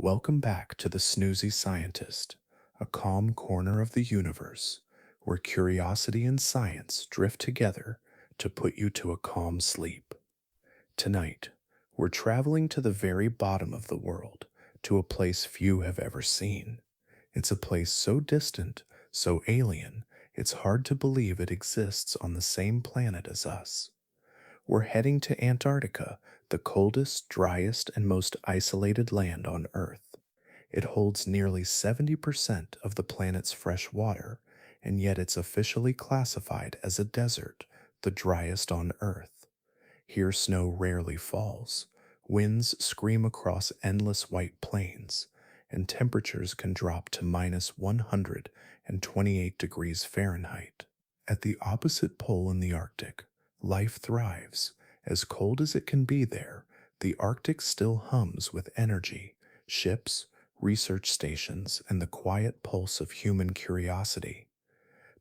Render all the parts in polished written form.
Welcome back to the Snoozy Scientist, a calm corner of the universe where curiosity and science drift together to put you to a calm sleep. Tonight, we're traveling to the very bottom of the world, to a place few have ever seen. It's a place so distant, so alien, it's hard to believe it exists on the same planet as us. We're heading to Antarctica, the coldest, driest, and most isolated land on Earth. It holds nearly 70% of the planet's fresh water, and yet it's officially classified as a desert, the driest on Earth. Here, snow rarely falls, winds scream across endless white plains, and temperatures can drop to minus 128 degrees Fahrenheit. At the opposite pole in the Arctic, life thrives. As cold as it can be there, the Arctic still hums with energy, ships, research stations, and the quiet pulse of human curiosity.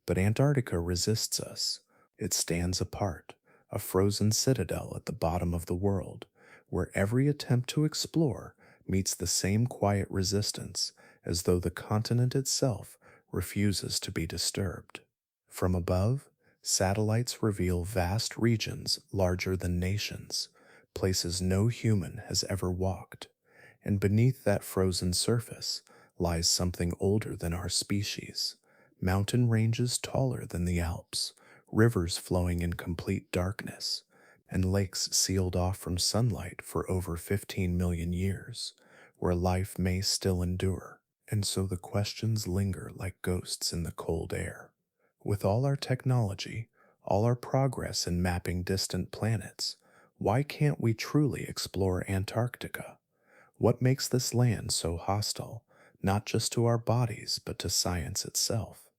But Antarctica resists us. It stands apart, a frozen citadel at the bottom of the world, where every attempt to explore meets the same quiet resistance as though the continent itself refuses to be disturbed. From above, satellites reveal vast regions larger than nations, places no human has ever walked, and beneath that frozen surface lies something older than our species, mountain ranges taller than the Alps, rivers flowing in complete darkness, and lakes sealed off from sunlight for over 15 million years, where life may still endure. And so the questions linger like ghosts in the cold air. With all our technology, all our progress in mapping distant planets, why can't we truly explore Antarctica? What makes this land so hostile, not just to our bodies, but to science itself?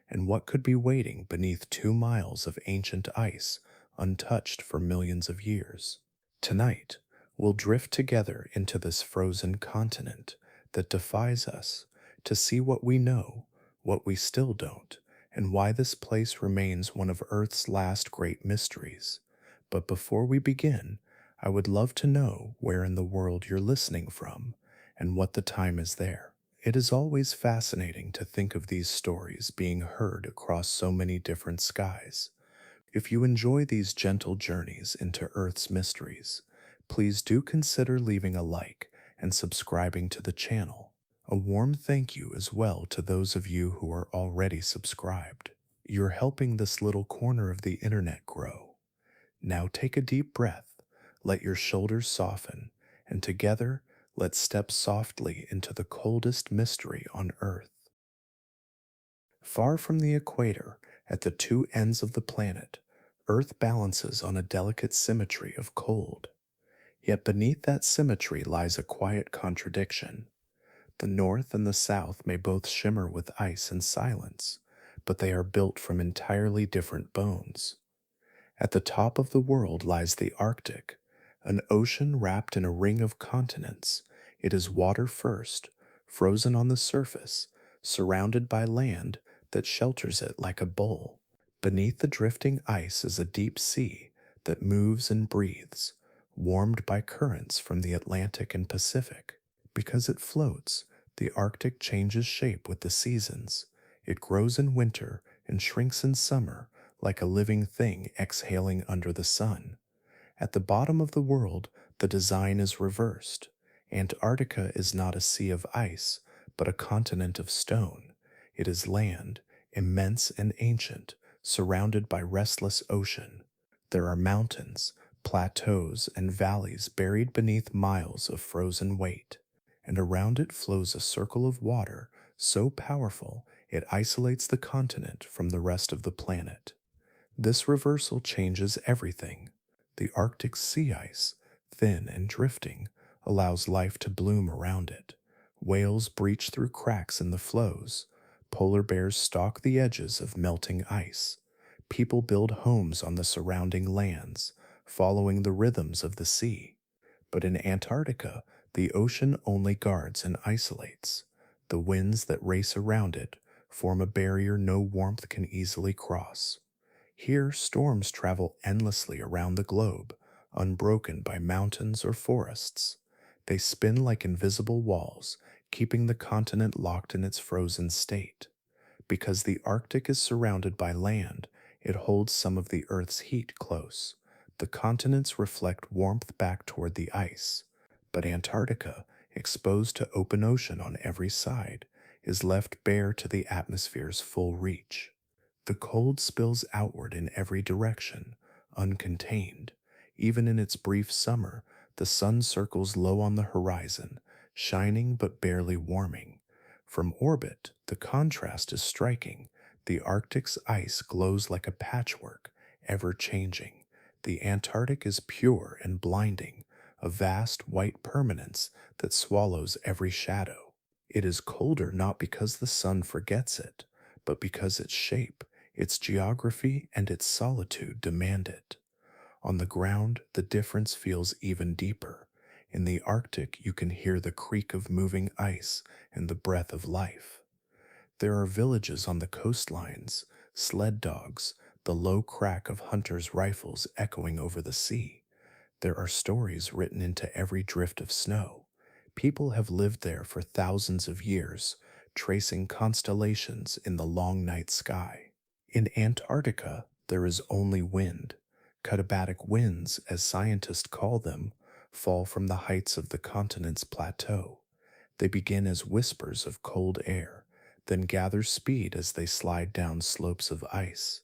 And what could be waiting beneath 2 miles of ancient ice, untouched for millions of years? Tonight, we'll drift together into this frozen continent that defies us to see what we know, what we still don't, and why this place remains one of Earth's last great mysteries. But before we begin, I would love to know where in the world you're listening from and what the time is there. It is always fascinating to think of these stories being heard across so many different skies. If you enjoy these gentle journeys into Earth's mysteries, please do consider leaving a like and subscribing to the channel. A warm thank you as well to those of you who are already subscribed. You're helping this little corner of the internet grow. Now take a deep breath, let your shoulders soften, and together let's step softly into the coldest mystery on Earth. Far from the equator, at the two ends of the planet, Earth balances on a delicate symmetry of cold. Yet beneath that symmetry lies a quiet contradiction. The North and the South may both shimmer with ice and silence, but they are built from entirely different bones. At the top of the world lies the Arctic, an ocean wrapped in a ring of continents. It is water first, frozen on the surface, surrounded by land that shelters it like a bowl. Beneath the drifting ice is a deep sea that moves and breathes, warmed by currents from the Atlantic and Pacific. Because it floats, the Arctic changes shape with the seasons. It grows in winter and shrinks in summer, like a living thing exhaling under the sun. At the bottom of the world, the design is reversed. Antarctica is not a sea of ice, but a continent of stone. It is land, immense and ancient, surrounded by restless ocean. There are mountains, plateaus, and valleys buried beneath miles of frozen weight, and around it flows a circle of water so powerful it isolates the continent from the rest of the planet. This reversal changes everything. The Arctic sea ice, thin and drifting, allows life to bloom around it. Whales breach through cracks in the floes. Polar bears stalk the edges of melting ice. People build homes on the surrounding lands, following the rhythms of the sea. But in Antarctica, the ocean only guards and isolates. The winds that race around it form a barrier no warmth can easily cross. Here, storms travel endlessly around the globe, unbroken by mountains or forests. They spin like invisible walls, keeping the continent locked in its frozen state. Because the Arctic is surrounded by land, it holds some of the Earth's heat close. The continents reflect warmth back toward the ice. But Antarctica, exposed to open ocean on every side, is left bare to the atmosphere's full reach. The cold spills outward in every direction, uncontained. Even in its brief summer, the sun circles low on the horizon, shining but barely warming. From orbit, the contrast is striking. The Arctic's ice glows like a patchwork, ever changing. The Antarctic is pure and blinding, a vast white permanence that swallows every shadow. It is colder not because the sun forgets it, but because its shape, its geography, and its solitude demand it. On the ground, the difference feels even deeper. In the Arctic, you can hear the creak of moving ice and the breath of life. There are villages on the coastlines, sled dogs, the low crack of hunters' rifles echoing over the sea. There are stories written into every drift of snow. People have lived there for thousands of years, tracing constellations in the long night sky. In Antarctica, there is only wind. Katabatic winds, as scientists call them, fall from the heights of the continent's plateau. They begin as whispers of cold air, then gather speed as they slide down slopes of ice.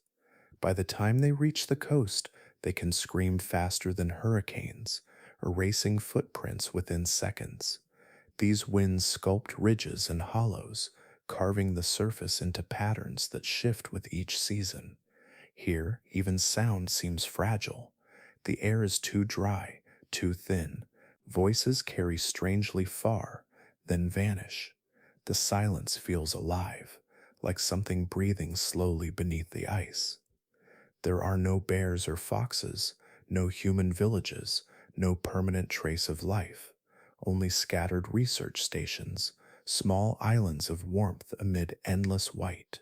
By the time they reach the coast, they can scream faster than hurricanes, erasing footprints within seconds. These winds sculpt ridges and hollows, carving the surface into patterns that shift with each season. Here, even sound seems fragile. The air is too dry, too thin. Voices carry strangely far, then vanish. The silence feels alive, like something breathing slowly beneath the ice. There are no bears or foxes, no human villages, no permanent trace of life, only scattered research stations, small islands of warmth amid endless white.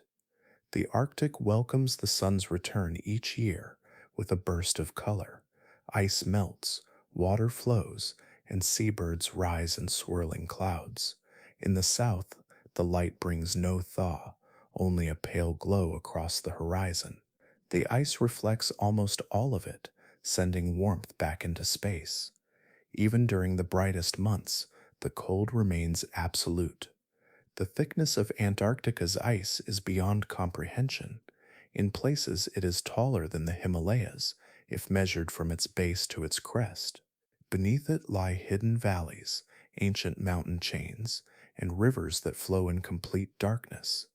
The Arctic welcomes the sun's return each year with a burst of color. Ice melts, water flows, and seabirds rise in swirling clouds. In the south, the light brings no thaw, only a pale glow across the horizon. The ice reflects almost all of it, sending warmth back into space. Even during the brightest months, the cold remains absolute. The thickness of Antarctica's ice is beyond comprehension. In places, it is taller than the Himalayas, if measured from its base to its crest. Beneath it lie hidden valleys, ancient mountain chains, and rivers that flow in complete darkness.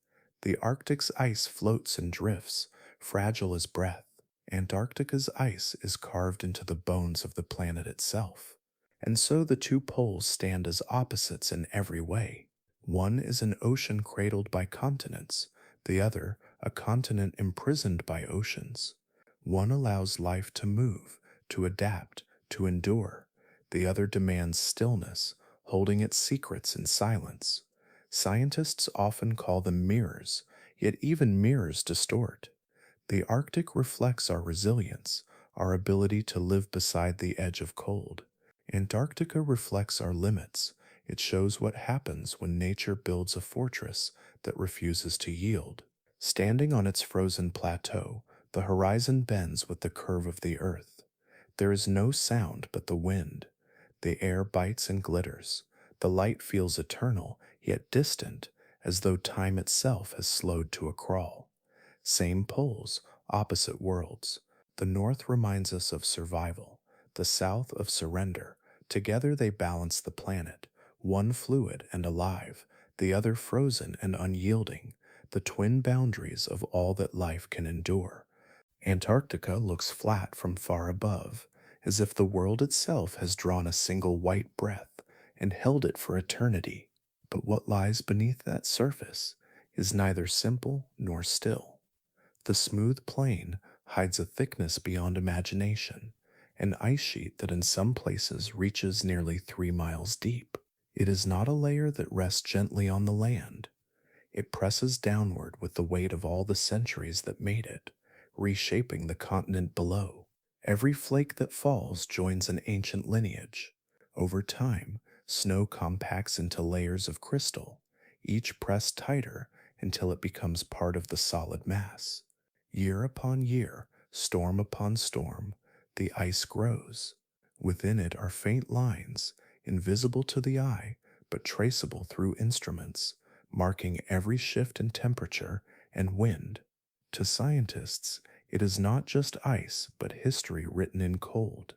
The Arctic's ice floats and drifts, fragile as breath. Antarctica's ice is carved into the bones of the planet itself. And so the two poles stand as opposites in every way. One is an ocean cradled by continents, the other a continent imprisoned by oceans. One allows life to move, to adapt, to endure. The other demands stillness, holding its secrets in silence. Scientists often call them mirrors, yet even mirrors distort. The Arctic reflects our resilience, our ability to live beside the edge of cold. Antarctica reflects our limits. It shows what happens when nature builds a fortress that refuses to yield. Standing on its frozen plateau, the horizon bends with the curve of the earth. There is no sound but the wind. The air bites and glitters. The light feels eternal, yet distant, as though time itself has slowed to a crawl. Same poles, opposite worlds. The north reminds us of survival, the south of surrender. Together they balance the planet, one fluid and alive, the other frozen and unyielding, the twin boundaries of all that life can endure. Antarctica looks flat from far above, as if the world itself has drawn a single white breath and held it for eternity. But what lies beneath that surface is neither simple nor still. The smooth plain hides a thickness beyond imagination, an ice sheet that in some places reaches nearly 3 miles deep. It is not a layer that rests gently on the land. It presses downward with the weight of all the centuries that made it, reshaping the continent below. Every flake that falls joins an ancient lineage. Over time, Snow compacts into layers of crystal, each pressed tighter until it becomes part of the solid mass. Year upon year, storm upon storm, the ice grows. Within it are faint lines, invisible to the eye, but traceable through instruments, marking every shift in temperature and wind. To scientists, it is not just ice, but history written in cold.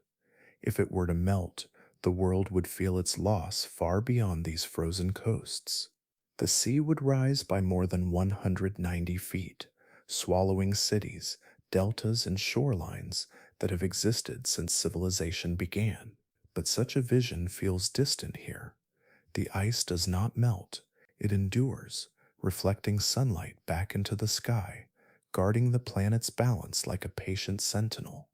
If it were to melt, the world would feel its loss far beyond these frozen coasts. The sea would rise by more than 190 feet, swallowing cities, deltas, and shorelines that have existed since civilization began. But such a vision feels distant here. The ice does not melt, it endures, reflecting sunlight back into the sky, guarding the planet's balance like a patient sentinel.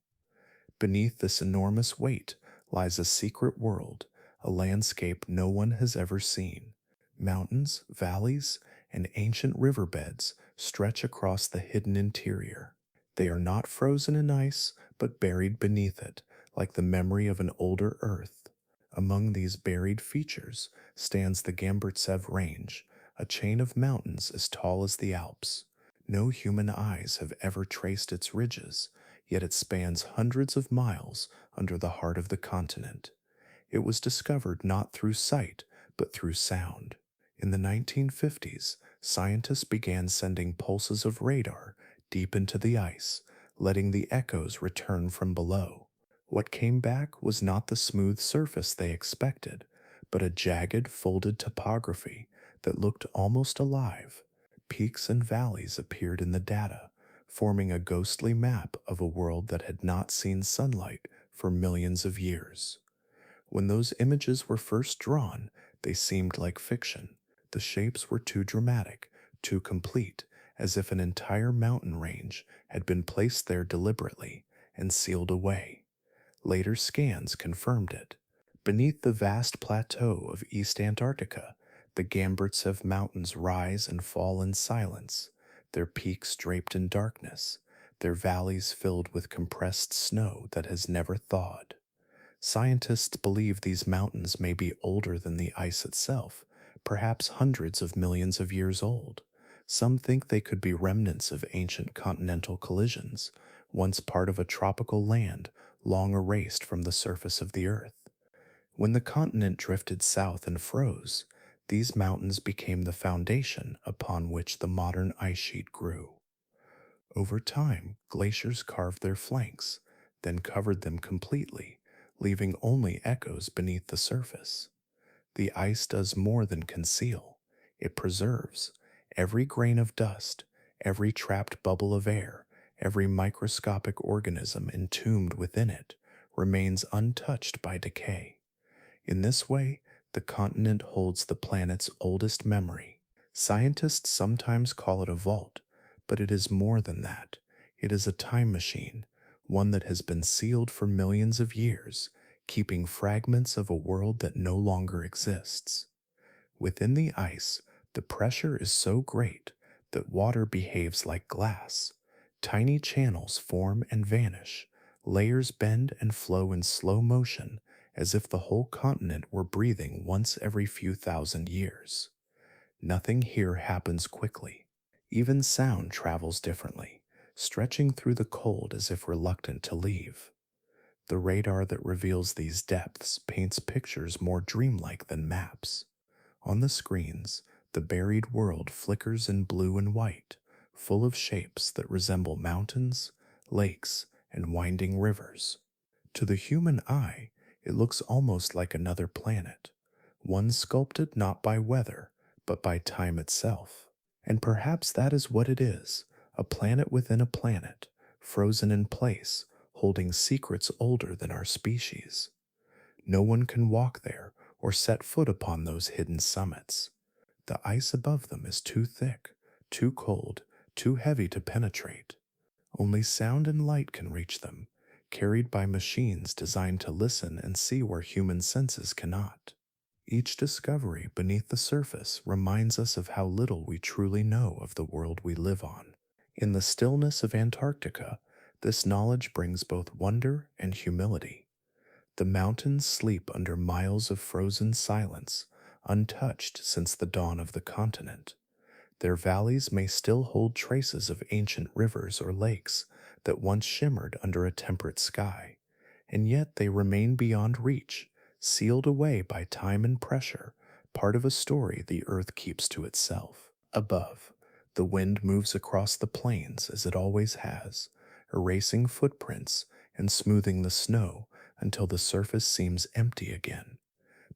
Beneath this enormous weight lies a secret world, a landscape no one has ever seen. Mountains, valleys, and ancient riverbeds stretch across the hidden interior. They are not frozen in ice, but buried beneath it, like the memory of an older Earth. Among these buried features stands the Gamburtsev Range, a chain of mountains as tall as the Alps. No human eyes have ever traced its ridges, yet it spans hundreds of miles under the heart of the continent. It was discovered not through sight, but through sound. In the 1950s, scientists began sending pulses of radar deep into the ice, letting the echoes return from below. What came back was not the smooth surface they expected, but a jagged, folded topography that looked almost alive. Peaks and valleys appeared in the data, forming a ghostly map of a world that had not seen sunlight for millions of years. When those images were first drawn, they seemed like fiction. The shapes were too dramatic, too complete, as if an entire mountain range had been placed there deliberately and sealed away. Later scans confirmed it. Beneath the vast plateau of East Antarctica, the Gamburtsev Mountains rise and fall in silence, their peaks draped in darkness, their valleys filled with compressed snow that has never thawed. Scientists believe these mountains may be older than the ice itself, perhaps hundreds of millions of years old. Some think they could be remnants of ancient continental collisions, once part of a tropical land long erased from the surface of the earth. When the continent drifted south and froze, these mountains became the foundation upon which the modern ice sheet grew. Over time, glaciers carved their flanks, then covered them completely, leaving only echoes beneath the surface. The ice does more than conceal, it preserves. Every grain of dust, every trapped bubble of air, every microscopic organism entombed within it remains untouched by decay. In this way, the continent holds the planet's oldest memory. Scientists sometimes call it a vault, but it is more than that. It is a time machine, one that has been sealed for millions of years, keeping fragments of a world that no longer exists. Within the ice, the pressure is so great that water behaves like glass. Tiny channels form and vanish, layers bend and flow in slow motion as if the whole continent were breathing once every few thousand years. Nothing here happens quickly. Even sound travels differently, stretching through the cold as if reluctant to leave. The radar that reveals these depths paints pictures more dreamlike than maps. On the screens, the buried world flickers in blue and white, full of shapes that resemble mountains, lakes, and winding rivers. To the human eye, it looks almost like another planet, one sculpted not by weather, but by time itself. And perhaps that is what it is, a planet within a planet, frozen in place, holding secrets older than our species. No one can walk there or set foot upon those hidden summits. The ice above them is too thick, too cold, too heavy to penetrate. Only sound and light can reach them, carried by machines designed to listen and see where human senses cannot. Each discovery beneath the surface reminds us of how little we truly know of the world we live on. In the stillness of Antarctica, this knowledge brings both wonder and humility. The mountains sleep under miles of frozen silence, untouched since the dawn of the continent. Their valleys may still hold traces of ancient rivers or lakes that once shimmered under a temperate sky, and yet they remain beyond reach, sealed away by time and pressure, part of a story the earth keeps to itself. Above, the wind moves across the plains as it always has, erasing footprints and smoothing the snow until the surface seems empty again.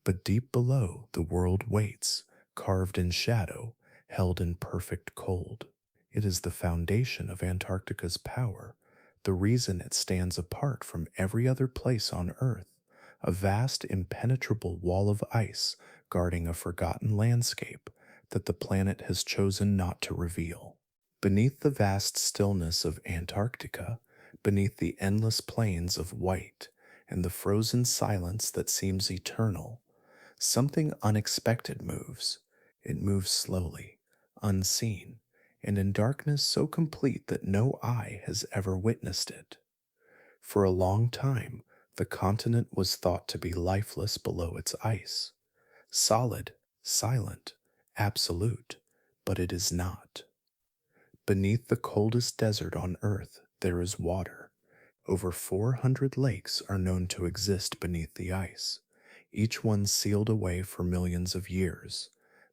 But deep below, the world waits, carved in shadow, held in perfect cold. It is the foundation of Antarctica's power, the reason it stands apart from every other place on Earth, a vast, impenetrable wall of ice guarding a forgotten landscape that the planet has chosen not to reveal. Beneath the vast stillness of Antarctica, beneath the endless plains of white and the frozen silence that seems eternal, something unexpected moves. It moves slowly, unseen, and in darkness so complete that no eye has ever witnessed it. For a long time, the continent was thought to be lifeless below its ice, solid, silent, absolute, but it is not. Beneath the coldest desert on Earth, there is water. Over 400 lakes are known to exist beneath the ice, each one sealed away for millions of years.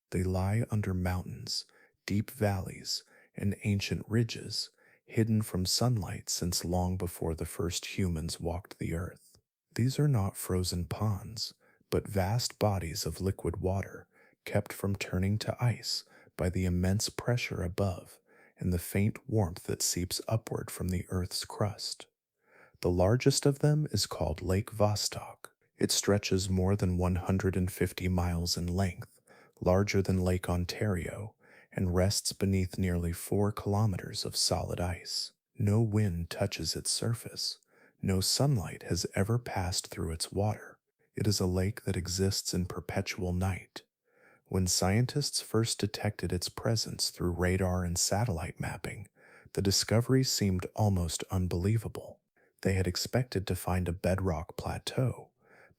They lie under mountains, deep valleys, and ancient ridges, hidden from sunlight since long before the first humans walked the earth. These are not frozen ponds, but vast bodies of liquid water, kept from turning to ice by the immense pressure above and the faint warmth that seeps upward from the Earth's crust. The largest of them is called Lake Vostok. It stretches more than 150 miles in length, larger than Lake Ontario, and rests beneath nearly 4 kilometers of solid ice. No wind touches its surface. No sunlight has ever passed through its water. It is a lake that exists in perpetual night. When scientists first detected its presence through radar and satellite mapping, the discovery seemed almost unbelievable. They had expected to find a bedrock plateau,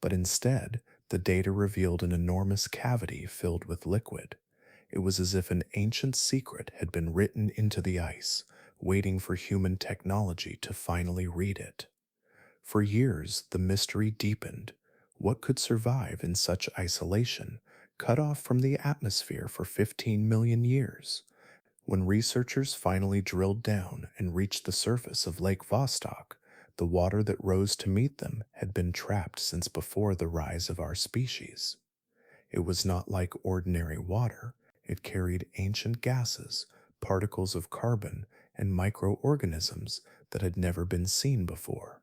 but instead, the data revealed an enormous cavity filled with liquid. It was as if an ancient secret had been written into the ice, waiting for human technology to finally read it. For years, the mystery deepened. What could survive in such isolation, cut off from the atmosphere for 15 million years? When researchers finally drilled down and reached the surface of Lake Vostok, the water that rose to meet them had been trapped since before the rise of our species. It was not like ordinary water. It carried ancient gases, particles of carbon, and microorganisms that had never been seen before.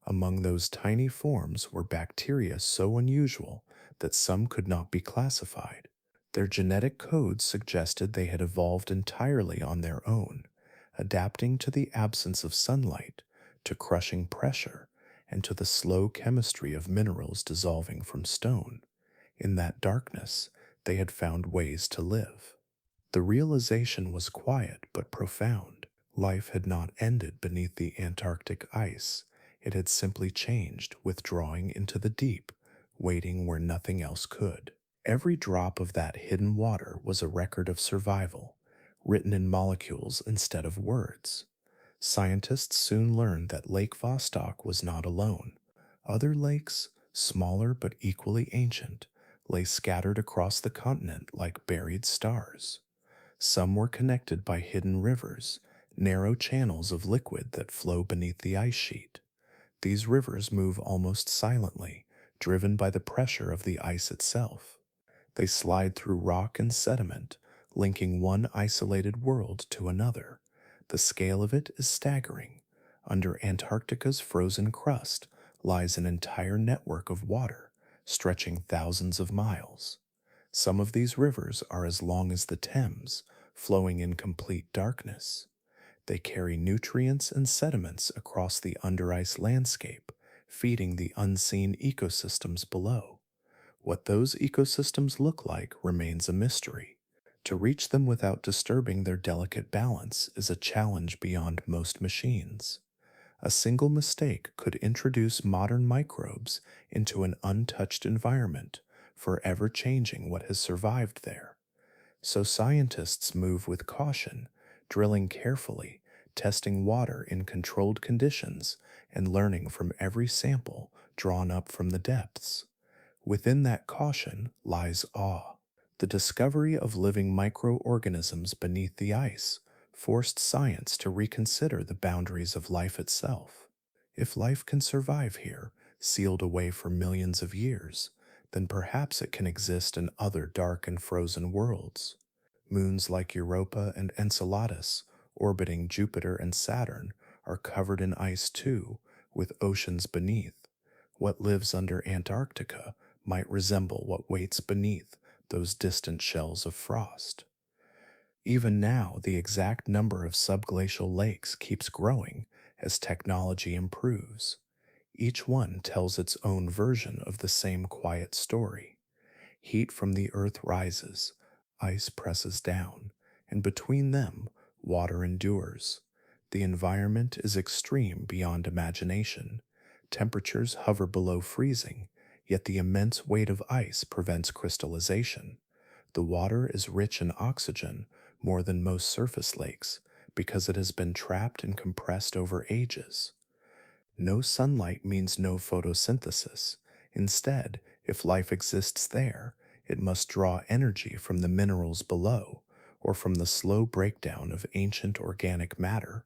Among those tiny forms were bacteria so unusual that some could not be classified. Their genetic codes suggested they had evolved entirely on their own, adapting to the absence of sunlight, to crushing pressure, and to the slow chemistry of minerals dissolving from stone. In that darkness, they had found ways to live. The realization was quiet but profound. Life had not ended beneath the Antarctic ice. It had simply changed, withdrawing into the deep, waiting where nothing else could. Every drop of that hidden water was a record of survival, written in molecules instead of words. Scientists soon learned that Lake Vostok was not alone. Other lakes, smaller but equally ancient, lay scattered across the continent like buried stars. Some were connected by hidden rivers, narrow channels of liquid that flow beneath the ice sheet. These rivers move almost silently, driven by the pressure of the ice itself. They slide through rock and sediment, linking one isolated world to another. The scale of it is staggering. Under Antarctica's frozen crust lies an entire network of water, stretching thousands of miles. Some of these rivers are as long as the Thames, flowing in complete darkness. They carry nutrients and sediments across the under-ice landscape, feeding the unseen ecosystems below. What those ecosystems look like remains a mystery. To reach them without disturbing their delicate balance is a challenge beyond most machines. A single mistake could introduce modern microbes into an untouched environment, forever changing what has survived there. So scientists move with caution, drilling carefully, testing water in controlled conditions, and learning from every sample drawn up from the depths. Within that caution lies awe. The discovery of living microorganisms beneath the ice forced science to reconsider the boundaries of life itself. If life can survive here, sealed away for millions of years, then perhaps it can exist in other dark and frozen worlds. Moons like Europa and Enceladus, orbiting Jupiter and Saturn, are covered in ice too, with oceans beneath. What lives under Antarctica might resemble what waits beneath those distant shells of frost. Even now, the exact number of subglacial lakes keeps growing as technology improves. Each one tells its own version of the same quiet story. Heat from the earth rises, ice presses down, and between them, water endures. The environment is extreme beyond imagination. Temperatures hover below freezing, yet the immense weight of ice prevents crystallization. The water is rich in oxygen more than most surface lakes because it has been trapped and compressed over ages. No sunlight means no photosynthesis. Instead, if life exists there, it must draw energy from the minerals below or from the slow breakdown of ancient organic matter.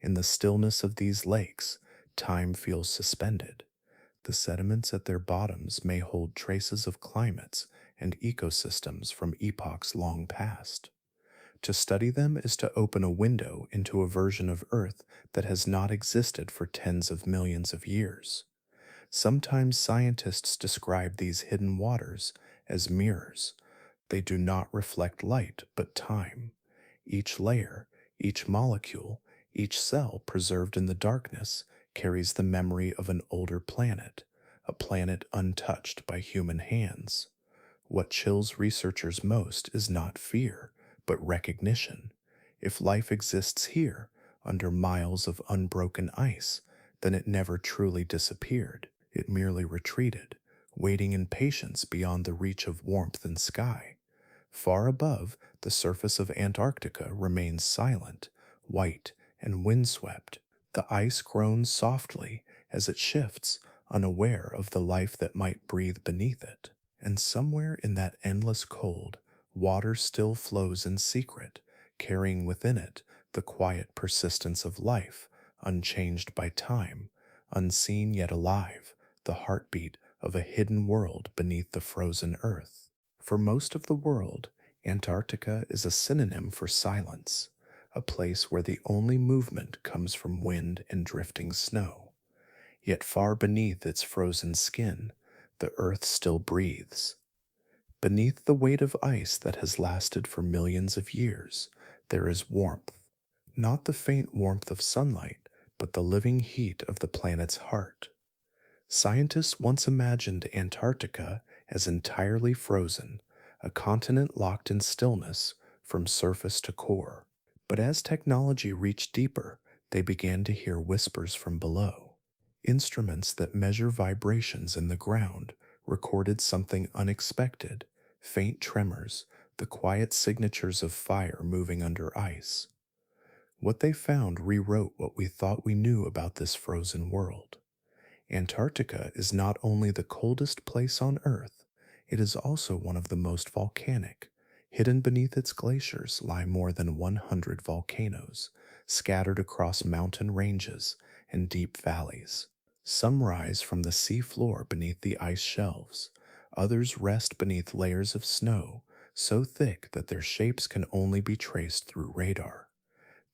In the stillness of these lakes, time feels suspended. The sediments at their bottoms may hold traces of climates and ecosystems from epochs long past. To study them is to open a window into a version of Earth that has not existed for tens of millions of years. Sometimes scientists describe these hidden waters as mirrors. They do not reflect light, but time. Each layer, each molecule, each cell preserved in the darkness carries the memory of an older planet, a planet untouched by human hands. What chills researchers most is not fear, but recognition. If life exists here, under miles of unbroken ice, then it never truly disappeared. It merely retreated, waiting in patience beyond the reach of warmth and sky. Far above, the surface of Antarctica remains silent, white, and windswept. The ice groans softly as it shifts, unaware of the life that might breathe beneath it. And somewhere in that endless cold, water still flows in secret, carrying within it the quiet persistence of life, unchanged by time, unseen yet alive, the heartbeat of a hidden world beneath the frozen earth. For most of the world, Antarctica is a synonym for silence, a place where the only movement comes from wind and drifting snow. Yet far beneath its frozen skin, the earth still breathes. Beneath the weight of ice that has lasted for millions of years, there is warmth. Not the faint warmth of sunlight, but the living heat of the planet's heart. Scientists once imagined Antarctica as entirely frozen, a continent locked in stillness from surface to core. But as technology reached deeper, they began to hear whispers from below. Instruments that measure vibrations in the ground recorded something unexpected, faint tremors, the quiet signatures of fire moving under ice. What they found rewrote what we thought we knew about this frozen world. Antarctica is not only the coldest place on Earth, it is also one of the most volcanic. Hidden beneath its glaciers lie more than 100 volcanoes, scattered across mountain ranges and deep valleys. Some rise from the sea floor beneath the ice shelves, others rest beneath layers of snow so thick that their shapes can only be traced through radar.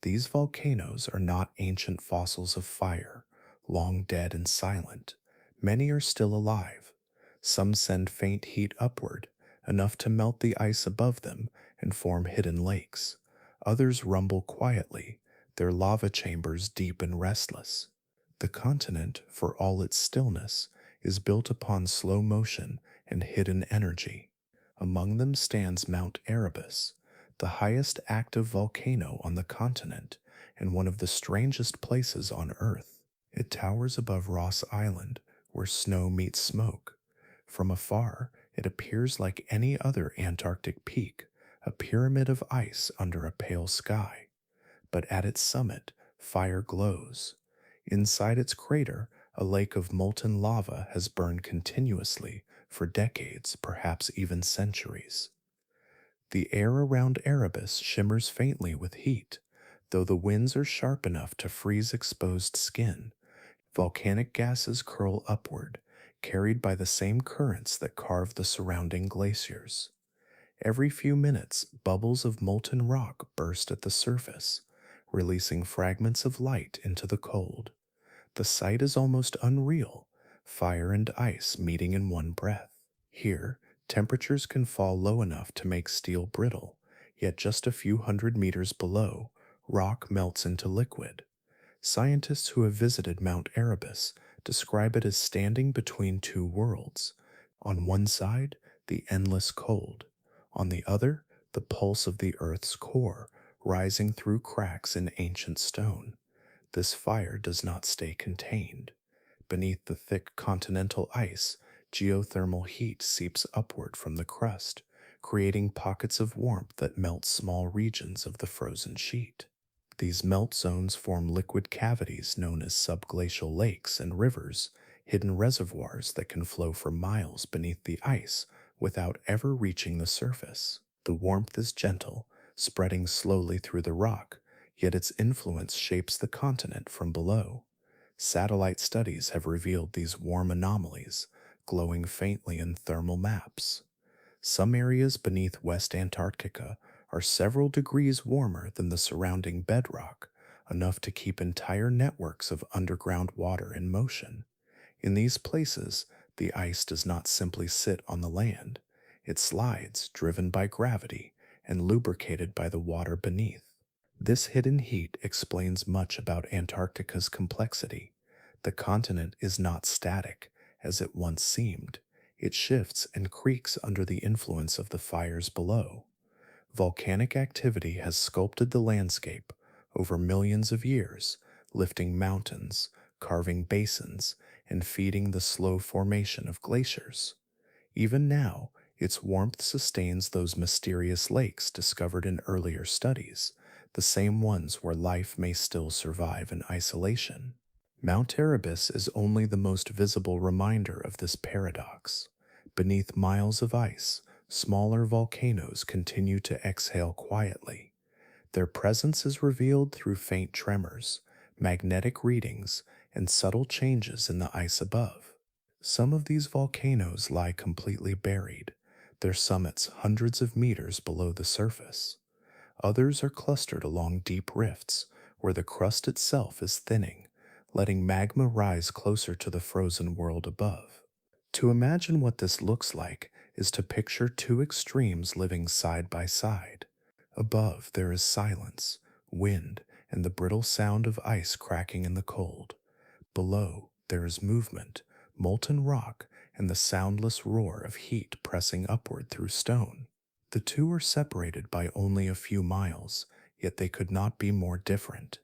These volcanoes are not ancient fossils of fire, long dead and silent. Many are still alive. Some send faint heat upward, enough to melt the ice above them and form hidden lakes. Others rumble quietly, their lava chambers deep and restless. The continent, for all its stillness, is built upon slow motion and hidden energy. Among them stands Mount Erebus, the highest active volcano on the continent and one of the strangest places on Earth. It towers above Ross Island, where snow meets smoke. From afar, it appears like any other Antarctic peak, a pyramid of ice under a pale sky. But at its summit, fire glows. Inside its crater, a lake of molten lava has burned continuously for decades, perhaps even centuries. The air around Erebus shimmers faintly with heat, though the winds are sharp enough to freeze exposed skin. Volcanic gases curl upward, carried by the same currents that carve the surrounding glaciers. Every few minutes, bubbles of molten rock burst at the surface, releasing fragments of light into the cold. The sight is almost unreal, fire and ice meeting in one breath. Here, temperatures can fall low enough to make steel brittle, yet just a few hundred meters below, rock melts into liquid. Scientists who have visited Mount Erebus describe it as standing between two worlds. On one side, the endless cold. On the other, the pulse of the Earth's core, rising through cracks in ancient stone. This fire does not stay contained. Beneath the thick continental ice, geothermal heat seeps upward from the crust, creating pockets of warmth that melt small regions of the frozen sheet. These melt zones form liquid cavities known as subglacial lakes and rivers, hidden reservoirs that can flow for miles beneath the ice without ever reaching the surface. The warmth is gentle, spreading slowly through the rock, yet its influence shapes the continent from below. Satellite studies have revealed these warm anomalies, glowing faintly in thermal maps. Some areas beneath West Antarctica are several degrees warmer than the surrounding bedrock, enough to keep entire networks of underground water in motion. In these places, the ice does not simply sit on the land. It slides, driven by gravity and lubricated by the water beneath. This hidden heat explains much about Antarctica's complexity. The continent is not static, as it once seemed. It shifts and creaks under the influence of the fires below. Volcanic activity has sculpted the landscape over millions of years, lifting mountains, carving basins, and feeding the slow formation of glaciers. Even now, its warmth sustains those mysterious lakes discovered in earlier studies, the same ones where life may still survive in isolation. Mount Erebus is only the most visible reminder of this paradox. Beneath miles of ice, smaller volcanoes continue to exhale quietly. Their presence is revealed through faint tremors, magnetic readings, and subtle changes in the ice above. Some of these volcanoes lie completely buried, their summits hundreds of meters below the surface. Others are clustered along deep rifts where the crust itself is thinning, letting magma rise closer to the frozen world above. To imagine what this looks like is to picture two extremes living side by side. Above, there is silence, wind, and the brittle sound of ice cracking in the cold. Below, there is movement, molten rock, and the soundless roar of heat pressing upward through stone. The two are separated by only a few miles, yet they could not be more different.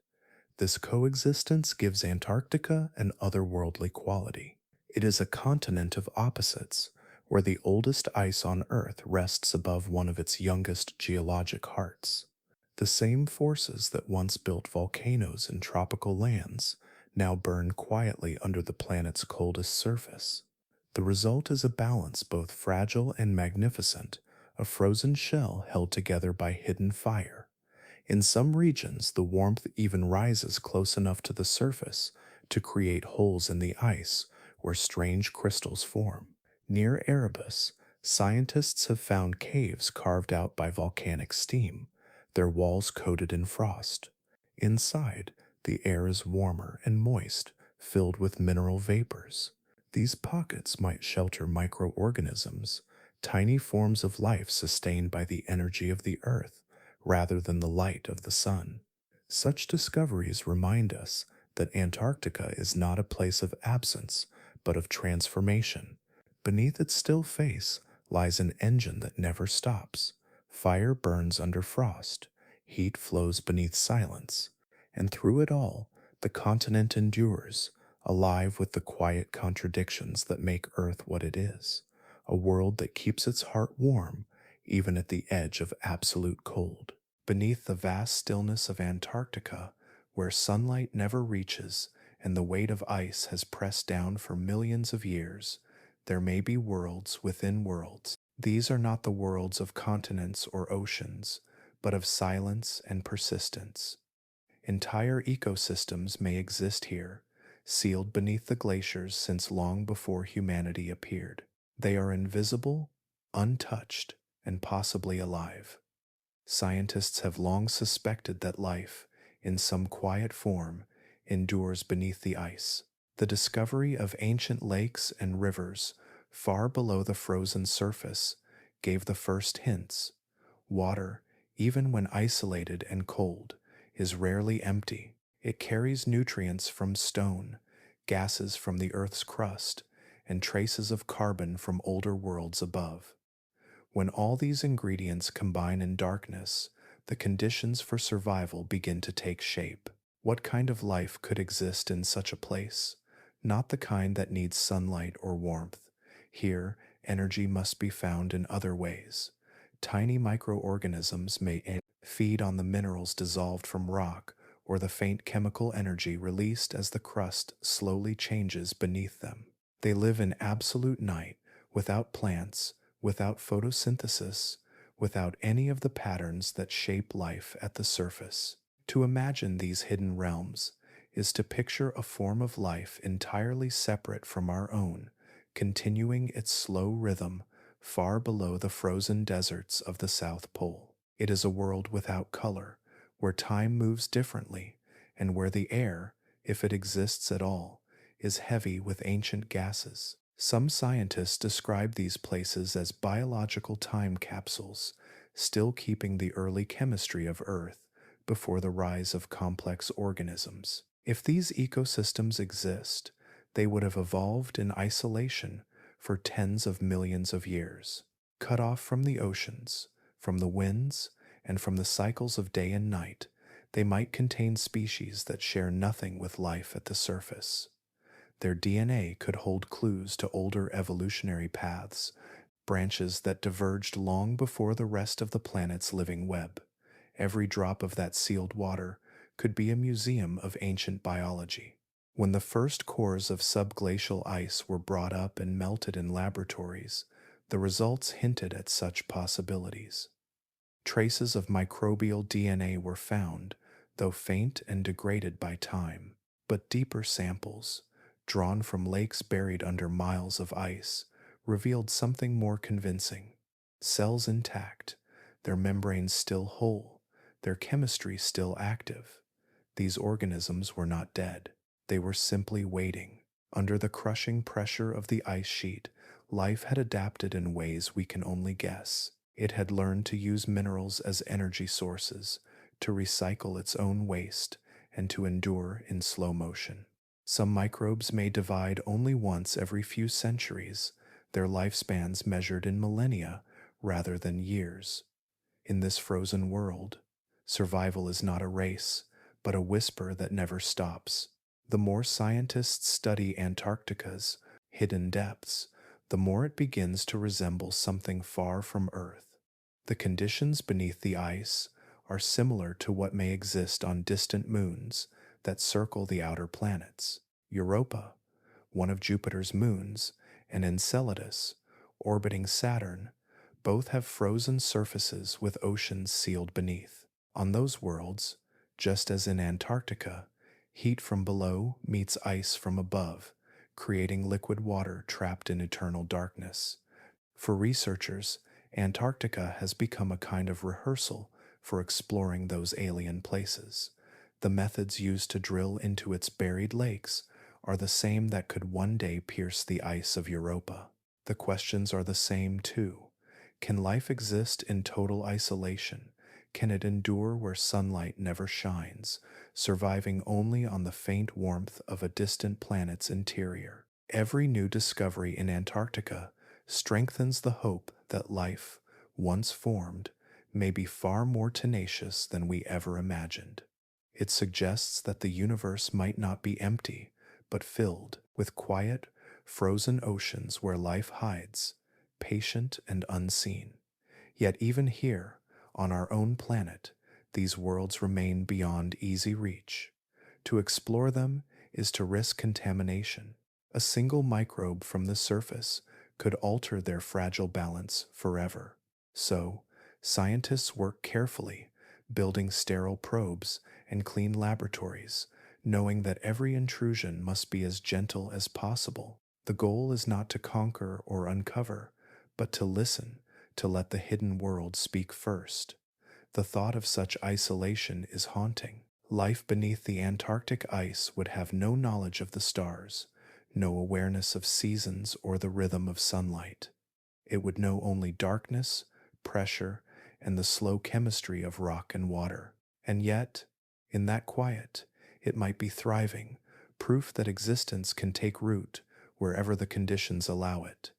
This coexistence gives Antarctica an otherworldly quality. It is a continent of opposites, where the oldest ice on Earth rests above one of its youngest geologic hearts. The same forces that once built volcanoes in tropical lands now burn quietly under the planet's coldest surface. The result is a balance both fragile and magnificent, a frozen shell held together by hidden fire. In some regions, the warmth even rises close enough to the surface to create holes in the ice where strange crystals form. Near Erebus, scientists have found caves carved out by volcanic steam, their walls coated in frost. Inside, the air is warmer and moist, filled with mineral vapors. These pockets might shelter microorganisms, tiny forms of life sustained by the energy of the earth rather than the light of the sun. Such discoveries remind us that Antarctica is not a place of absence, but of transformation. Beneath its still face lies an engine that never stops. Fire burns under frost, heat flows beneath silence, and through it all, the continent endures, alive with the quiet contradictions that make Earth what it is, a world that keeps its heart warm even at the edge of absolute cold. Beneath the vast stillness of Antarctica, where sunlight never reaches and the weight of ice has pressed down for millions of years, there may be worlds within worlds. These are not the worlds of continents or oceans, but of silence and persistence. Entire ecosystems may exist here, sealed beneath the glaciers since long before humanity appeared. They are invisible, untouched, and possibly alive. Scientists have long suspected that life, in some quiet form, endures beneath the ice. The discovery of ancient lakes and rivers far below the frozen surface gave the first hints. Water, even when isolated and cold, is rarely empty. It carries nutrients from stone, gases from the Earth's crust, and traces of carbon from older worlds above. When all these ingredients combine in darkness, the conditions for survival begin to take shape. What kind of life could exist in such a place? Not the kind that needs sunlight or warmth. Here, energy must be found in other ways. Tiny microorganisms may feed on the minerals dissolved from rock or the faint chemical energy released as the crust slowly changes beneath them. They live in absolute night, without plants, without photosynthesis, without any of the patterns that shape life at the surface. To imagine these hidden realms is to picture a form of life entirely separate from our own, continuing its slow rhythm far below the frozen deserts of the South Pole. It is a world without color, where time moves differently, and where the air, if it exists at all, is heavy with ancient gases. Some scientists describe these places as biological time capsules, still keeping the early chemistry of Earth before the rise of complex organisms. If these ecosystems exist, they would have evolved in isolation for tens of millions of years, cut off from the oceans, from the winds, and from the cycles of day and night. They might contain species that share nothing with life at the surface. Their DNA could hold clues to older evolutionary paths, branches that diverged long before the rest of the planet's living web. Every drop of that sealed water could be a museum of ancient biology. When the first cores of subglacial ice were brought up and melted in laboratories, the results hinted at such possibilities. Traces of microbial DNA were found, though faint and degraded by time. But deeper samples, drawn from lakes buried under miles of ice, revealed something more convincing. Cells intact, their membranes still whole, their chemistry still active. These organisms were not dead. They were simply waiting. Under the crushing pressure of the ice sheet, life had adapted in ways we can only guess. It had learned to use minerals as energy sources, to recycle its own waste, and to endure in slow motion. Some microbes may divide only once every few centuries, their lifespans measured in millennia rather than years. In this frozen world, survival is not a race, but a whisper that never stops. The more scientists study Antarctica's hidden depths, the more it begins to resemble something far from Earth. The conditions beneath the ice are similar to what may exist on distant moons that circle the outer planets. Europa, one of Jupiter's moons, and Enceladus, orbiting Saturn, both have frozen surfaces with oceans sealed beneath. On those worlds, just as in Antarctica, heat from below meets ice from above, creating liquid water trapped in eternal darkness. For researchers, Antarctica has become a kind of rehearsal for exploring those alien places. The methods used to drill into its buried lakes are the same that could one day pierce the ice of Europa. The questions are the same too. Can life exist in total isolation? Can it endure where sunlight never shines, surviving only on the faint warmth of a distant planet's interior? Every new discovery in Antarctica strengthens the hope that life, once formed, may be far more tenacious than we ever imagined. It suggests that the universe might not be empty, but filled with quiet, frozen oceans where life hides, patient and unseen. Yet even here, on our own planet, these worlds remain beyond easy reach. To explore them is to risk contamination. A single microbe from the surface could alter their fragile balance forever. So, scientists work carefully, building sterile probes and clean laboratories, knowing that every intrusion must be as gentle as possible. The goal is not to conquer or uncover, but to listen, to let the hidden world speak first. The thought of such isolation is haunting. Life beneath the Antarctic ice would have no knowledge of the stars, no awareness of seasons or the rhythm of sunlight. It would know only darkness, pressure, and the slow chemistry of rock and water. And yet, in that quiet, it might be thriving, proof that existence can take root wherever the conditions allow it,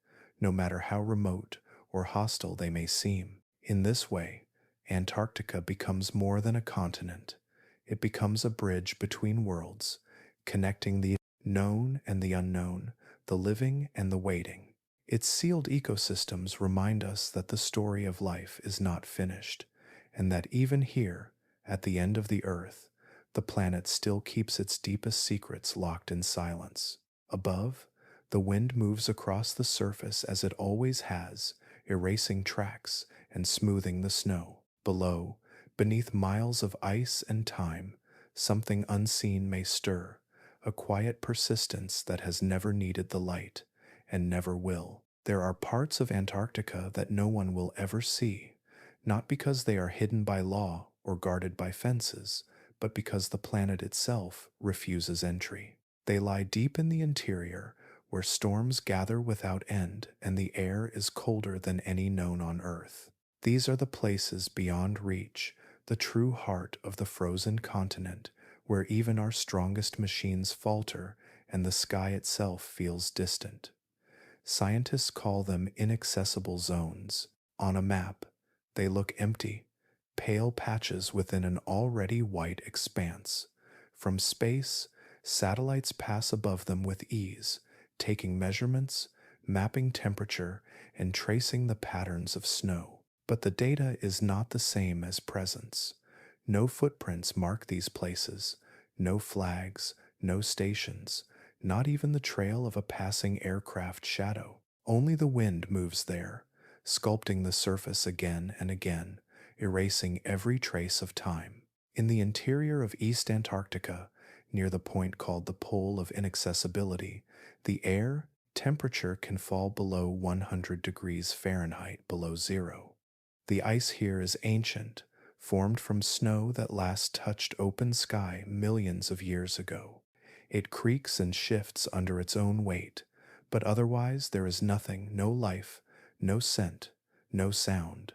no matter how remote or hostile they may seem. In this way, Antarctica becomes more than a continent. It becomes a bridge between worlds, connecting the known and the unknown, the living and the waiting. Its sealed ecosystems remind us that the story of life is not finished, and that even here, at the end of the earth, the planet still keeps its deepest secrets locked in silence. Above, the wind moves across the surface as it always has, erasing tracks and smoothing the snow. Below, beneath miles of ice and time, something unseen may stir, a quiet persistence that has never needed the light and never will. There are parts of Antarctica that no one will ever see, not because they are hidden by law or guarded by fences, but because the planet itself refuses entry. They lie deep in the interior, where storms gather without end and the air is colder than any known on Earth. These are the places beyond reach, the true heart of the frozen continent, where even our strongest machines falter and the sky itself feels distant. Scientists call them inaccessible zones. On a map, they look empty, pale patches within an already white expanse. From space, satellites pass above them with ease, taking measurements, mapping temperature, and tracing the patterns of snow. But the data is not the same as presence. No footprints mark these places, no flags, no stations, not even the trail of a passing aircraft shadow. Only the wind moves there, sculpting the surface again and again, erasing every trace of time. In the interior of East Antarctica, near the point called the Pole of Inaccessibility, the air temperature can fall below 100 degrees Fahrenheit, below zero. The ice here is ancient, formed from snow that last touched open sky millions of years ago. It creaks and shifts under its own weight, but otherwise there is nothing, no life, no scent, no sound.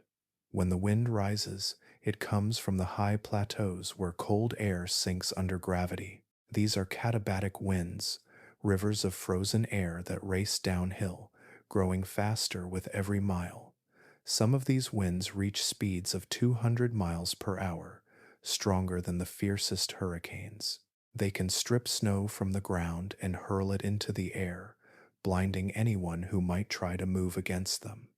When the wind rises, it comes from the high plateaus where cold air sinks under gravity. These are katabatic winds, rivers of frozen air that race downhill, growing faster with every mile. Some of these winds reach speeds of 200 miles per hour, stronger than the fiercest hurricanes. They can strip snow from the ground and hurl it into the air, blinding anyone who might try to move against them.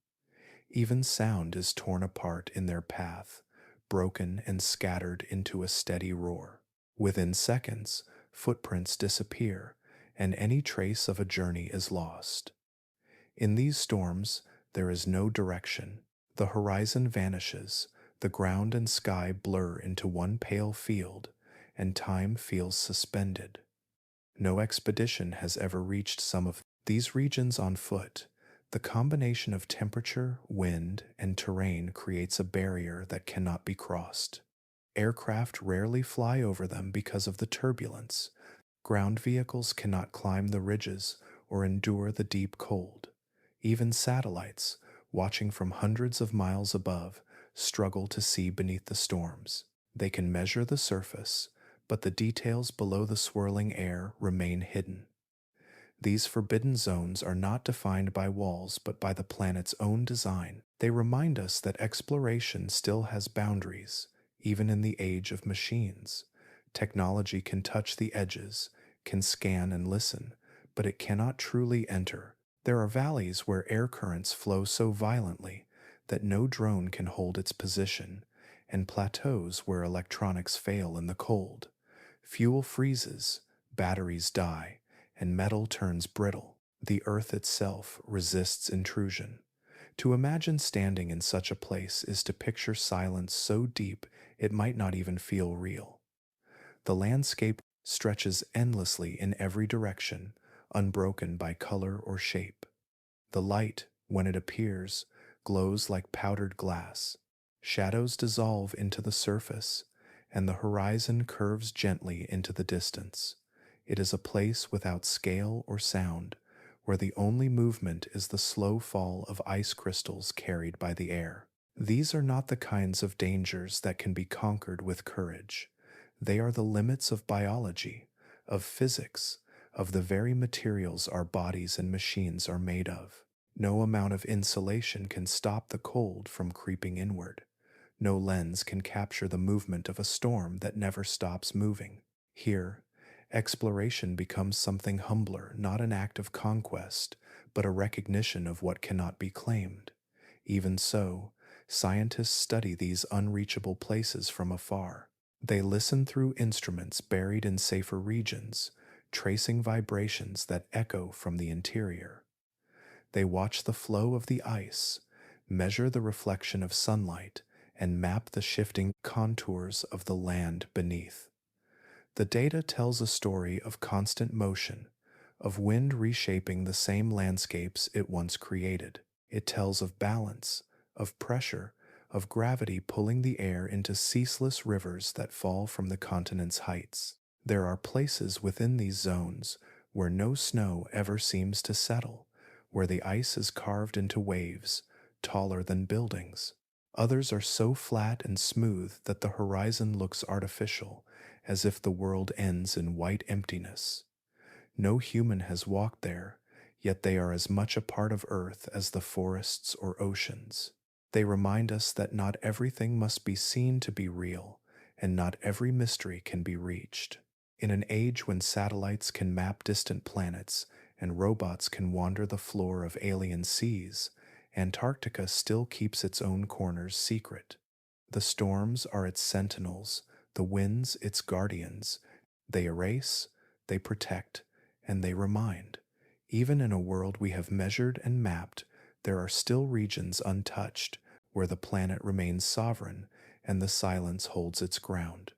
Even sound is torn apart in their path, broken and scattered into a steady roar. Within seconds, footprints disappear, and any trace of a journey is lost. In these storms, there is no direction. The horizon vanishes, the ground and sky blur into one pale field, and time feels suspended. No expedition has ever reached some of these regions on foot. The combination of temperature, wind, and terrain creates a barrier that cannot be crossed. Aircraft rarely fly over them because of the turbulence. Ground vehicles cannot climb the ridges or endure the deep cold. Even satellites, watching from hundreds of miles above, struggle to see beneath the storms. They can measure the surface, but the details below the swirling air remain hidden. These forbidden zones are not defined by walls but by the planet's own design. They remind us that exploration still has boundaries, even in the age of machines. Technology can touch the edges, can scan and listen, but it cannot truly enter. There are valleys where air currents flow so violently that no drone can hold its position, and plateaus where electronics fail in the cold. Fuel freezes, batteries die, and metal turns brittle. The earth itself resists intrusion. To imagine standing in such a place is to picture silence so deep it might not even feel real. The landscape stretches endlessly in every direction, unbroken by color or shape. The light, when it appears, glows like powdered glass. Shadows dissolve into the surface, and the horizon curves gently into the distance. It is a place without scale or sound, where the only movement is the slow fall of ice crystals carried by the air. These are not the kinds of dangers that can be conquered with courage. They are the limits of biology, of physics, of the very materials our bodies and machines are made of. No amount of insulation can stop the cold from creeping inward. No lens can capture the movement of a storm that never stops moving. Here, exploration becomes something humbler, not an act of conquest, but a recognition of what cannot be claimed. Even so, scientists study these unreachable places from afar. They listen through instruments buried in safer regions, tracing vibrations that echo from the interior. They watch the flow of the ice, measure the reflection of sunlight, and map the shifting contours of the land beneath. The data tells a story of constant motion, of wind reshaping the same landscapes it once created. It tells of balance, of pressure, of gravity pulling the air into ceaseless rivers that fall from the continent's heights. There are places within these zones where no snow ever seems to settle, where the ice is carved into waves, taller than buildings. Others are so flat and smooth that the horizon looks artificial, as if the world ends in white emptiness. No human has walked there, yet they are as much a part of Earth as the forests or oceans. They remind us that not everything must be seen to be real, and not every mystery can be reached. In an age when satellites can map distant planets and robots can wander the floor of alien seas, Antarctica still keeps its own corners secret. The storms are its sentinels, the winds its guardians. They erase, they protect, and they remind. Even in a world we have measured and mapped, there are still regions untouched, where the planet remains sovereign and the silence holds its ground.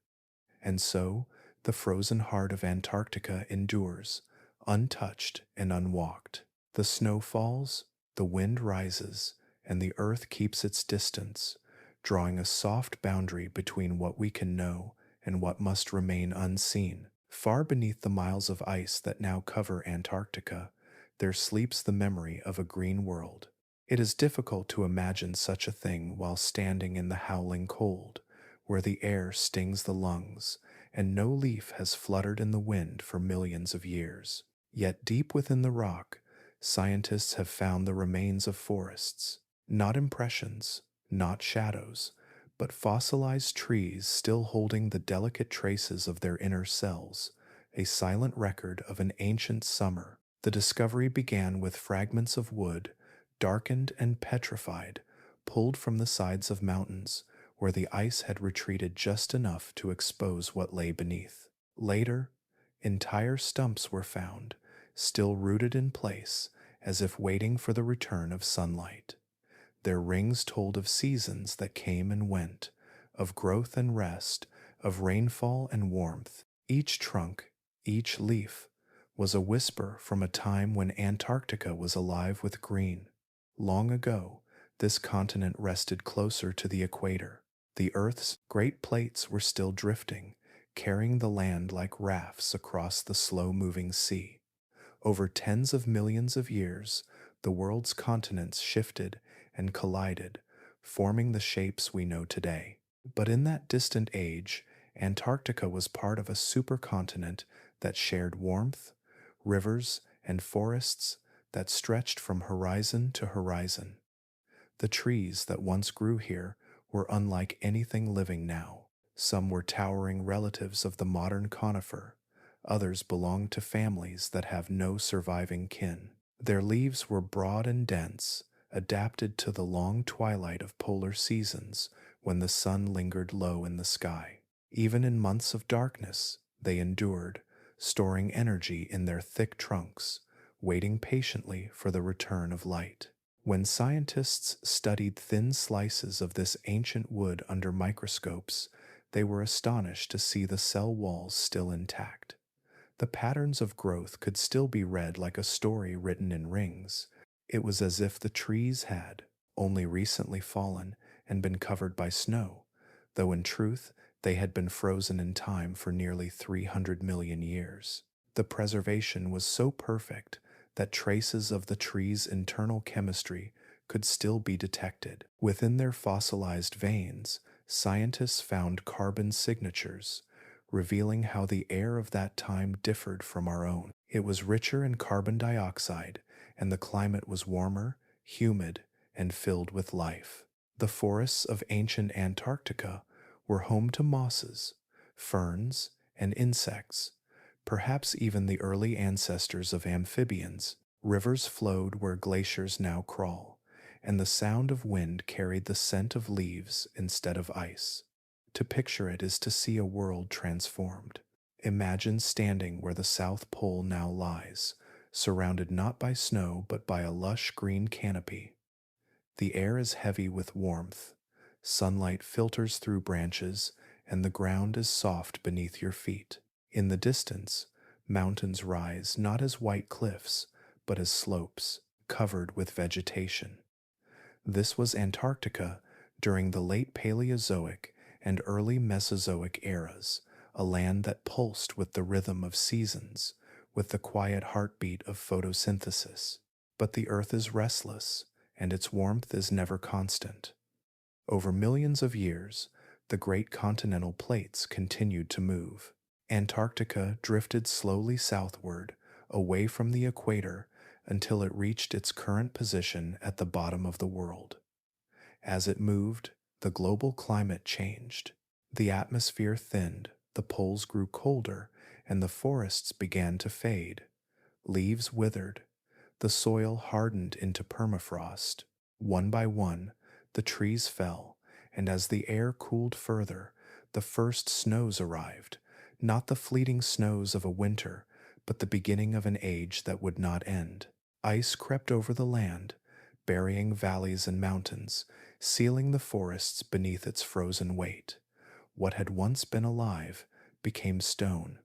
And so, the frozen heart of Antarctica endures, untouched and unwalked. The snow falls, the wind rises, and the earth keeps its distance, drawing a soft boundary between what we can know and what must remain unseen. Far beneath the miles of ice that now cover Antarctica, there sleeps the memory of a green world. It is difficult to imagine such a thing while standing in the howling cold, where the air stings the lungs, and no leaf has fluttered in the wind for millions of years. Yet deep within the rock, scientists have found the remains of forests, not impressions, not shadows, but fossilized trees still holding the delicate traces of their inner cells, a silent record of an ancient summer. The discovery began with fragments of wood, darkened and petrified, pulled from the sides of mountains, where the ice had retreated just enough to expose what lay beneath. Later, entire stumps were found, still rooted in place, as if waiting for the return of sunlight. Their rings told of seasons that came and went, of growth and rest, of rainfall and warmth. Each trunk, each leaf, was a whisper from a time when Antarctica was alive with green. Long ago, this continent rested closer to the equator. The Earth's great plates were still drifting, carrying the land like rafts across the slow-moving sea. Over tens of millions of years, the world's continents shifted and collided, forming the shapes we know today. But in that distant age, Antarctica was part of a supercontinent that shared warmth, rivers, and forests that stretched from horizon to horizon. The trees that once grew here were unlike anything living now. Some were towering relatives of the modern conifer, Others belong to families that have no surviving kin. Their leaves were broad and dense, adapted to the long twilight of polar seasons when the sun lingered low in the sky. Even in months of darkness, they endured, storing energy in their thick trunks, waiting patiently for the return of light. When scientists studied thin slices of this ancient wood under microscopes, they were astonished to see the cell walls still intact. The patterns of growth could still be read like a story written in rings. It was as if the trees had only recently fallen and been covered by snow, though in truth they had been frozen in time for nearly 300 million years. The preservation was so perfect that traces of the tree's internal chemistry could still be detected. Within their fossilized veins, scientists found carbon signatures, revealing how the air of that time differed from our own. It was richer in carbon dioxide, and the climate was warmer, humid, and filled with life. The forests of ancient Antarctica were home to mosses, ferns, and insects, perhaps even the early ancestors of amphibians. Rivers flowed where glaciers now crawl, and the sound of wind carried the scent of leaves instead of ice. To picture it is to see a world transformed. Imagine standing where the South Pole now lies, surrounded not by snow but by a lush green canopy. The air is heavy with warmth, sunlight filters through branches, and the ground is soft beneath your feet. In the distance, mountains rise not as white cliffs, but as slopes, covered with vegetation. This was Antarctica during the late Paleozoic and early Mesozoic eras, a land that pulsed with the rhythm of seasons, with the quiet heartbeat of photosynthesis. But the Earth is restless, and its warmth is never constant. Over millions of years, the great continental plates continued to move. Antarctica drifted slowly southward, away from the equator, until it reached its current position at the bottom of the world. As it moved, the global climate changed. The atmosphere thinned, the poles grew colder, and the forests began to fade. Leaves withered. The soil hardened into permafrost. One by one, the trees fell, and as the air cooled further, the first snows arrived, not the fleeting snows of a winter, but the beginning of an age that would not end. Ice crept over the land, burying valleys and mountains, sealing the forests beneath its frozen weight. What had once been alive became stone.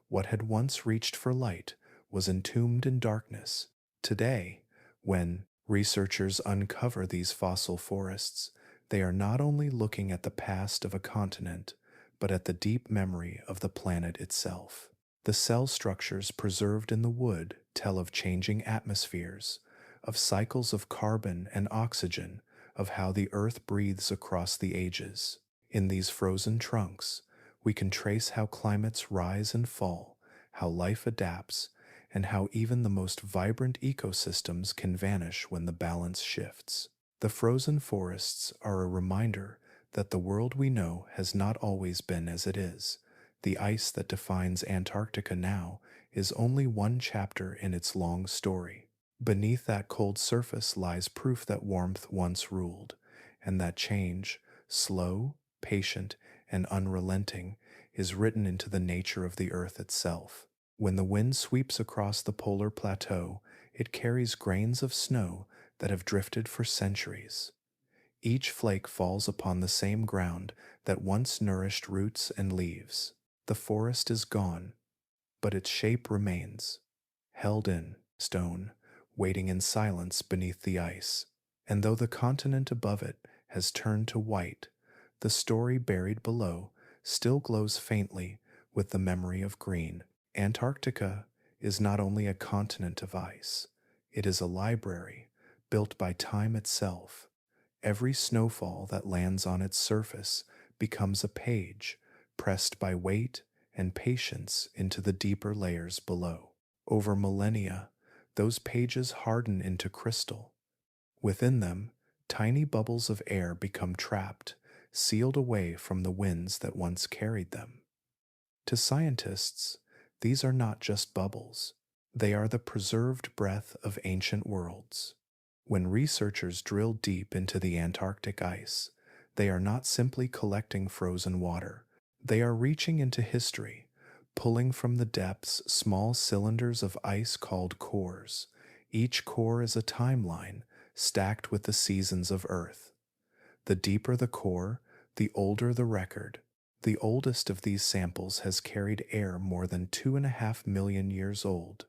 What had once reached for light was entombed in darkness. Today, when researchers uncover these fossil forests, they are not only looking at the past of a continent, but at the deep memory of the planet itself. The cell structures preserved in the wood tell of changing atmospheres, of cycles of carbon and oxygen, of how the earth breathes across the ages. In these frozen trunks, we can trace how climates rise and fall, how life adapts, and how even the most vibrant ecosystems can vanish when the balance shifts. The frozen forests are a reminder that the world we know has not always been as it is. The ice that defines Antarctica now is only one chapter in its long story. Beneath that cold surface lies proof that warmth once ruled, and that change, slow, patient, and unrelenting, is written into the nature of the earth itself. When the wind sweeps across the polar plateau, it carries grains of snow that have drifted for centuries. Each flake falls upon the same ground that once nourished roots and leaves. The forest is gone, but its shape remains, held in stone, waiting in silence beneath the ice. And though the continent above it has turned to white, the story buried below still glows faintly with the memory of green. Antarctica is not only a continent of ice, it is a library built by time itself. Every snowfall that lands on its surface becomes a page pressed by weight and patience into the deeper layers below. Over millennia, those pages harden into crystal. Within them, tiny bubbles of air become trapped, sealed away from the winds that once carried them. To scientists, These are not just bubbles, they are the preserved breath of ancient worlds. When researchers drill deep into the Antarctic ice, they are not simply collecting frozen water, they are reaching into history, pulling from the depths small cylinders of ice called cores. Each core is a timeline stacked with the seasons of Earth. The deeper the core, the older the record. The oldest of these samples has carried air more than 2.5 million years old,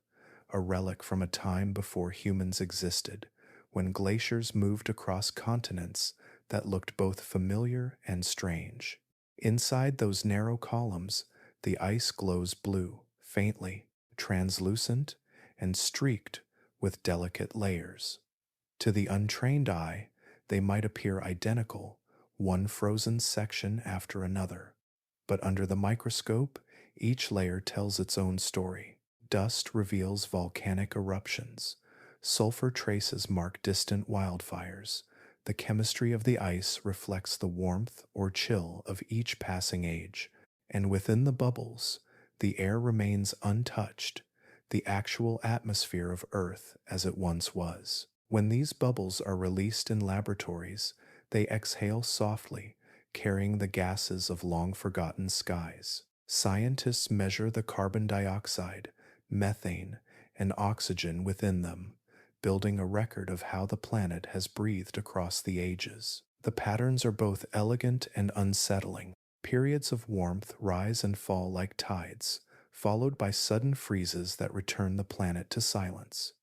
a relic from a time before humans existed, when glaciers moved across continents that looked both familiar and strange. Inside those narrow columns, the ice glows blue, faintly, translucent, and streaked with delicate layers. To the untrained eye, they might appear identical, one frozen section after another. But under the microscope, each layer tells its own story. Dust reveals volcanic eruptions. Sulfur traces mark distant wildfires. The chemistry of the ice reflects the warmth or chill of each passing age. And within the bubbles, the air remains untouched, the actual atmosphere of Earth as it once was. When these bubbles are released in laboratories, they exhale softly, carrying the gases of long-forgotten skies. Scientists measure the carbon dioxide, methane, and oxygen within them, building a record of how the planet has breathed across the ages. The patterns are both elegant and unsettling. Periods of warmth rise and fall like tides, followed by sudden freezes that return the planet to silence.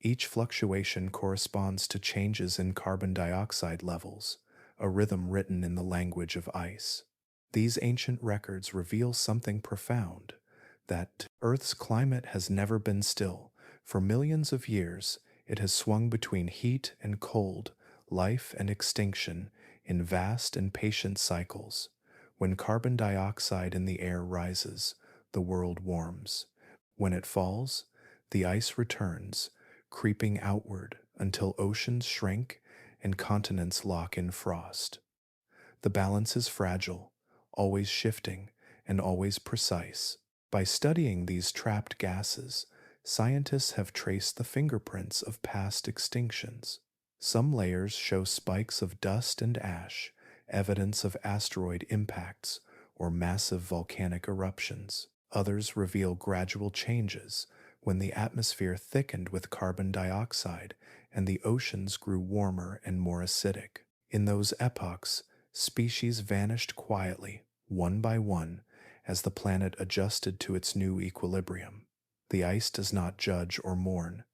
Each fluctuation corresponds to changes in carbon dioxide levels, a rhythm written in the language of ice. These ancient records reveal something profound, that Earth's climate has never been still. For millions of years, it has swung between heat and cold, life and extinction, in vast and patient cycles. When carbon dioxide in the air rises, the world warms. When it falls, the ice returns, creeping outward until oceans shrink and continents lock in frost. The balance is fragile, always shifting, and always precise. By studying these trapped gases, scientists have traced the fingerprints of past extinctions. Some layers show spikes of dust and ash, evidence of asteroid impacts or massive volcanic eruptions. Others reveal gradual changes when the atmosphere thickened with carbon dioxide and the oceans grew warmer and more acidic. In those epochs, species vanished quietly, one by one, as the planet adjusted to its new equilibrium. The ice does not judge or mourn,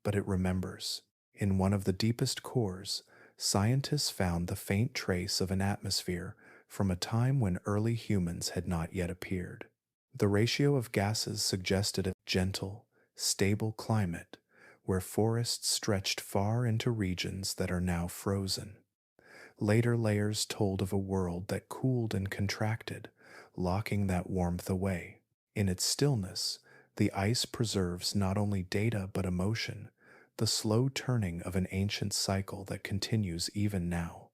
but it remembers. In one of the deepest cores, scientists found the faint trace of an atmosphere from a time when early humans had not yet appeared. The ratio of gases suggested a gentle, stable climate where forests stretched far into regions that are now frozen. Later layers told of a world that cooled and contracted, locking that warmth away. In its stillness, the ice preserves not only data but emotion, the slow turning of an ancient cycle that continues even now.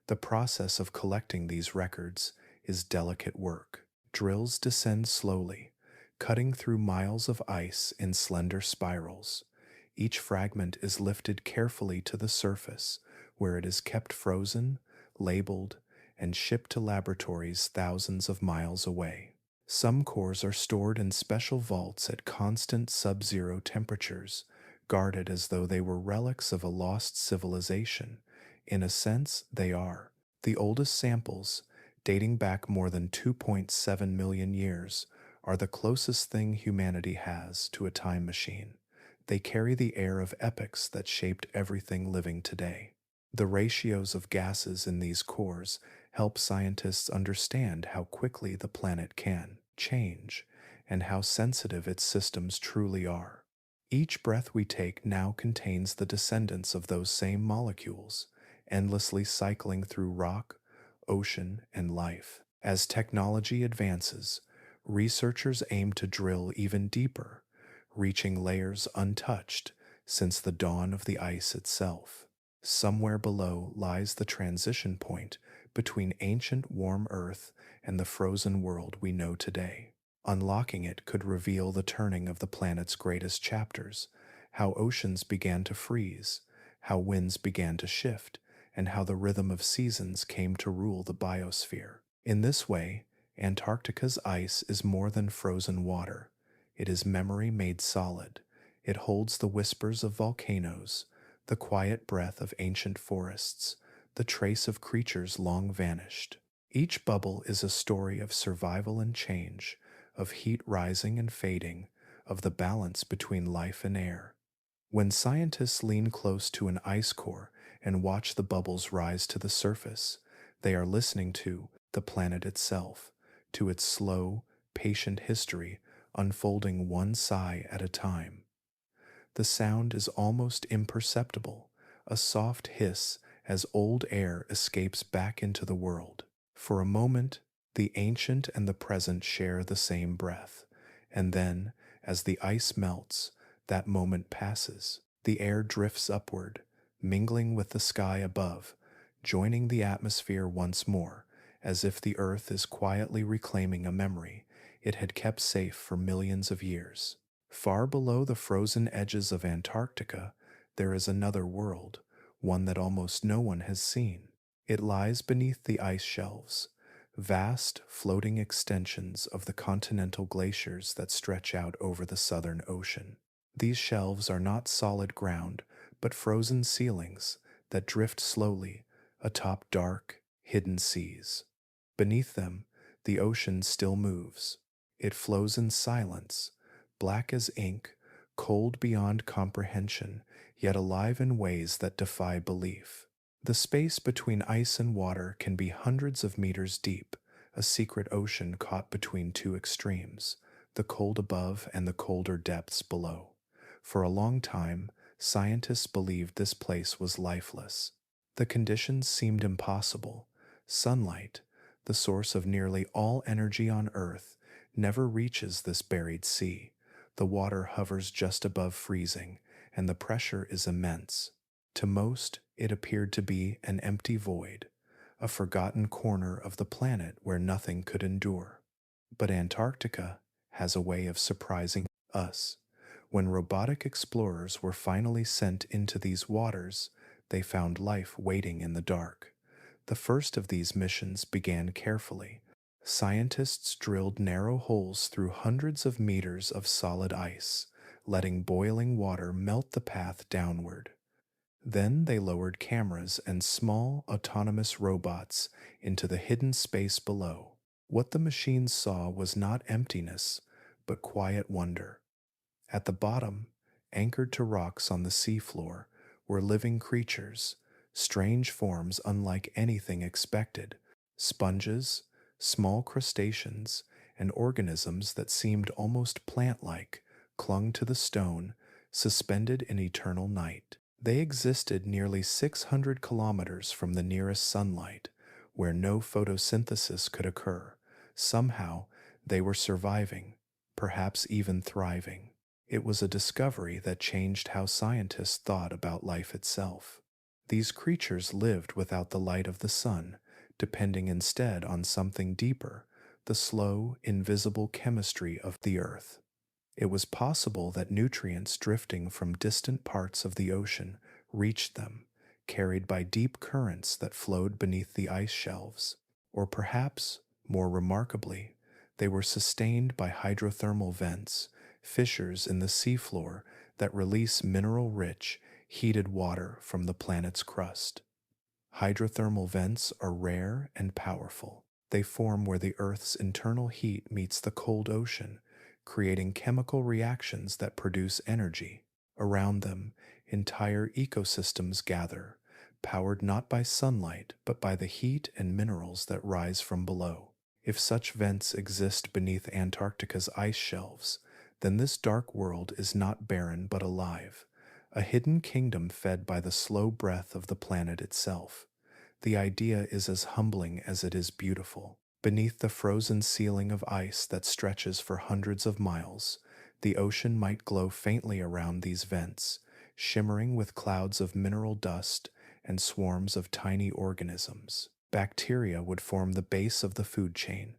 The process of collecting these records is delicate work. Drills descend slowly, cutting through miles of ice in slender spirals. Each fragment is lifted carefully to the surface, where it is kept frozen, labeled, and shipped to laboratories thousands of miles away. Some cores are stored in special vaults at constant sub-zero temperatures, guarded as though they were relics of a lost civilization. In a sense, they are. The oldest samples, dating back more than 2.7 million years, are the closest thing humanity has to a time machine. They carry the air of epochs that shaped everything living today. The ratios of gases in these cores help scientists understand how quickly the planet can change and how sensitive its systems truly are. Each breath we take now contains the descendants of those same molecules, endlessly cycling through rock, ocean, and life. As technology advances, researchers aim to drill even deeper, reaching layers untouched since the dawn of the ice itself. Somewhere below lies the transition point between ancient warm Earth and the frozen world we know today. Unlocking it could reveal the turning of the planet's greatest chapters, how oceans began to freeze, how winds began to shift, and how the rhythm of seasons came to rule the biosphere. In this way, Antarctica's ice is more than frozen water. It is memory made solid. It holds the whispers of volcanoes, the quiet breath of ancient forests, the trace of creatures long vanished. Each bubble is a story of survival and change, of heat rising and fading, of the balance between life and air. When scientists lean close to an ice core and watch the bubbles rise to the surface, they are listening to the planet itself, to its slow, patient history unfolding one sigh at a time. The sound is almost imperceptible, a soft hiss as old air escapes back into the world. For a moment, the ancient and the present share the same breath, and then, as the ice melts, that moment passes. The air drifts upward, mingling with the sky above, joining the atmosphere once more, as if the earth is quietly reclaiming a memory it had kept safe for millions of years. Far below the frozen edges of Antarctica, there is another world, one that almost no one has seen. It lies beneath the ice shelves, vast floating extensions of the continental glaciers that stretch out over the Southern Ocean. These shelves are not solid ground, but frozen ceilings that drift slowly atop dark, hidden seas. Beneath them, the ocean still moves. It flows in silence, black as ink, cold beyond comprehension, yet alive in ways that defy belief. The space between ice and water can be hundreds of meters deep, a secret ocean caught between two extremes, the cold above and the colder depths below. For a long time, scientists believed this place was lifeless. The conditions seemed impossible. Sunlight, the source of nearly all energy on Earth, never reaches this buried sea. The water hovers just above freezing, and the pressure is immense. To most, it appeared to be an empty void, a forgotten corner of the planet where nothing could endure. But Antarctica has a way of surprising us. When robotic explorers were finally sent into these waters, they found life waiting in the dark. The first of these missions began carefully. Scientists drilled narrow holes through hundreds of meters of solid ice, letting boiling water melt the path downward. Then they lowered cameras and small, autonomous robots into the hidden space below. What the machines saw was not emptiness, but quiet wonder. At the bottom, anchored to rocks on the seafloor, were living creatures, strange forms unlike anything expected, sponges, small crustaceans, and organisms that seemed almost plant-like clung to the stone, suspended in eternal night. They existed nearly 600 kilometers from the nearest sunlight, where no photosynthesis could occur. Somehow, they were surviving, perhaps even thriving. It was a discovery that changed how scientists thought about life itself. These creatures lived without the light of the sun, depending instead on something deeper, the slow, invisible chemistry of the earth. It was possible that nutrients drifting from distant parts of the ocean reached them, carried by deep currents that flowed beneath the ice shelves. Or perhaps, more remarkably, they were sustained by hydrothermal vents, fissures in the seafloor that release mineral-rich, heated water from the planet's crust. Hydrothermal vents are rare and powerful. They form where the Earth's internal heat meets the cold ocean, creating chemical reactions that produce energy. Around them, entire ecosystems gather, powered not by sunlight but by the heat and minerals that rise from below. If such vents exist beneath Antarctica's ice shelves, then this dark world is not barren but alive, a hidden kingdom fed by the slow breath of the planet itself. The idea is as humbling as it is beautiful. Beneath the frozen ceiling of ice that stretches for hundreds of miles, the ocean might glow faintly around these vents, shimmering with clouds of mineral dust and swarms of tiny organisms. Bacteria would form the base of the food chain,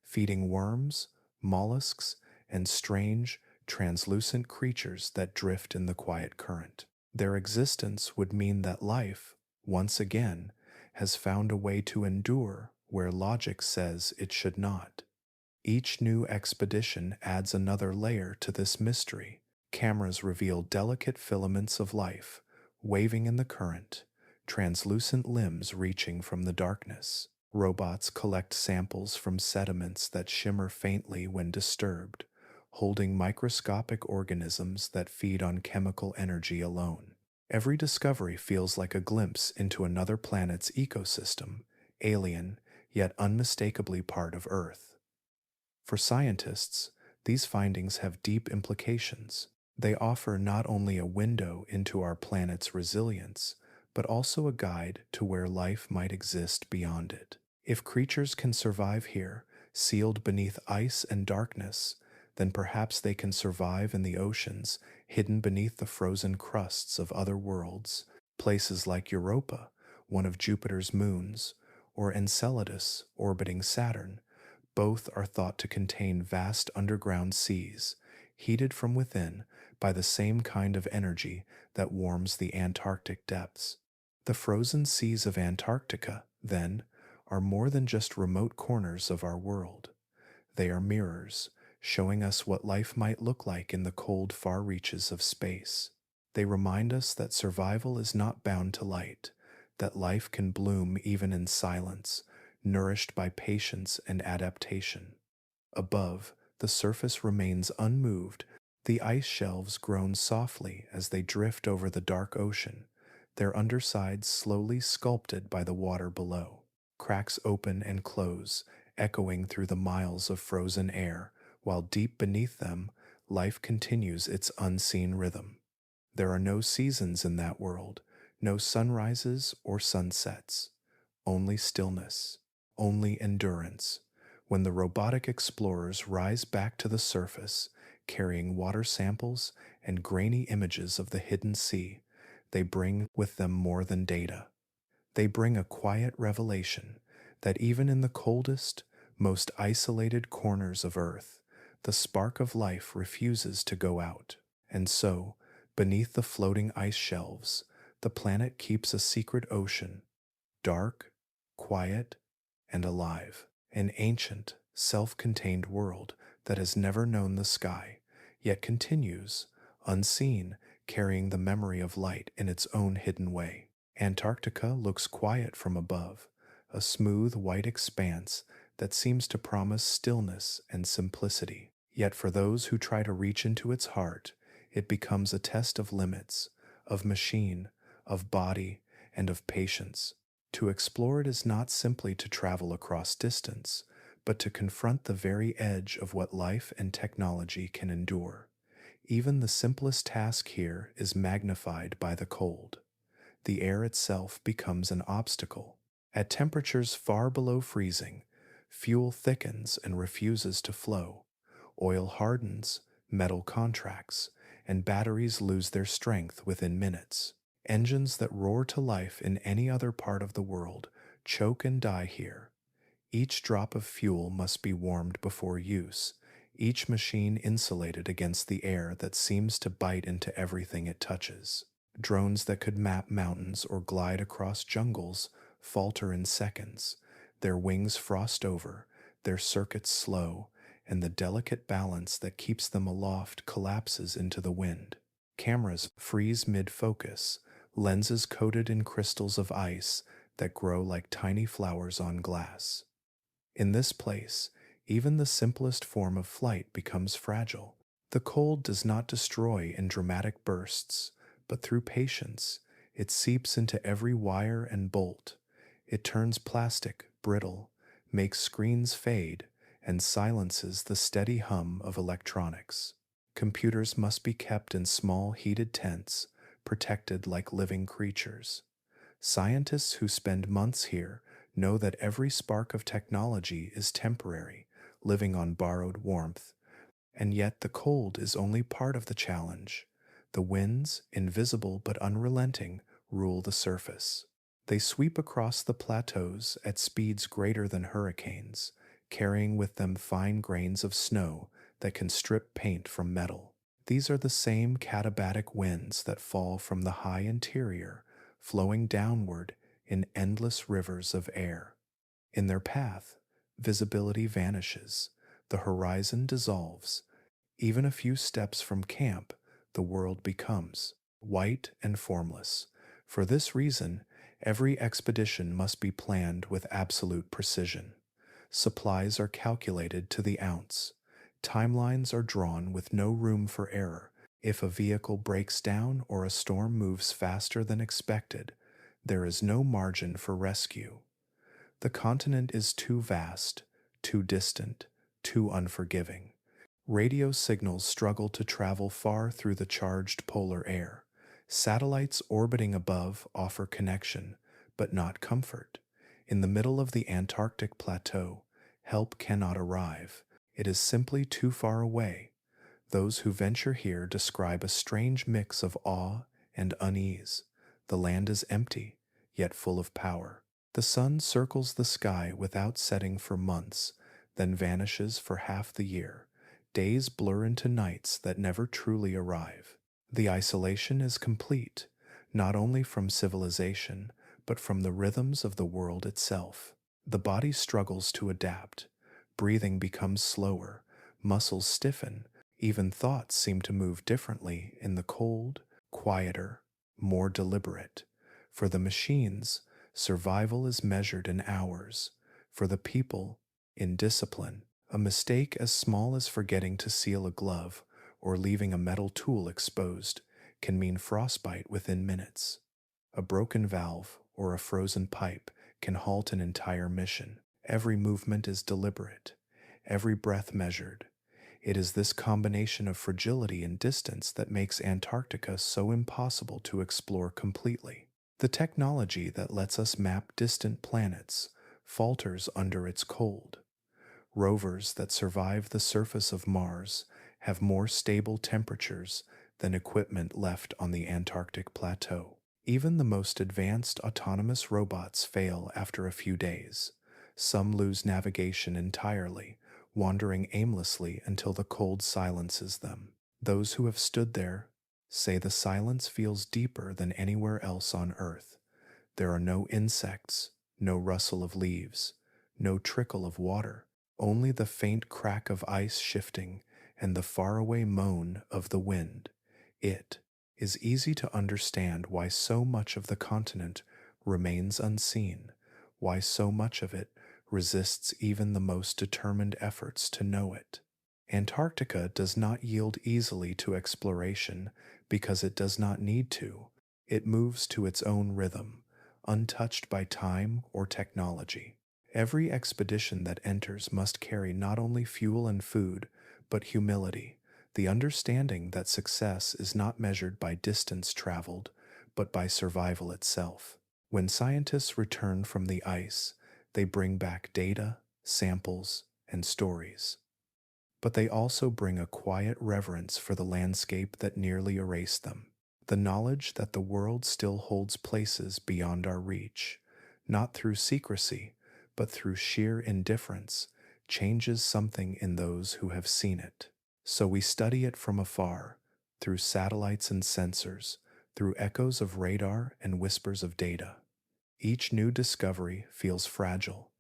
feeding worms, mollusks, and strange, translucent creatures that drift in the quiet current. Their existence would mean that life, once again, has found a way to endure where logic says it should not. Each new expedition adds another layer to this mystery. Cameras reveal delicate filaments of life, waving in the current, translucent limbs reaching from the darkness. Robots collect samples from sediments that shimmer faintly when disturbed, holding microscopic organisms that feed on chemical energy alone. Every discovery feels like a glimpse into another planet's ecosystem, alien, yet unmistakably part of Earth. For scientists, these findings have deep implications. They offer not only a window into our planet's resilience, but also a guide to where life might exist beyond it. If creatures can survive here, sealed beneath ice and darkness, then perhaps they can survive in the oceans, hidden beneath the frozen crusts of other worlds, places like Europa, one of Jupiter's moons, or Enceladus, orbiting Saturn. Both are thought to contain vast underground seas, heated from within by the same kind of energy that warms the Antarctic depths. The frozen seas of Antarctica, then, are more than just remote corners of our world. They are mirrors, showing us what life might look like in the cold far reaches of space. They remind us that survival is not bound to light, that life can bloom even in silence, nourished by patience and adaptation. Above, the surface remains unmoved, the ice shelves groan softly as they drift over the dark ocean, their undersides slowly sculpted by the water below. Cracks open and close, echoing through the miles of frozen air, while deep beneath them, life continues its unseen rhythm. There are no seasons in that world, no sunrises or sunsets, only stillness, only endurance. When the robotic explorers rise back to the surface, carrying water samples and grainy images of the hidden sea, they bring with them more than data. They bring a quiet revelation that even in the coldest, most isolated corners of Earth, the spark of life refuses to go out. And so, beneath the floating ice shelves, the planet keeps a secret ocean, dark, quiet, and alive. An ancient, self-contained world that has never known the sky, yet continues, unseen, carrying the memory of light in its own hidden way. Antarctica looks quiet from above, a smooth white expanse that seems to promise stillness and simplicity. Yet for those who try to reach into its heart, it becomes a test of limits, of machine, of body, and of patience. To explore it is not simply to travel across distance, but to confront the very edge of what life and technology can endure. Even the simplest task here is magnified by the cold. The air itself becomes an obstacle. At temperatures far below freezing, fuel thickens and refuses to flow. Oil hardens, metal contracts, and batteries lose their strength within minutes. Engines that roar to life in any other part of the world choke and die here. Each drop of fuel must be warmed before use, each machine insulated against the air that seems to bite into everything it touches. Drones that could map mountains or glide across jungles falter in seconds, their wings frost over, their circuits slow, and the delicate balance that keeps them aloft collapses into the wind. Cameras freeze mid-focus, lenses coated in crystals of ice that grow like tiny flowers on glass. In this place, even the simplest form of flight becomes fragile. The cold does not destroy in dramatic bursts, but through patience, it seeps into every wire and bolt. It turns plastic brittle, makes screens fade, and silences the steady hum of electronics. Computers must be kept in small heated tents, protected like living creatures. Scientists who spend months here know that every spark of technology is temporary, living on borrowed warmth. And yet the cold is only part of the challenge. The winds, invisible but unrelenting, rule the surface. They sweep across the plateaus at speeds greater than hurricanes, carrying with them fine grains of snow that can strip paint from metal. These are the same katabatic winds that fall from the high interior, flowing downward in endless rivers of air. In their path, visibility vanishes, the horizon dissolves. Even a few steps from camp, the world becomes white and formless. For this reason, every expedition must be planned with absolute precision. Supplies are calculated to the ounce. Timelines are drawn with no room for error. If a vehicle breaks down or a storm moves faster than expected, there is no margin for rescue. The continent is too vast, too distant, too unforgiving. Radio signals struggle to travel far through the charged polar air. Satellites orbiting above offer connection, but not comfort. In the middle of the Antarctic plateau, help cannot arrive. It is simply too far away. Those who venture here describe a strange mix of awe and unease. The land is empty, yet full of power. The sun circles the sky without setting for months, then vanishes for half the year. Days blur into nights that never truly arrive. The isolation is complete, not only from civilization, but from the rhythms of the world itself. The body struggles to adapt. Breathing becomes slower, muscles stiffen, even thoughts seem to move differently in the cold, quieter, more deliberate. For the machines, survival is measured in hours. For the people, in discipline. A mistake as small as forgetting to seal a glove or leaving a metal tool exposed can mean frostbite within minutes. A broken valve or a frozen pipe can halt an entire mission. Every movement is deliberate, every breath measured. It is this combination of fragility and distance that makes Antarctica so impossible to explore completely. The technology that lets us map distant planets falters under its cold. Rovers that survive the surface of Mars have more stable temperatures than equipment left on the Antarctic plateau. Even the most advanced autonomous robots fail after a few days. Some lose navigation entirely, wandering aimlessly until the cold silences them. Those who have stood there say the silence feels deeper than anywhere else on Earth. There are no insects, no rustle of leaves, no trickle of water. Only the faint crack of ice shifting and the faraway moan of the wind. It is easy to understand why so much of the continent remains unseen, why so much of it resists even the most determined efforts to know it. Antarctica does not yield easily to exploration because it does not need to. It moves to its own rhythm, untouched by time or technology. Every expedition that enters must carry not only fuel and food, but humility, the understanding that success is not measured by distance traveled, but by survival itself. When scientists return from the ice, they bring back data, samples, and stories. But they also bring a quiet reverence for the landscape that nearly erased them. The knowledge that the world still holds places beyond our reach, not through secrecy, but through sheer indifference, changes something in those who have seen it. So we study it from afar, through satellites and sensors, through echoes of radar and whispers of data. Each new discovery feels fragile,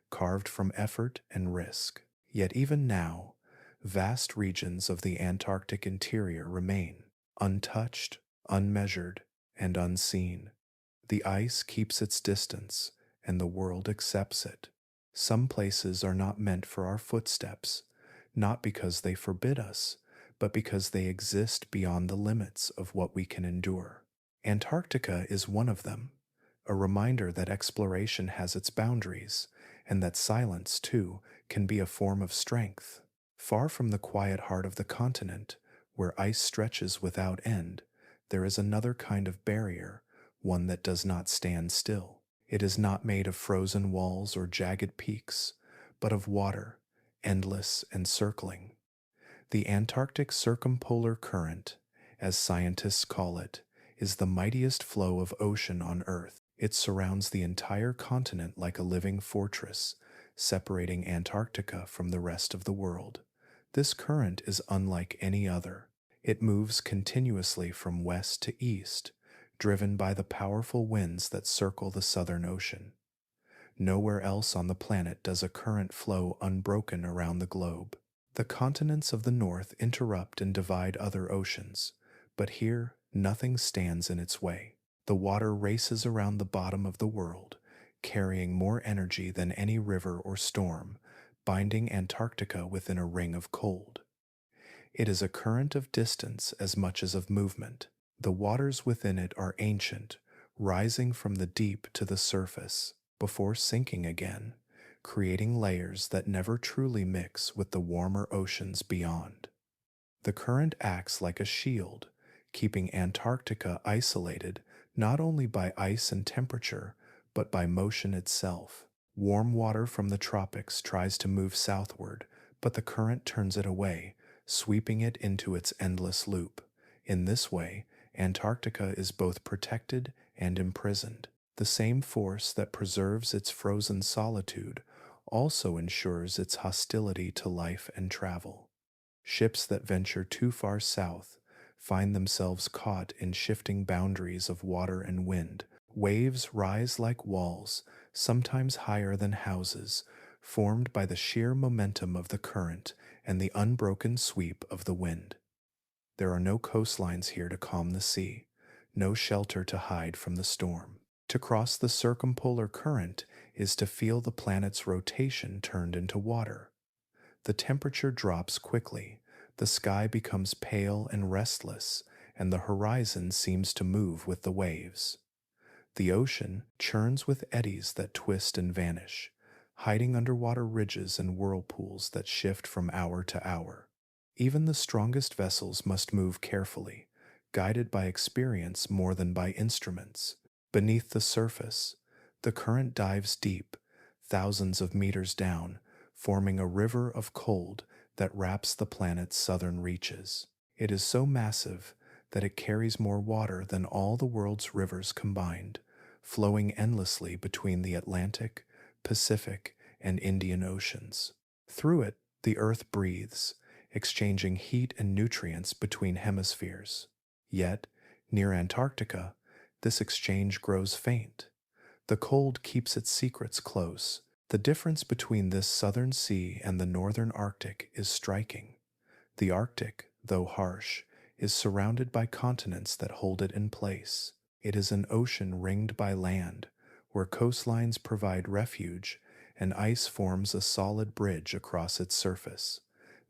carved from effort and risk. Yet even now, vast regions of the Antarctic interior remain, untouched, unmeasured, and unseen. The ice keeps its distance, and the world accepts it. Some places are not meant for our footsteps, not because they forbid us, but because they exist beyond the limits of what we can endure. Antarctica is one of them, a reminder that exploration has its boundaries, and that silence, too, can be a form of strength. Far from the quiet heart of the continent, where ice stretches without end, there is another kind of barrier, one that does not stand still. It is not made of frozen walls or jagged peaks, but of water, endless and circling. The Antarctic Circumpolar Current, as scientists call it, is the mightiest flow of ocean on Earth. It surrounds the entire continent like a living fortress, separating Antarctica from the rest of the world. This current is unlike any other. It moves continuously from west to east, driven by the powerful winds that circle the Southern Ocean. Nowhere else on the planet does a current flow unbroken around the globe. The continents of the north interrupt and divide other oceans, but here nothing stands in its way. The water races around the bottom of the world, carrying more energy than any river or storm, binding Antarctica within a ring of cold. It is a current of distance as much as of movement. The waters within it are ancient, rising from the deep to the surface, before sinking again, creating layers that never truly mix with the warmer oceans beyond. The current acts like a shield, keeping Antarctica isolated not only by ice and temperature, but by motion itself. Warm water from the tropics tries to move southward, but the current turns it away, sweeping it into its endless loop. In this way, Antarctica is both protected and imprisoned. The same force that preserves its frozen solitude also ensures its hostility to life and travel. Ships that venture too far south find themselves caught in shifting boundaries of water and wind. Waves rise like walls, sometimes higher than houses, formed by the sheer momentum of the current and the unbroken sweep of the wind. There are no coastlines here to calm the sea, no shelter to hide from the storm. To cross the circumpolar current is to feel the planet's rotation turned into water. The temperature drops quickly, the sky becomes pale and restless, and the horizon seems to move with the waves. The ocean churns with eddies that twist and vanish, hiding underwater ridges and whirlpools that shift from hour to hour. Even the strongest vessels must move carefully, guided by experience more than by instruments. Beneath the surface, the current dives deep, thousands of meters down, forming a river of cold that wraps the planet's southern reaches. It is so massive that it carries more water than all the world's rivers combined, flowing endlessly between the Atlantic, Pacific, and Indian Oceans. Through it, the Earth breathes, exchanging heat and nutrients between hemispheres. Yet, near Antarctica, this exchange grows faint. The cold keeps its secrets close. The difference between this southern sea and the northern Arctic is striking. The Arctic, though harsh, is surrounded by continents that hold it in place. It is an ocean ringed by land, where coastlines provide refuge and ice forms a solid bridge across its surface.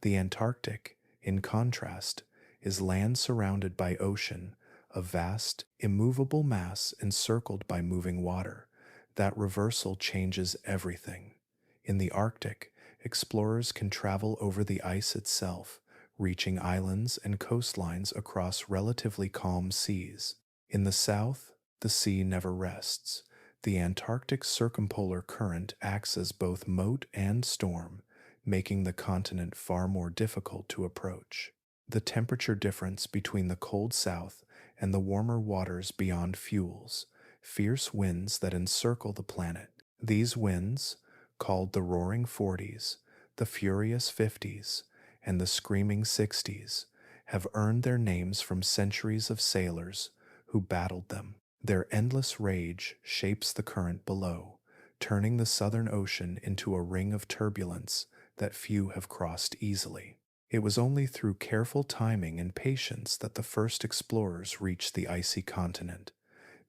The Antarctic, in contrast, is land surrounded by ocean, a vast, immovable mass encircled by moving water. That reversal changes everything. In the Arctic, explorers can travel over the ice itself, reaching islands and coastlines across relatively calm seas. In the south, the sea never rests. The Antarctic Circumpolar Current acts as both moat and storm, making the continent far more difficult to approach. The temperature difference between the cold south and the warmer waters beyond fuels fierce winds that encircle the planet. These winds, called the Roaring Forties, the Furious Fifties, and the Screaming Sixties, have earned their names from centuries of sailors who battled them. Their endless rage shapes the current below, turning the Southern Ocean into a ring of turbulence that few have crossed easily. It was only through careful timing and patience that the first explorers reached the icy continent.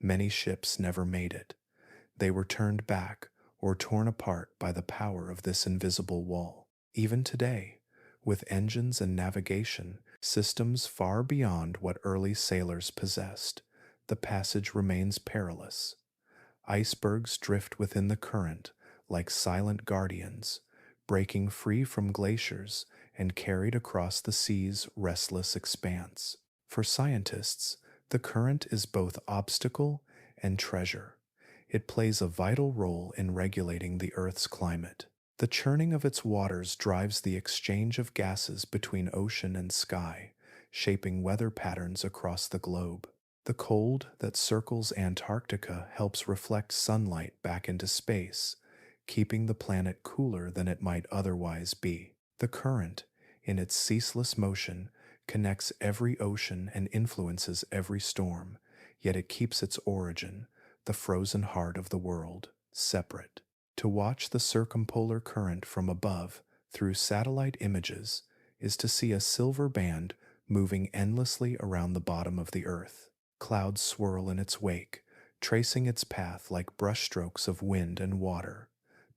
Many ships never made it. They were turned back or torn apart by the power of this invisible wall. Even today, with engines and navigation systems far beyond what early sailors possessed, the passage remains perilous. Icebergs drift within the current like silent guardians, breaking free from glaciers and carried across the sea's restless expanse. For scientists, the current is both obstacle and treasure. It plays a vital role in regulating the Earth's climate. The churning of its waters drives the exchange of gases between ocean and sky, shaping weather patterns across the globe. The cold that circles Antarctica helps reflect sunlight back into space, keeping the planet cooler than it might otherwise be. The current, in its ceaseless motion, connects every ocean and influences every storm, yet it keeps its origin, the frozen heart of the world, separate. To watch the circumpolar current from above, through satellite images, is to see a silver band moving endlessly around the bottom of the Earth. Clouds swirl in its wake, tracing its path like brushstrokes of wind and water.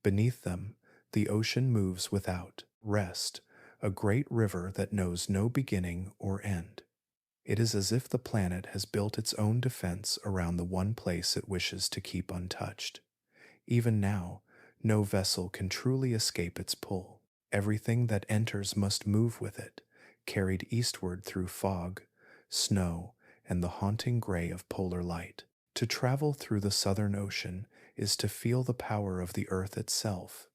Beneath them, the ocean moves without rest, a great river that knows no beginning or end. It is as if the planet has built its own defense around the one place it wishes to keep untouched. Even now, no vessel can truly escape its pull. Everything that enters must move with it, carried eastward through fog, snow, and the haunting gray of polar light. To travel through the Southern Ocean is to feel the power of the Earth itself,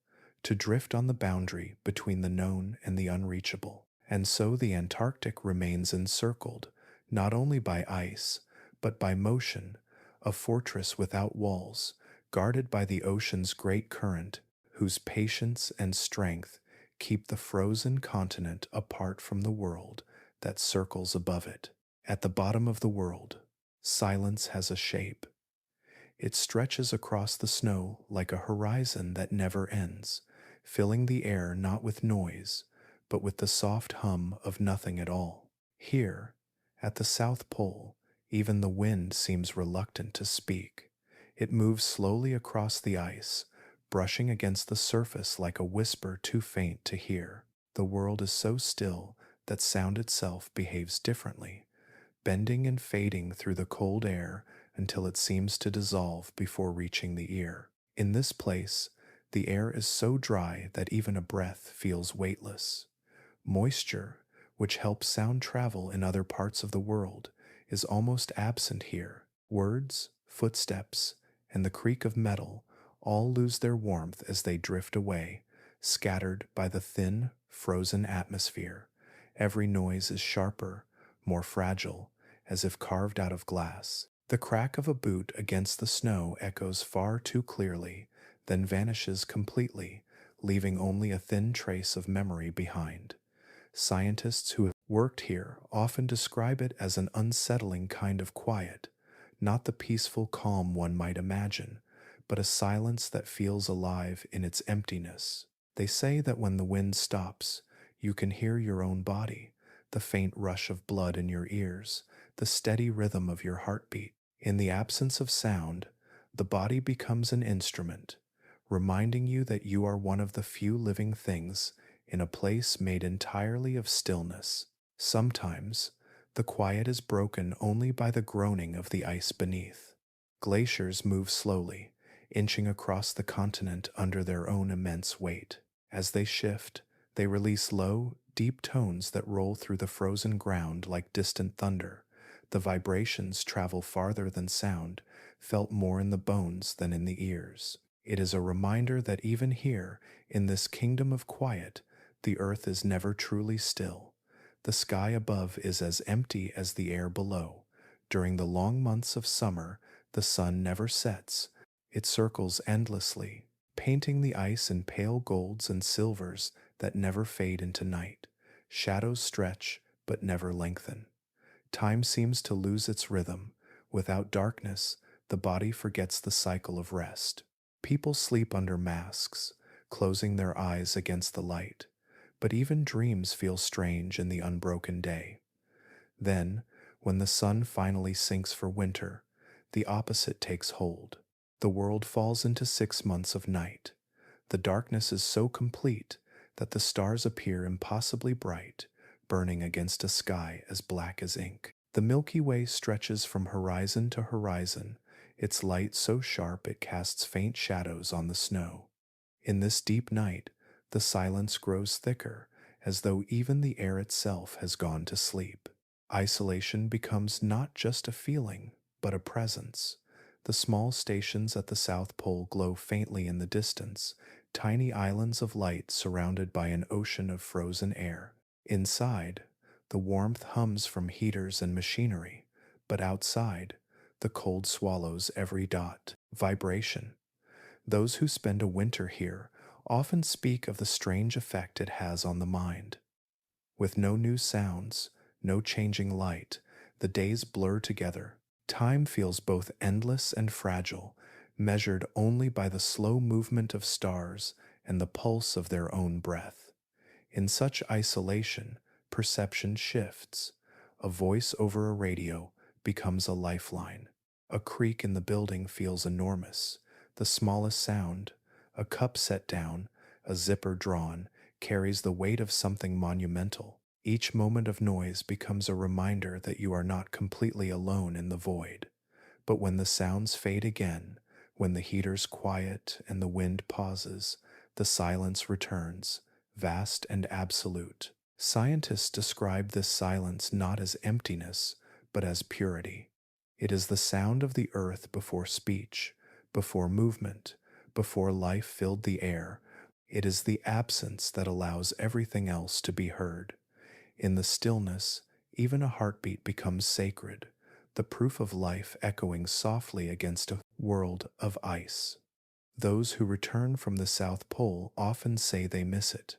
to drift on the boundary between the known and the unreachable. And so the Antarctic remains encircled, not only by ice, but by motion, a fortress without walls, guarded by the ocean's great current, whose patience and strength keep the frozen continent apart from the world that circles above it. At the bottom of the world, silence has a shape. It stretches across the snow like a horizon that never ends, filling the air not with noise, but with the soft hum of nothing at all. Here, at the South Pole, even the wind seems reluctant to speak. It moves slowly across the ice, brushing against the surface like a whisper too faint to hear. The world is so still that sound itself behaves differently, bending and fading through the cold air until it seems to dissolve before reaching the ear. In this place, the air is so dry that even a breath feels weightless. Moisture, which helps sound travel in other parts of the world, is almost absent here. Words, footsteps, and the creak of metal all lose their warmth as they drift away, scattered by the thin, frozen atmosphere. Every noise is sharper, more fragile, as if carved out of glass. The crack of a boot against the snow echoes far too clearly, then vanishes completely, leaving only a thin trace of memory behind. Scientists who have worked here often describe it as an unsettling kind of quiet, not the peaceful calm one might imagine, but a silence that feels alive in its emptiness. They say that when the wind stops, you can hear your own body, the faint rush of blood in your ears, the steady rhythm of your heartbeat. In the absence of sound, the body becomes an instrument, reminding you that you are one of the few living things in a place made entirely of stillness. Sometimes, the quiet is broken only by the groaning of the ice beneath. Glaciers move slowly, inching across the continent under their own immense weight. As they shift, they release low, deep tones that roll through the frozen ground like distant thunder. The vibrations travel farther than sound, felt more in the bones than in the ears. It is a reminder that even here, in this kingdom of quiet, the earth is never truly still. The sky above is as empty as the air below. During the long months of summer, the sun never sets. It circles endlessly, painting the ice in pale golds and silvers that never fade into night. Shadows stretch, but never lengthen. Time seems to lose its rhythm. Without darkness, the body forgets the cycle of rest. People sleep under masks, closing their eyes against the light. But even dreams feel strange in the unbroken day. Then, when the sun finally sinks for winter, the opposite takes hold. The world falls into 6 months of night. The darkness is so complete that the stars appear impossibly bright, burning against a sky as black as ink. The Milky Way stretches from horizon to horizon, its light so sharp it casts faint shadows on the snow. In this deep night, the silence grows thicker, as though even the air itself has gone to sleep. Isolation becomes not just a feeling, but a presence. The small stations at the South Pole glow faintly in the distance, tiny islands of light surrounded by an ocean of frozen air. Inside, the warmth hums from heaters and machinery, but outside, the cold swallows every dot. Vibration. Those who spend a winter here often speak of the strange effect it has on the mind. With no new sounds, no changing light, the days blur together. Time feels both endless and fragile, measured only by the slow movement of stars and the pulse of their own breath. In such isolation, perception shifts. A voice over a radio becomes a lifeline. A creak in the building feels enormous. The smallest sound, a cup set down, a zipper drawn, carries the weight of something monumental. Each moment of noise becomes a reminder that you are not completely alone in the void. But when the sounds fade again, when the heaters quiet and the wind pauses, the silence returns, vast and absolute. Scientists describe this silence not as emptiness, but as purity. It is the sound of the earth before speech, before movement, before life filled the air. It is the absence that allows everything else to be heard. In the stillness, even a heartbeat becomes sacred, the proof of life echoing softly against a world of ice. Those who return from the South Pole often say they miss it.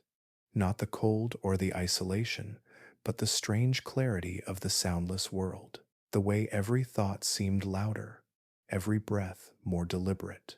Not the cold or the isolation, but the strange clarity of the soundless world. The way every thought seemed louder, every breath more deliberate.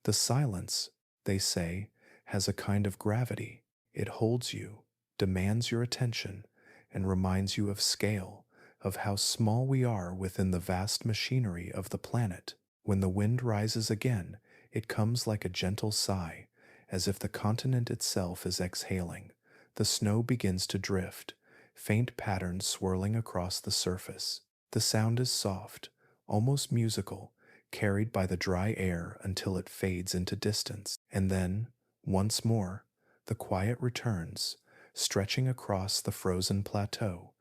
The silence, they say, has a kind of gravity. It holds you, demands your attention, and reminds you of scale, of how small we are within the vast machinery of the planet. When the wind rises again, it comes like a gentle sigh, as if the continent itself is exhaling. The snow begins to drift, faint patterns swirling across the surface. The sound is soft, almost musical, carried by the dry air until it fades into distance. And then, once more, the quiet returns, stretching across the frozen plateau,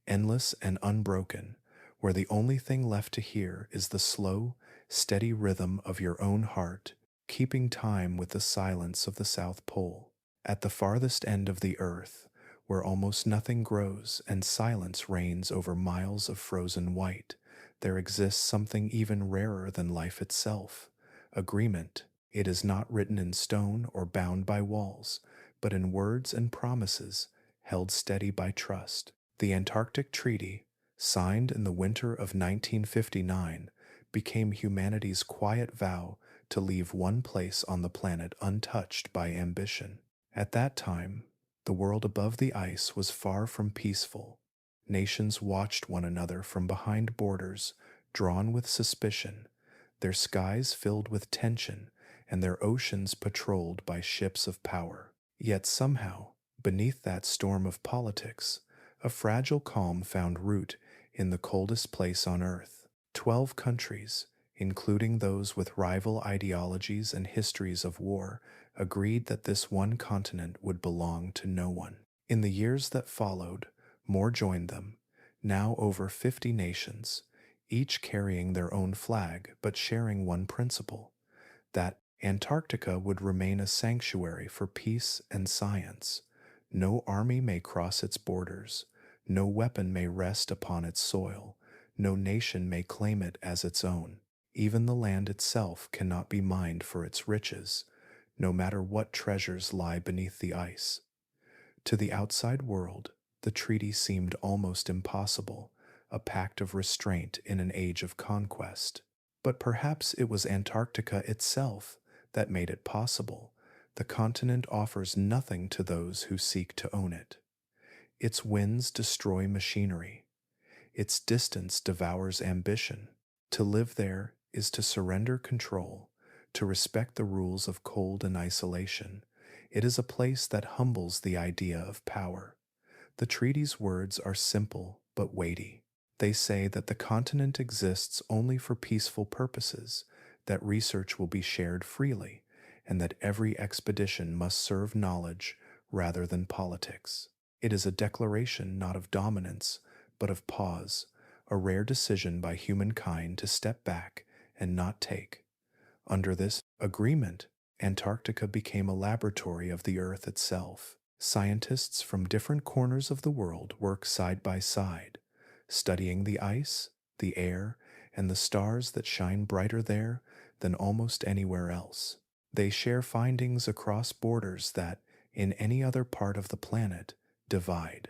endless and unbroken, where the only thing left to hear is the slow, steady rhythm of your own heart, keeping time with the silence of the South Pole. At the farthest end of the earth, where almost nothing grows and silence reigns over miles of frozen white, there exists something even rarer than life itself: agreement. It is not written in stone or bound by walls, but in words and promises, held steady by trust. The Antarctic Treaty, signed in the winter of 1959, became humanity's quiet vow to leave one place on the planet untouched by ambition. At that time, the world above the ice was far from peaceful. Nations watched one another from behind borders, drawn with suspicion, their skies filled with tension, and their oceans patrolled by ships of power. Yet somehow, beneath that storm of politics, a fragile calm found root in the coldest place on Earth. 12 countries, including those with rival ideologies and histories of war, agreed that this one continent would belong to no one. In the years that followed, more joined them, now over 50 nations, each carrying their own flag but sharing one principle: that Antarctica would remain a sanctuary for peace and science. No army may cross its borders, no weapon may rest upon its soil, no nation may claim it as its own. Even the land itself cannot be mined for its riches, no matter what treasures lie beneath the ice. To the outside world, the treaty seemed almost impossible, a pact of restraint in an age of conquest. But perhaps it was Antarctica itself that made it possible. The continent offers nothing to those who seek to own it. Its winds destroy machinery. Its distance devours ambition. To live there is to surrender control, to respect the rules of cold and isolation. It is a place that humbles the idea of power. The treaty's words are simple but weighty. They say that the continent exists only for peaceful purposes, that research will be shared freely, and that every expedition must serve knowledge rather than politics. It is a declaration not of dominance, but of pause, a rare decision by humankind to step back and not take. Under this agreement, Antarctica became a laboratory of the Earth itself. Scientists from different corners of the world work side by side, studying the ice, the air, and the stars that shine brighter there than almost anywhere else. They share findings across borders that, in any other part of the planet, divide.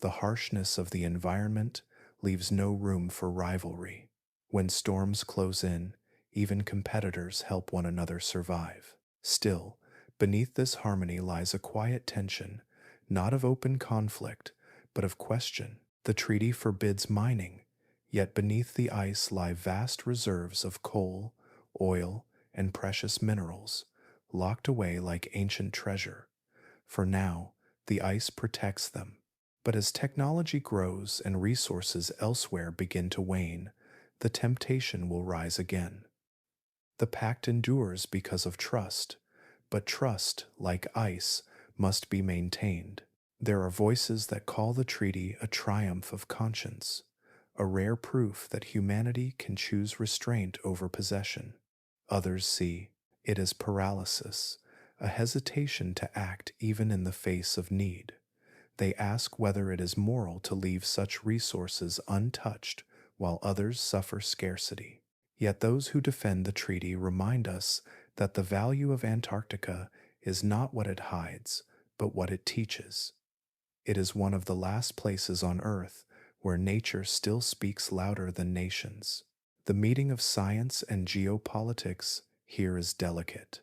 The harshness of the environment leaves no room for rivalry. When storms close in, even competitors help one another survive. Still, beneath this harmony lies a quiet tension, not of open conflict, but of question. The treaty forbids mining, yet beneath the ice lie vast reserves of coal, oil, and precious minerals, locked away like ancient treasure. For now, the ice protects them. But as technology grows and resources elsewhere begin to wane, the temptation will rise again. The pact endures because of trust, but trust, like ice, must be maintained. There are voices that call the treaty a triumph of conscience, a rare proof that humanity can choose restraint over possession. Others see it as paralysis, a hesitation to act even in the face of need. They ask whether it is moral to leave such resources untouched while others suffer scarcity. Yet those who defend the treaty remind us that the value of Antarctica is not what it hides, but what it teaches. It is one of the last places on Earth where nature still speaks louder than nations. The meeting of science and geopolitics here is delicate.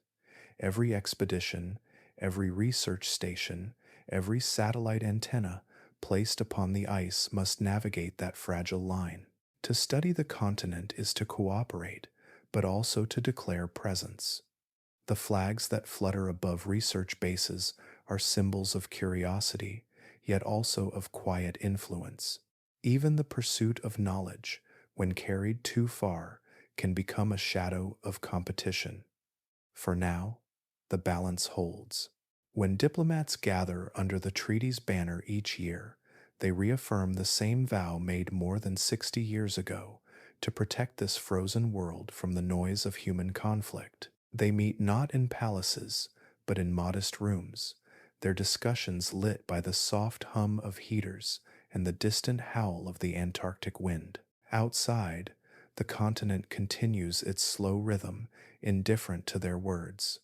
Every expedition, every research station, every satellite antenna placed upon the ice must navigate that fragile line. To study the continent is to cooperate, but also to declare presence. The flags that flutter above research bases are symbols of curiosity, yet also of quiet influence. Even the pursuit of knowledge, when carried too far, can become a shadow of competition. For now, the balance holds. When diplomats gather under the treaty's banner each year, they reaffirm the same vow made more than 60 years ago to protect this frozen world from the noise of human conflict. They meet not in palaces, but in modest rooms, their discussions lit by the soft hum of heaters and the distant howl of the Antarctic wind. Outside, the continent continues its slow rhythm, indifferent to their words.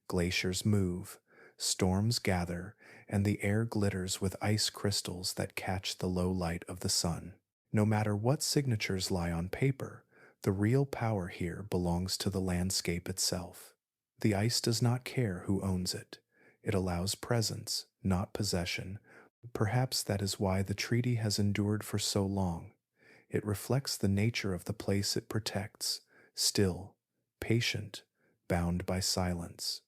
Glaciers move, storms gather, and the air glitters with ice crystals that catch the low light of the sun. No matter what signatures lie on paper, the real power here belongs to the landscape itself. The ice does not care who owns it. It allows presence, not possession. Perhaps that is why the treaty has endured for so long. It reflects the nature of the place it protects, still, patient, bound by silence.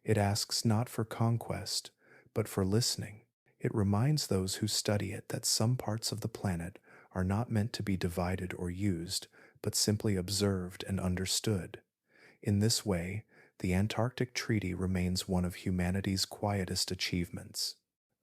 It asks not for conquest, but for listening. It reminds those who study it that some parts of the planet are not meant to be divided or used, but simply observed and understood. In this way, the Antarctic Treaty remains one of humanity's quietest achievements.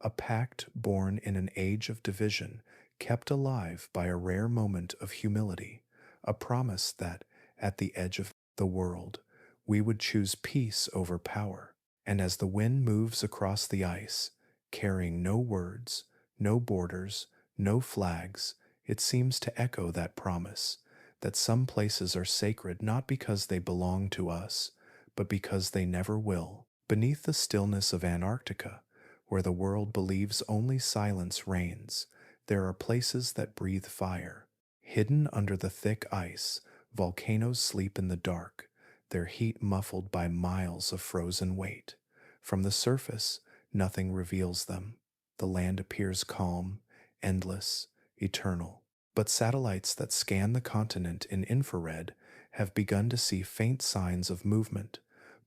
A pact born in an age of division, kept alive by a rare moment of humility, a promise that, at the edge of the world, we would choose peace over power. And as the wind moves across the ice, carrying no words, no borders, no flags, it seems to echo that promise, that some places are sacred not because they belong to us, but because they never will. Beneath the stillness of Antarctica, where the world believes only silence reigns, there are places that breathe fire. Hidden under the thick ice, volcanoes sleep in the dark, their heat muffled by miles of frozen weight. From the surface, nothing reveals them. The land appears calm, endless, eternal. But satellites that scan the continent in infrared have begun to see faint signs of movement,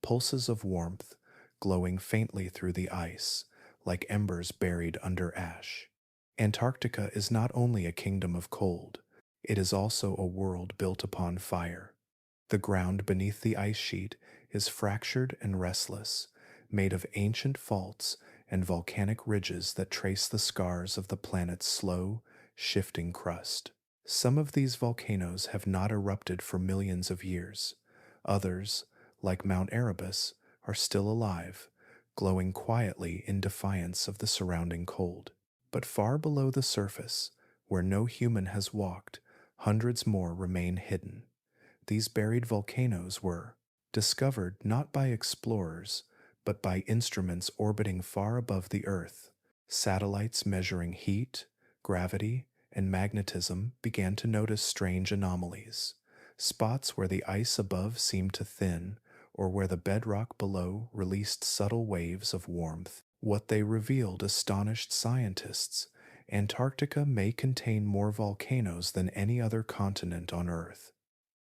pulses of warmth, glowing faintly through the ice, like embers buried under ash. Antarctica is not only a kingdom of cold, it is also a world built upon fire. The ground beneath the ice sheet is fractured and restless, made of ancient faults and volcanic ridges that trace the scars of the planet's slow, shifting crust. Some of these volcanoes have not erupted for millions of years. Others, like Mount Erebus, are still alive, glowing quietly in defiance of the surrounding cold. But far below the surface, where no human has walked, hundreds more remain hidden. These buried volcanoes were discovered not by explorers, but by instruments orbiting far above the Earth. Satellites measuring heat, gravity, and magnetism began to notice strange anomalies. Spots where the ice above seemed to thin, or where the bedrock below released subtle waves of warmth. What they revealed astonished scientists. Antarctica may contain more volcanoes than any other continent on Earth.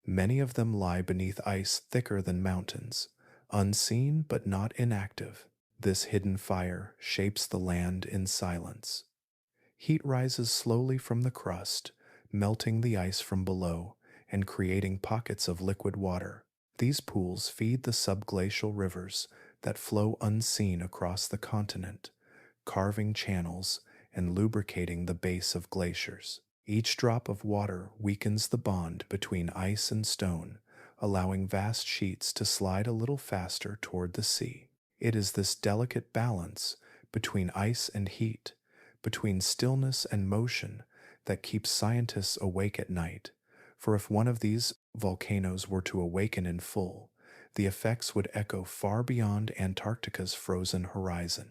Many of them lie beneath ice thicker than mountains, unseen but not inactive. This hidden fire shapes the land in silence. Heat rises slowly from the crust, melting the ice from below and creating pockets of liquid water. These pools feed the subglacial rivers that flow unseen across the continent, carving channels and lubricating the base of glaciers. Each drop of water weakens the bond between ice and stone, allowing vast sheets to slide a little faster toward the sea. It is this delicate balance between ice and heat, between stillness and motion, that keeps scientists awake at night. For if one of these volcanoes were to awaken in full, the effects would echo far beyond Antarctica's frozen horizon.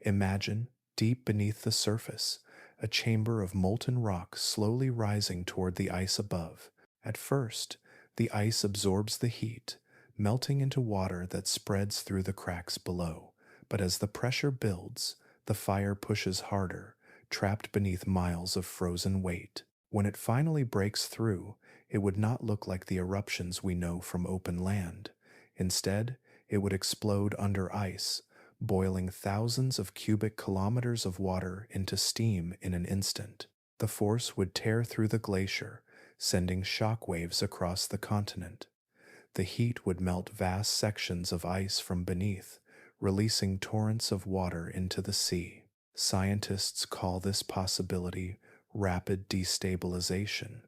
Imagine, deep beneath the surface, a chamber of molten rock slowly rising toward the ice above. At first, the ice absorbs the heat, melting into water that spreads through the cracks below. But as the pressure builds, the fire pushes harder, trapped beneath miles of frozen weight. When it finally breaks through, it would not look like the eruptions we know from open land. Instead, it would explode under ice, boiling thousands of cubic kilometers of water into steam in an instant. The force would tear through the glacier, sending shock waves across the continent. The heat would melt vast sections of ice from beneath, releasing torrents of water into the sea. Scientists call this possibility rapid destabilization,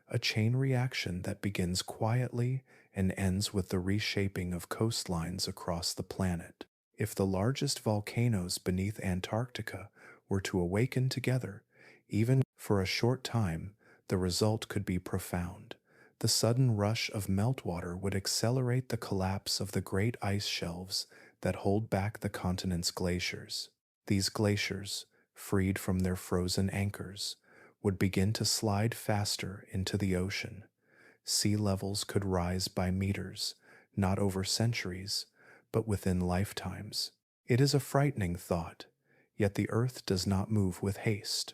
a chain reaction that begins quietly and ends with the reshaping of coastlines across the planet. If the largest volcanoes beneath Antarctica were to awaken together, even for a short time, the result could be profound. The sudden rush of meltwater would accelerate the collapse of the great ice shelves that hold back the continent's glaciers. These glaciers, freed from their frozen anchors, would begin to slide faster into the ocean. Sea levels could rise by meters, not over centuries, but within lifetimes. It is a frightening thought, yet the earth does not move with haste.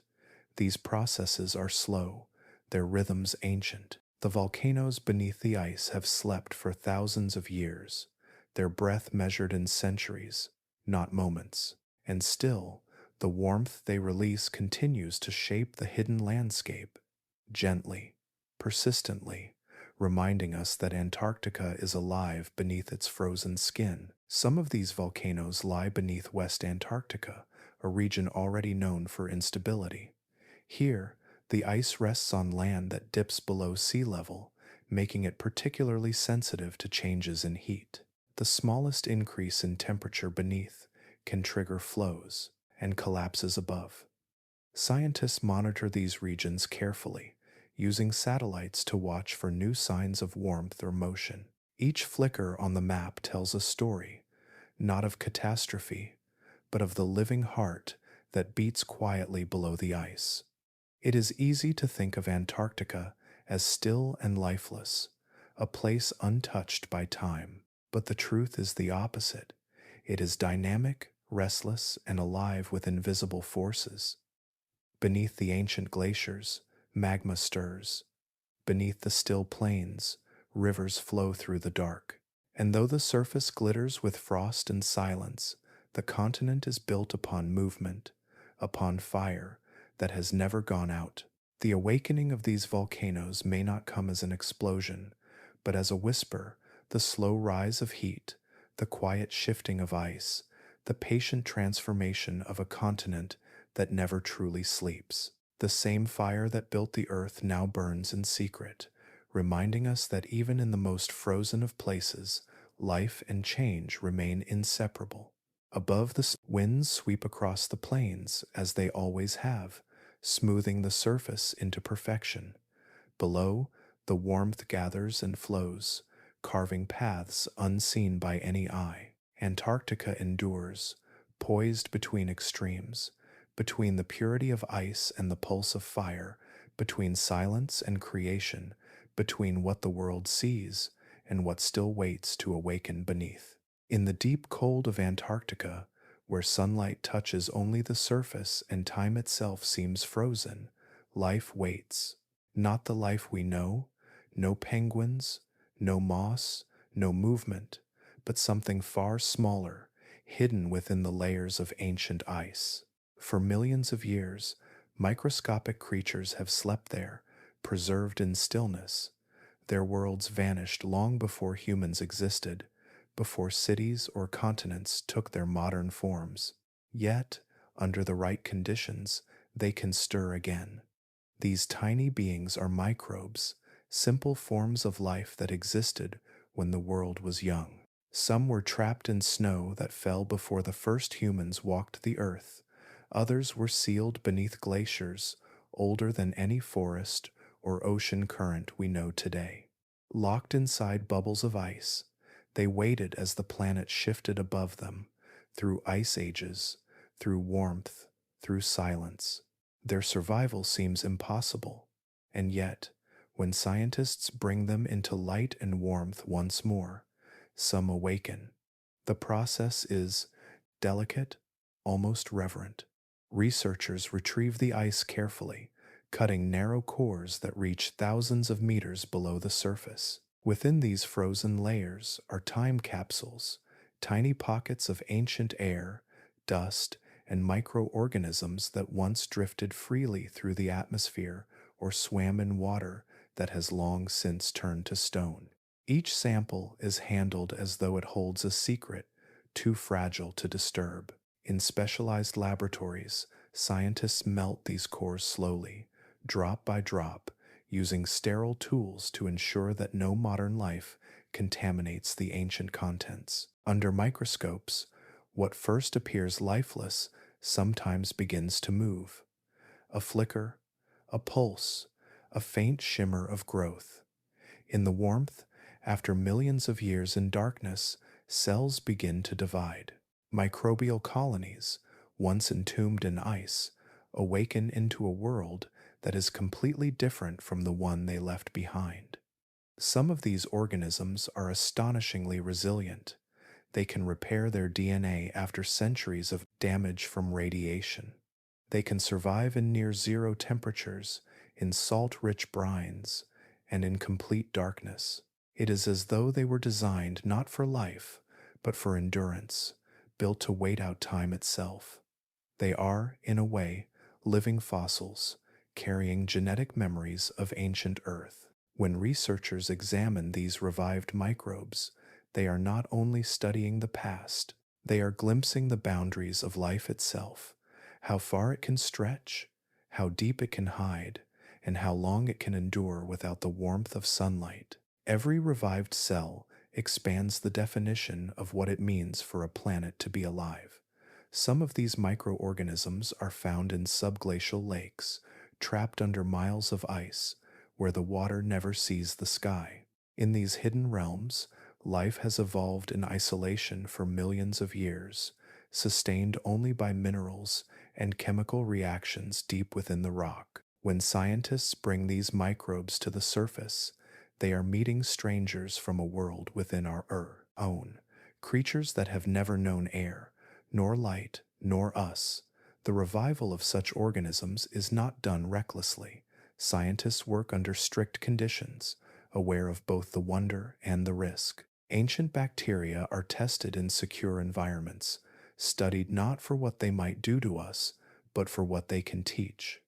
These processes are slow, their rhythms ancient. The volcanoes beneath the ice have slept for thousands of years, their breath measured in centuries, not moments. And still, the warmth they release continues to shape the hidden landscape, gently, persistently, reminding us that Antarctica is alive beneath its frozen skin. Some of these volcanoes lie beneath West Antarctica, a region already known for instability. Here, the ice rests on land that dips below sea level, making it particularly sensitive to changes in heat. The smallest increase in temperature beneath can trigger flows and collapses above. Scientists monitor these regions carefully, using satellites to watch for new signs of warmth or motion. Each flicker on the map tells a story, not of catastrophe, but of the living heart that beats quietly below the ice. It is easy to think of Antarctica as still and lifeless, a place untouched by time, but the truth is the opposite. It is dynamic, restless, and alive with invisible forces. Beneath the ancient glaciers, magma stirs. Beneath the still plains, rivers flow through the dark. And though the surface glitters with frost and silence, the continent is built upon movement, upon fire that has never gone out. The awakening of these volcanoes may not come as an explosion, but as a whisper, the slow rise of heat, the quiet shifting of ice, the patient transformation of a continent that never truly sleeps. The same fire that built the earth now burns in secret, reminding us that even in the most frozen of places, life and change remain inseparable. Above, the winds sweep across the plains, as they always have, smoothing the surface into perfection. Below, The warmth gathers and flows, carving paths unseen by any eye. Antarctica endures, poised between extremes, between the purity of ice and the pulse of fire, between silence and creation, between what the world sees and what still waits to awaken beneath. In the deep cold of Antarctica, where sunlight touches only the surface and time itself seems frozen, life waits. Not the life we know, no penguins, no moss, no movement, but something far smaller, hidden within the layers of ancient ice. For millions of years, microscopic creatures have slept there, preserved in stillness. Their worlds vanished long before humans existed, before cities or continents took their modern forms. Yet, under the right conditions, they can stir again. These tiny beings are microbes, simple forms of life that existed when the world was young. Some were trapped in snow that fell before the first humans walked the earth. Others were sealed beneath glaciers older than any forest or ocean current we know today. Locked inside bubbles of ice, they waited as the planet shifted above them, through ice ages, through warmth, through silence. Their survival seems impossible, and yet, when scientists bring them into light and warmth once more, some awaken. The process is delicate, almost reverent. Researchers retrieve the ice carefully, cutting narrow cores that reach thousands of meters below the surface. Within these frozen layers are time capsules, tiny pockets of ancient air, dust, and microorganisms that once drifted freely through the atmosphere or swam in water that has long since turned to stone. Each sample is handled as though it holds a secret too fragile to disturb. In specialized laboratories, scientists melt these cores slowly, drop by drop, using sterile tools to ensure that no modern life contaminates the ancient contents. Under microscopes, what first appears lifeless sometimes begins to move. A flicker, a pulse, a faint shimmer of growth. In the warmth, after millions of years in darkness, cells begin to divide. Microbial colonies, once entombed in ice, awaken into a world that is completely different from the one they left behind. Some of these organisms are astonishingly resilient. They can repair their DNA after centuries of damage from radiation. They can survive in near zero temperatures, in salt-rich brines, and in complete darkness. It is as though they were designed not for life, but for endurance, built to wait out time itself. They are, in a way, living fossils, carrying genetic memories of ancient Earth. When researchers examine these revived microbes, they are not only studying the past, they are glimpsing the boundaries of life itself, how far it can stretch, how deep it can hide, and how long it can endure without the warmth of sunlight. Every revived cell expands the definition of what it means for a planet to be alive. Some of these microorganisms are found in subglacial lakes, trapped under miles of ice, where the water never sees the sky. In these hidden realms, life has evolved in isolation for millions of years, sustained only by minerals and chemical reactions deep within the rock. When scientists bring these microbes to the surface, they are meeting strangers from a world within our own, creatures that have never known air, nor light, nor us. The revival of such organisms is not done recklessly. Scientists work under strict conditions, aware of both the wonder and the risk. Ancient bacteria are tested in secure environments, studied not for what they might do to us, but for what they can teach.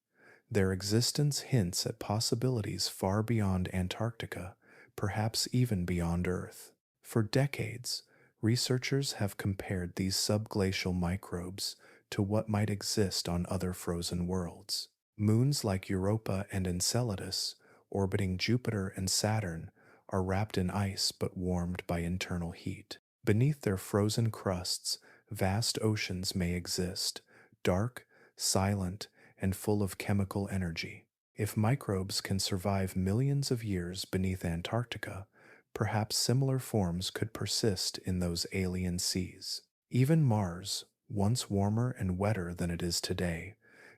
Their existence hints at possibilities far beyond Antarctica, perhaps even beyond Earth. For decades, researchers have compared these subglacial microbes to what might exist on other frozen worlds. Moons like Europa and Enceladus, orbiting Jupiter and Saturn, are wrapped in ice but warmed by internal heat. Beneath their frozen crusts, vast oceans may exist, dark, silent, and full of chemical energy. If microbes can survive millions of years beneath Antarctica, perhaps similar forms could persist in those alien seas. Even Mars, once warmer and wetter than it is today,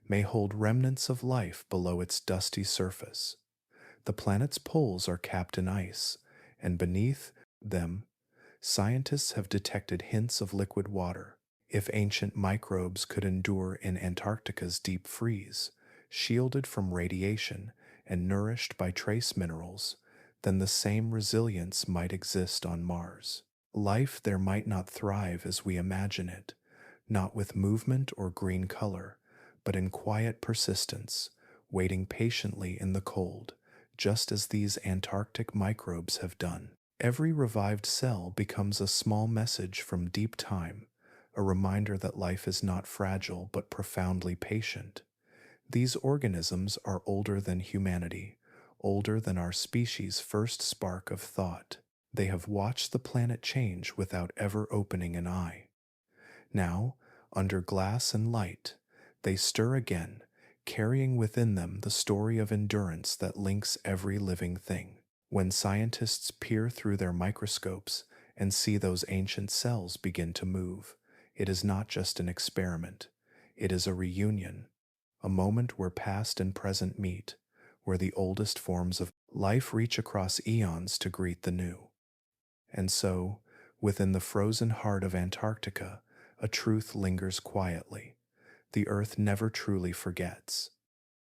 may hold remnants of life below its dusty surface. The planet's poles are capped in ice, and beneath them, scientists have detected hints of liquid water. If ancient microbes could endure in Antarctica's deep freeze, shielded from radiation and nourished by trace minerals, then the same resilience might exist on Mars. Life there might not thrive as we imagine it, not with movement or green color, but in quiet persistence, waiting patiently in the cold, just as these Antarctic microbes have done. Every revived cell becomes a small message from deep time, a reminder that life is not fragile but profoundly patient. These organisms are older than humanity, older than our species' first spark of thought. They have watched the planet change without ever opening an eye. Now, under glass and light, they stir again, carrying within them the story of endurance that links every living thing. When scientists peer through their microscopes and see those ancient cells begin to move, it is not just an experiment, it is a reunion, a moment where past and present meet, where the oldest forms of life reach across eons to greet the new. And so, within the frozen heart of Antarctica, a truth lingers quietly. The Earth never truly forgets.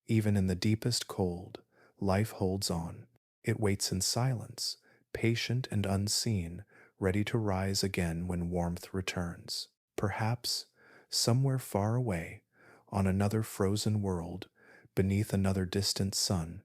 Even in the deepest cold, life holds on. It waits in silence, patient and unseen, ready to rise again when warmth returns. Perhaps, somewhere far away, on another frozen world, beneath another distant sun,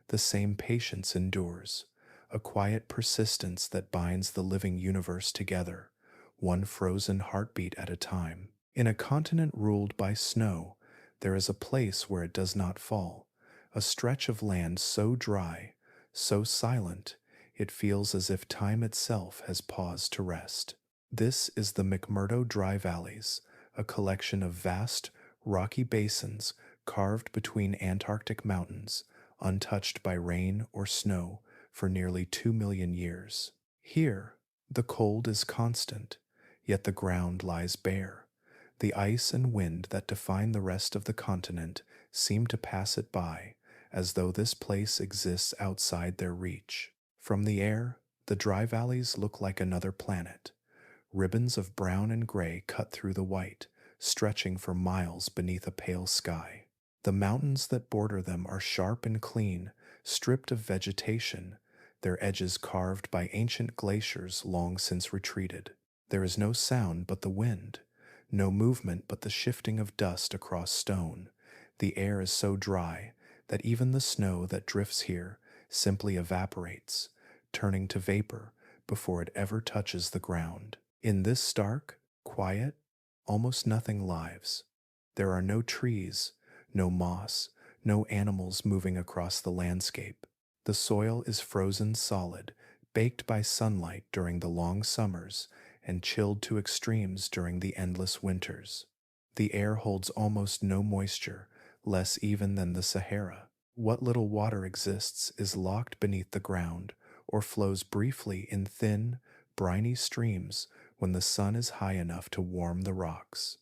the same patience endures, a quiet persistence that binds the living universe together, one frozen heartbeat at a time. In a continent ruled by snow, there is a place where it does not fall, a stretch of land so dry, so silent, it feels as if time itself has paused to rest. This is the McMurdo Dry Valleys, a collection of vast, rocky basins carved between Antarctic mountains, untouched by rain or snow for nearly 2 million years. Here, the cold is constant, yet the ground lies bare. The ice and wind that define the rest of the continent seem to pass it by, as though this place exists outside their reach. From the air, the dry valleys look like another planet. Ribbons of brown and gray cut through the white, stretching for miles beneath a pale sky. The mountains that border them are sharp and clean, stripped of vegetation, their edges carved by ancient glaciers long since retreated. There is no sound but the wind, no movement but the shifting of dust across stone. The air is so dry that even the snow that drifts here simply evaporates, turning to vapor before it ever touches the ground. In this stark, quiet, almost nothing lives. There are no trees, no moss, no animals moving across the landscape. The soil is frozen solid, baked by sunlight during the long summers and chilled to extremes during the endless winters. The air holds almost no moisture, less even than the Sahara. What little water exists is locked beneath the ground or flows briefly in thin, briny streams when the sun is high enough to warm the rocks.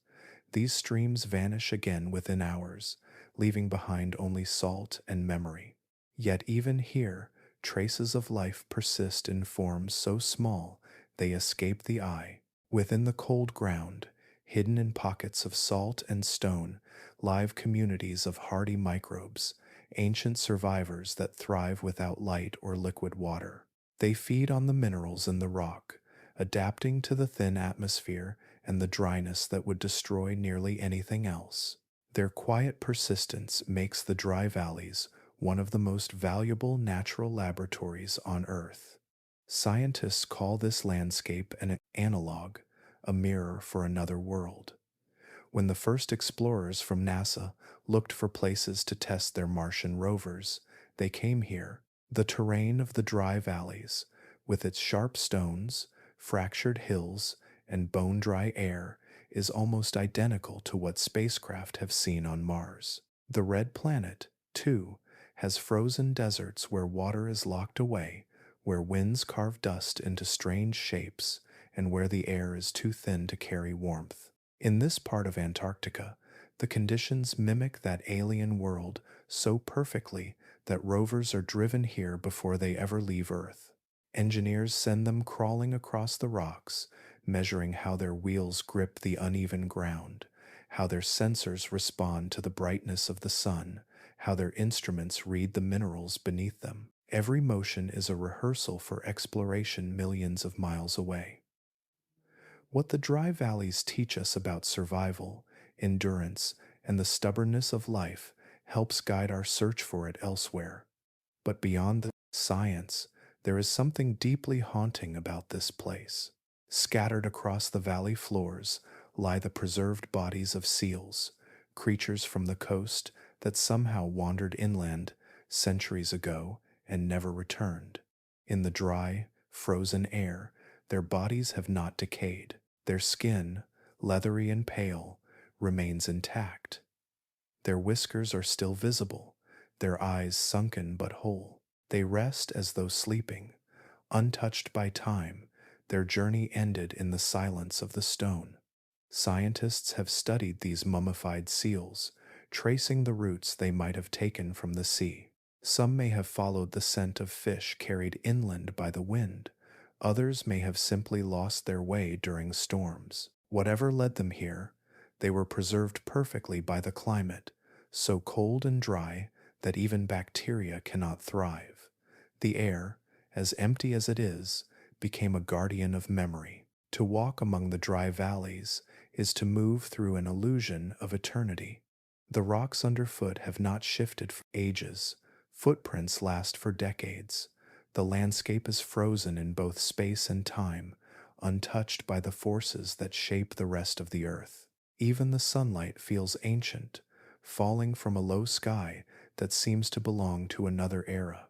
These streams vanish again within hours, leaving behind only salt and memory. Yet even here, traces of life persist in forms so small they escape the eye. Within the cold ground, hidden in pockets of salt and stone, live communities of hardy microbes, ancient survivors that thrive without light or liquid water. They feed on the minerals in the rock, adapting to the thin atmosphere and the dryness that would destroy nearly anything else. Their quiet persistence makes the dry valleys one of the most valuable natural laboratories on Earth. Scientists call this landscape an analog, a mirror for another world. When the first explorers from NASA looked for places to test their Martian rovers, they came here. The terrain of the dry valleys, with its sharp stones, fractured hills, and bone-dry air, is almost identical to what spacecraft have seen on Mars. The red planet, too, has frozen deserts where water is locked away, where winds carve dust into strange shapes, and where the air is too thin to carry warmth. In this part of Antarctica, the conditions mimic that alien world so perfectly that rovers are driven here before they ever leave Earth. Engineers send them crawling across the rocks, measuring how their wheels grip the uneven ground, how their sensors respond to the brightness of the sun, how their instruments read the minerals beneath them. Every motion is a rehearsal for exploration millions of miles away. What the dry valleys teach us about survival, endurance, and the stubbornness of life helps guide our search for it elsewhere. But beyond the science, there is something deeply haunting about this place. Scattered across the valley floors lie the preserved bodies of seals, creatures from the coast that somehow wandered inland centuries ago and never returned. In the dry, frozen air, their bodies have not decayed. Their skin, leathery and pale, remains intact. Their whiskers are still visible, their eyes sunken but whole. They rest as though sleeping, untouched by time, their journey ended in the silence of the stone. Scientists have studied these mummified seals, tracing the routes they might have taken from the sea. Some may have followed the scent of fish carried inland by the wind. Others may have simply lost their way during storms. Whatever led them here, they were preserved perfectly by the climate, so cold and dry that even bacteria cannot thrive. The air, as empty as it is, became a guardian of memory. To walk among the dry valleys is to move through an illusion of eternity. The rocks underfoot have not shifted for ages. Footprints last for decades. The landscape is frozen in both space and time, untouched by the forces that shape the rest of the earth. Even the sunlight feels ancient, falling from a low sky that seems to belong to another era.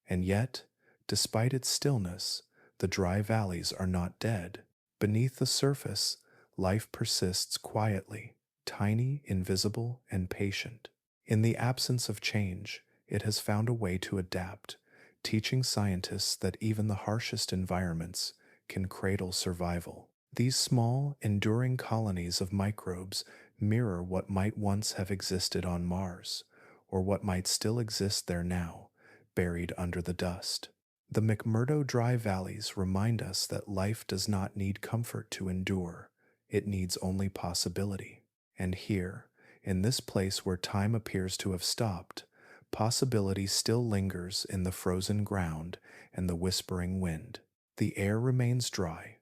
And yet, despite its stillness, the dry valleys are not dead. Beneath the surface, life persists quietly, tiny, invisible, and patient. In the absence of change, it has found a way to adapt, teaching scientists that even the harshest environments can cradle survival. These small, enduring colonies of microbes mirror what might once have existed on Mars, or what might still exist there now, buried under the dust. The McMurdo Dry Valleys remind us that life does not need comfort to endure, it needs only possibility. And here, in this place where time appears to have stopped, possibility still lingers in the frozen ground and the whispering wind. The air remains dry,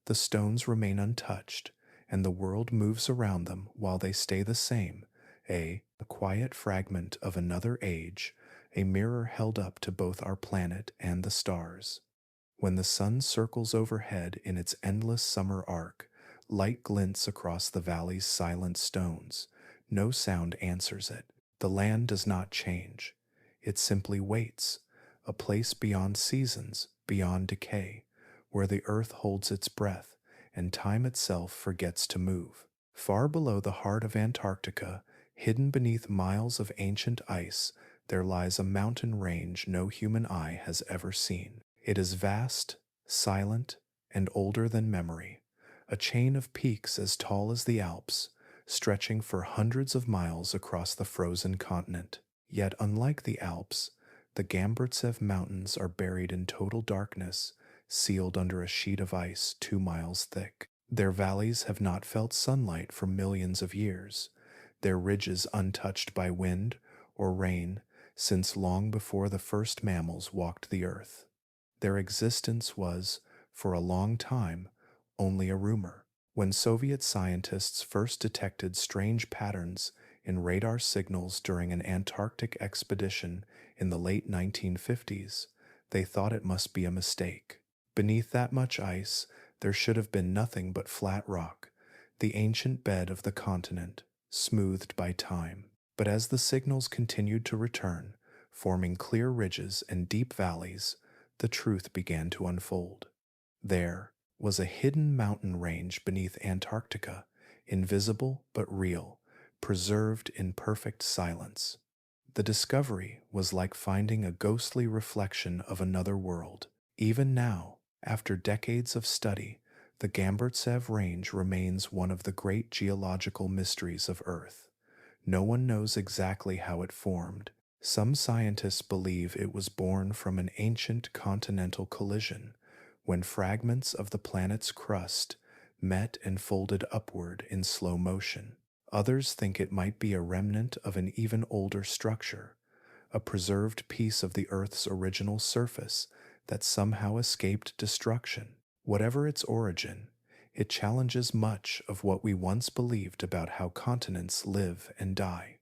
the stones remain untouched, and the world moves around them while they stay the same, a quiet fragment of another age, a mirror held up to both our planet and the stars. When the sun circles overhead in its endless summer arc, light glints across the valley's silent stones. No sound answers it. The land does not change. It simply waits, a place beyond seasons, beyond decay, where the earth holds its breath and time itself forgets to move. Far below the heart of Antarctica, hidden beneath miles of ancient ice, there lies a mountain range no human eye has ever seen. It is vast, silent, and older than memory, a chain of peaks as tall as the Alps, stretching for hundreds of miles across the frozen continent. Yet unlike the Alps, the Gamburtsev Mountains are buried in total darkness, sealed under a sheet of ice 2 miles thick. Their valleys have not felt sunlight for millions of years, their ridges untouched by wind or rain since long before the first mammals walked the earth. Their existence was, for a long time, only a rumor. When Soviet scientists first detected strange patterns in radar signals during an Antarctic expedition in the late 1950s, they thought it must be a mistake. Beneath that much ice, there should have been nothing but flat rock, the ancient bed of the continent, smoothed by time. But as the signals continued to return, forming clear ridges and deep valleys, the truth began to unfold. There was a hidden mountain range beneath Antarctica, invisible but real, preserved in perfect silence. The discovery was like finding a ghostly reflection of another world. Even now, after decades of study, the Gamburtsev Range remains one of the great geological mysteries of Earth. No one knows exactly how it formed. Some scientists believe it was born from an ancient continental collision when fragments of the planet's crust met and folded upward in slow motion. Others think it might be a remnant of an even older structure, a preserved piece of the Earth's original surface that somehow escaped destruction. Whatever its origin, it challenges much of what we once believed about how continents live and die.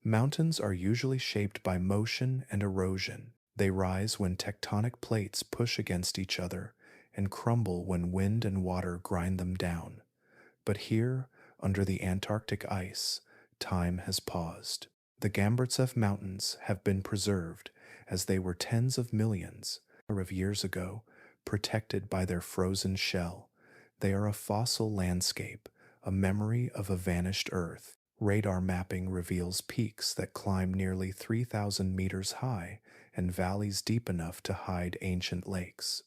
Mountains are usually shaped by motion and erosion. They rise when tectonic plates push against each other and crumble when wind and water grind them down. But here, under the Antarctic ice, time has paused. The Gamburtsev Mountains have been preserved as they were tens of millions of years ago, protected by their frozen shell. They are a fossil landscape, a memory of a vanished Earth. Radar mapping reveals peaks that climb nearly 3,000 meters high and valleys deep enough to hide ancient lakes.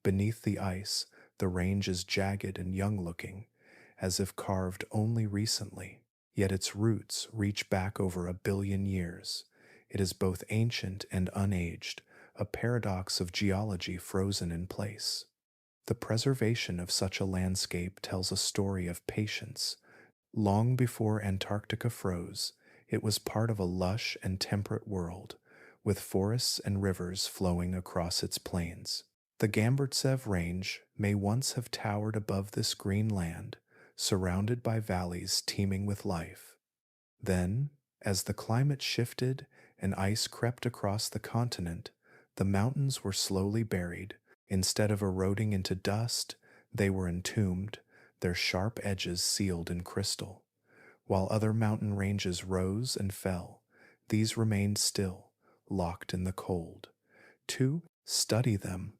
Beneath the ice, the range is jagged and young-looking, as if carved only recently. Yet its roots reach back over 1 billion years. It is both ancient and unaged, a paradox of geology frozen in place. The preservation of such a landscape tells a story of patience. Long before Antarctica froze, it was part of a lush and temperate world, with forests and rivers flowing across its plains. The Gamburtsev Range may once have towered above this green land, surrounded by valleys teeming with life. Then, as the climate shifted and ice crept across the continent, the mountains were slowly buried. Instead of eroding into dust, they were entombed, their sharp edges sealed in crystal. While other mountain ranges rose and fell, these remained still, locked in the cold. To study them,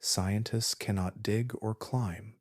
scientists cannot dig or climb.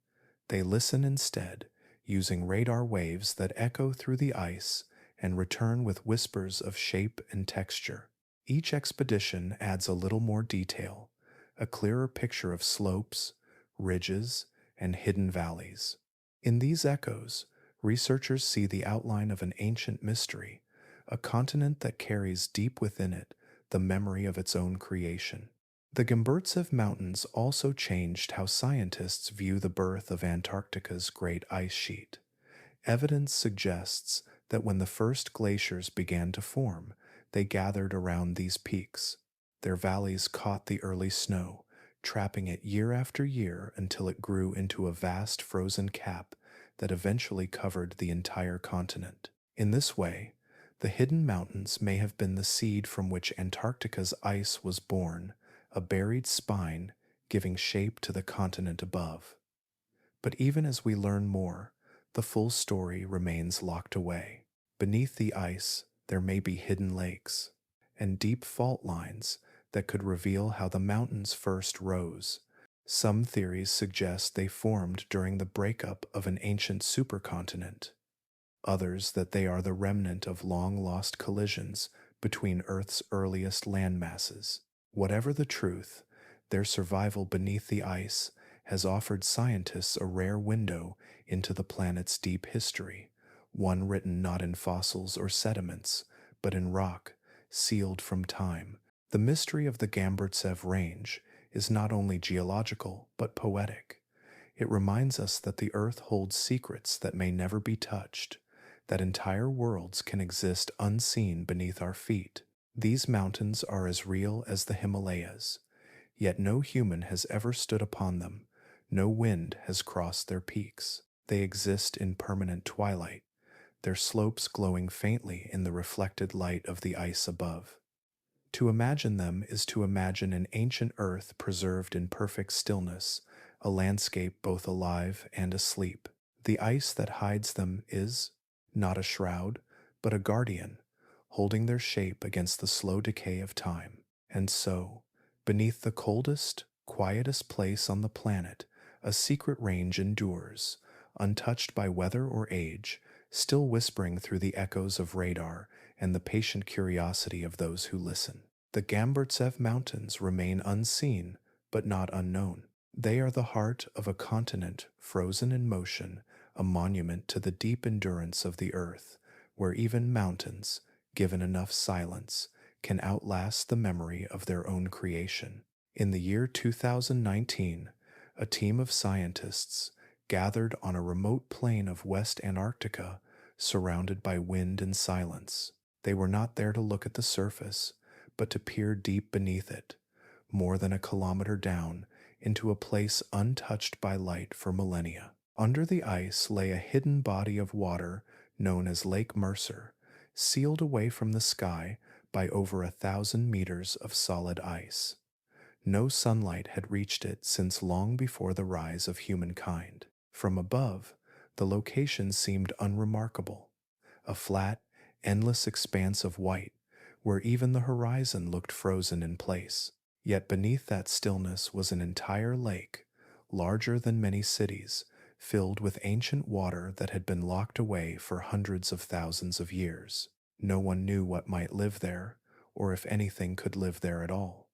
They listen instead, using radar waves that echo through the ice and return with whispers of shape and texture. Each expedition adds a little more detail, a clearer picture of slopes, ridges, and hidden valleys. In these echoes, researchers see the outline of an ancient mystery, a continent that carries deep within it the memory of its own creation. The Gamburtsev Mountains also changed how scientists view the birth of Antarctica's great ice sheet. Evidence suggests that when the first glaciers began to form, they gathered around these peaks. Their valleys caught the early snow, trapping it year after year until it grew into a vast frozen cap that eventually covered the entire continent. In this way, the hidden mountains may have been the seed from which Antarctica's ice was born, a buried spine giving shape to the continent above. But even as we learn more, the full story remains locked away. Beneath the ice, there may be hidden lakes and deep fault lines that could reveal how the mountains first rose. Some theories suggest they formed during the breakup of an ancient supercontinent. Others that they are the remnant of long-lost collisions between Earth's earliest landmasses. Whatever the truth, their survival beneath the ice has offered scientists a rare window into the planet's deep history, one written not in fossils or sediments, but in rock, sealed from time. The mystery of the Gamburtsev Range is not only geological, but poetic. It reminds us that the Earth holds secrets that may never be touched, that entire worlds can exist unseen beneath our feet. These mountains are as real as the Himalayas, yet no human has ever stood upon them. No wind has crossed their peaks. They exist in permanent twilight, their slopes glowing faintly in the reflected light of the ice above. To imagine them is to imagine an ancient Earth preserved in perfect stillness, a landscape both alive and asleep. The ice that hides them is not a shroud, but a guardian, holding their shape against the slow decay of time. And so, beneath the coldest, quietest place on the planet, a secret range endures, untouched by weather or age, still whispering through the echoes of radar and the patient curiosity of those who listen. The Gamburtsev Mountains remain unseen, but not unknown. They are the heart of a continent frozen in motion, a monument to the deep endurance of the earth, where even mountains, given enough silence, can outlast the memory of their own creation. In the year 2019, a team of scientists gathered on a remote plain of West Antarctica, surrounded by wind and silence. They were not there to look at the surface, but to peer deep beneath it, more than a kilometer down, into a place untouched by light for millennia. Under the ice lay a hidden body of water known as Lake Mercer, sealed away from the sky by over 1,000 meters of solid ice. No sunlight had reached it since long before the rise of humankind. From above, the location seemed unremarkable, a flat, endless expanse of white, where even the horizon looked frozen in place. Yet beneath that stillness was an entire lake, larger than many cities, filled with ancient water that had been locked away for hundreds of thousands of years. No one knew what might live there, or if anything could live there at all.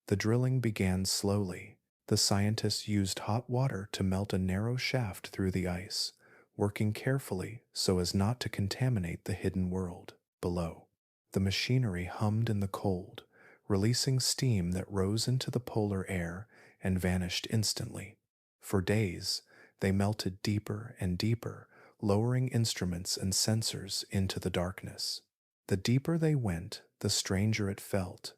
The drilling began slowly. The scientists used hot water to melt a narrow shaft through the ice, working carefully so as not to contaminate the hidden world below. The machinery hummed in the cold, releasing steam that rose into the polar air and vanished instantly. For days, they melted deeper and deeper, lowering instruments and sensors into the darkness. The deeper they went, the stranger it felt,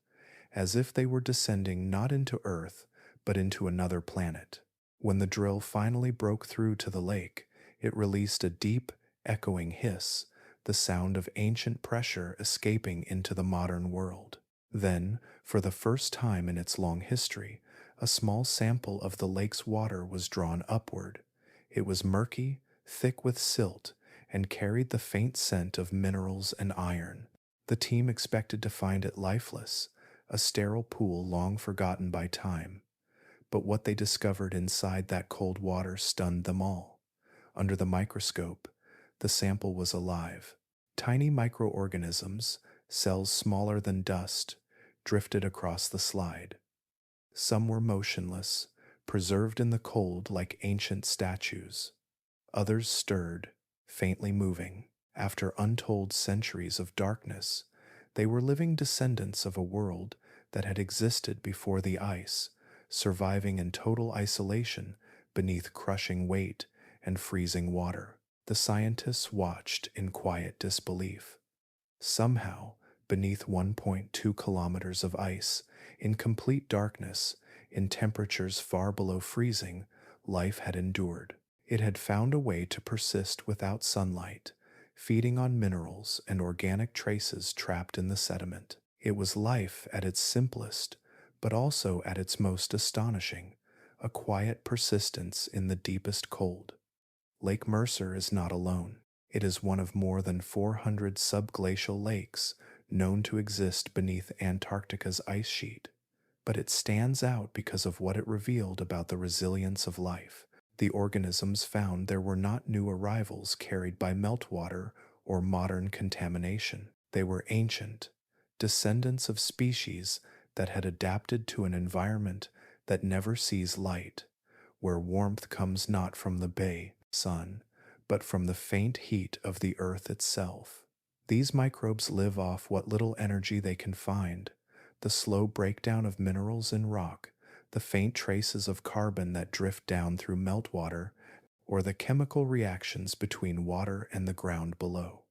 as if they were descending not into Earth, but into another planet. When the drill finally broke through to the lake, it released a deep, echoing hiss, the sound of ancient pressure escaping into the modern world. Then, for the first time in its long history, a small sample of the lake's water was drawn upward. It was murky, thick with silt, and carried the faint scent of minerals and iron. The team expected to find it lifeless, a sterile pool long forgotten by time. But what they discovered inside that cold water stunned them all. Under the microscope, the sample was alive. Tiny microorganisms, cells smaller than dust, drifted across the slide. Some were motionless, preserved in the cold like ancient statues. Others stirred, faintly moving. After untold centuries of darkness, they were living descendants of a world that had existed before the ice, surviving in total isolation beneath crushing weight and freezing water. The scientists watched in quiet disbelief. Somehow, beneath 1.2 kilometers of ice, in complete darkness, in temperatures far below freezing, life had endured. It had found a way to persist without sunlight, feeding on minerals and organic traces trapped in the sediment. It was life at its simplest, but also at its most astonishing, a quiet persistence in the deepest cold. Lake Mercer is not alone. It is one of more than 400 subglacial lakes known to exist beneath Antarctica's ice sheet, but it stands out because of what it revealed about the resilience of life. The organisms found there were not new arrivals carried by meltwater or modern contamination. They were ancient, descendants of species that had adapted to an environment that never sees light, where warmth comes not from the bay sun, but from the faint heat of the earth itself. These microbes live off what little energy they can find, the slow breakdown of minerals in rock, the faint traces of carbon that drift down through meltwater, or the chemical reactions between water and the ground below.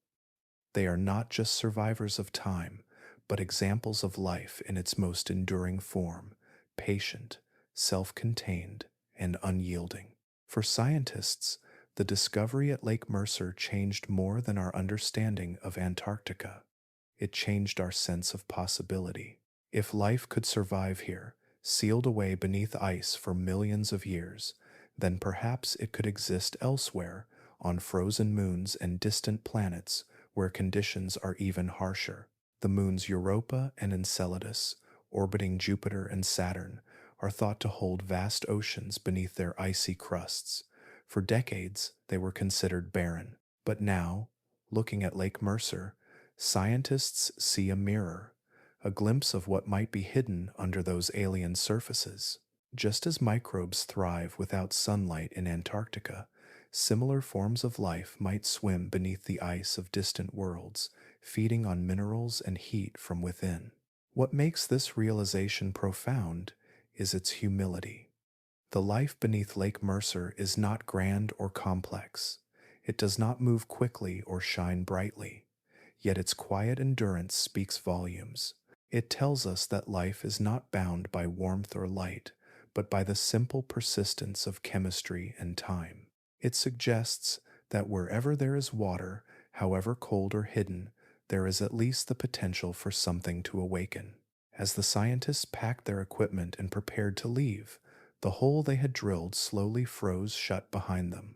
They are not just survivors of time, but examples of life in its most enduring form, patient, self-contained, and unyielding. For scientists, the discovery at Lake Mercer changed more than our understanding of Antarctica. It changed our sense of possibility. If life could survive here, sealed away beneath ice for millions of years, then perhaps it could exist elsewhere, on frozen moons and distant planets where conditions are even harsher. The moons Europa and Enceladus, orbiting Jupiter and Saturn, are thought to hold vast oceans beneath their icy crusts. For decades, they were considered barren. But now, looking at Lake Mercer, Scientists see a mirror, a glimpse of what might be hidden under those alien surfaces. Just as microbes thrive without sunlight in Antarctica, similar forms of life might swim beneath the ice of distant worlds, feeding on minerals and heat from within. What makes this realization profound is its humility. The life beneath Lake Mercer is not grand or complex. It does not move quickly or shine brightly, yet its quiet endurance speaks volumes. It tells us that life is not bound by warmth or light, but by the simple persistence of chemistry and time. It suggests that wherever there is water, however cold or hidden, there is at least the potential for something to awaken. As the scientists packed their equipment and prepared to leave, the hole they had drilled slowly froze shut behind them.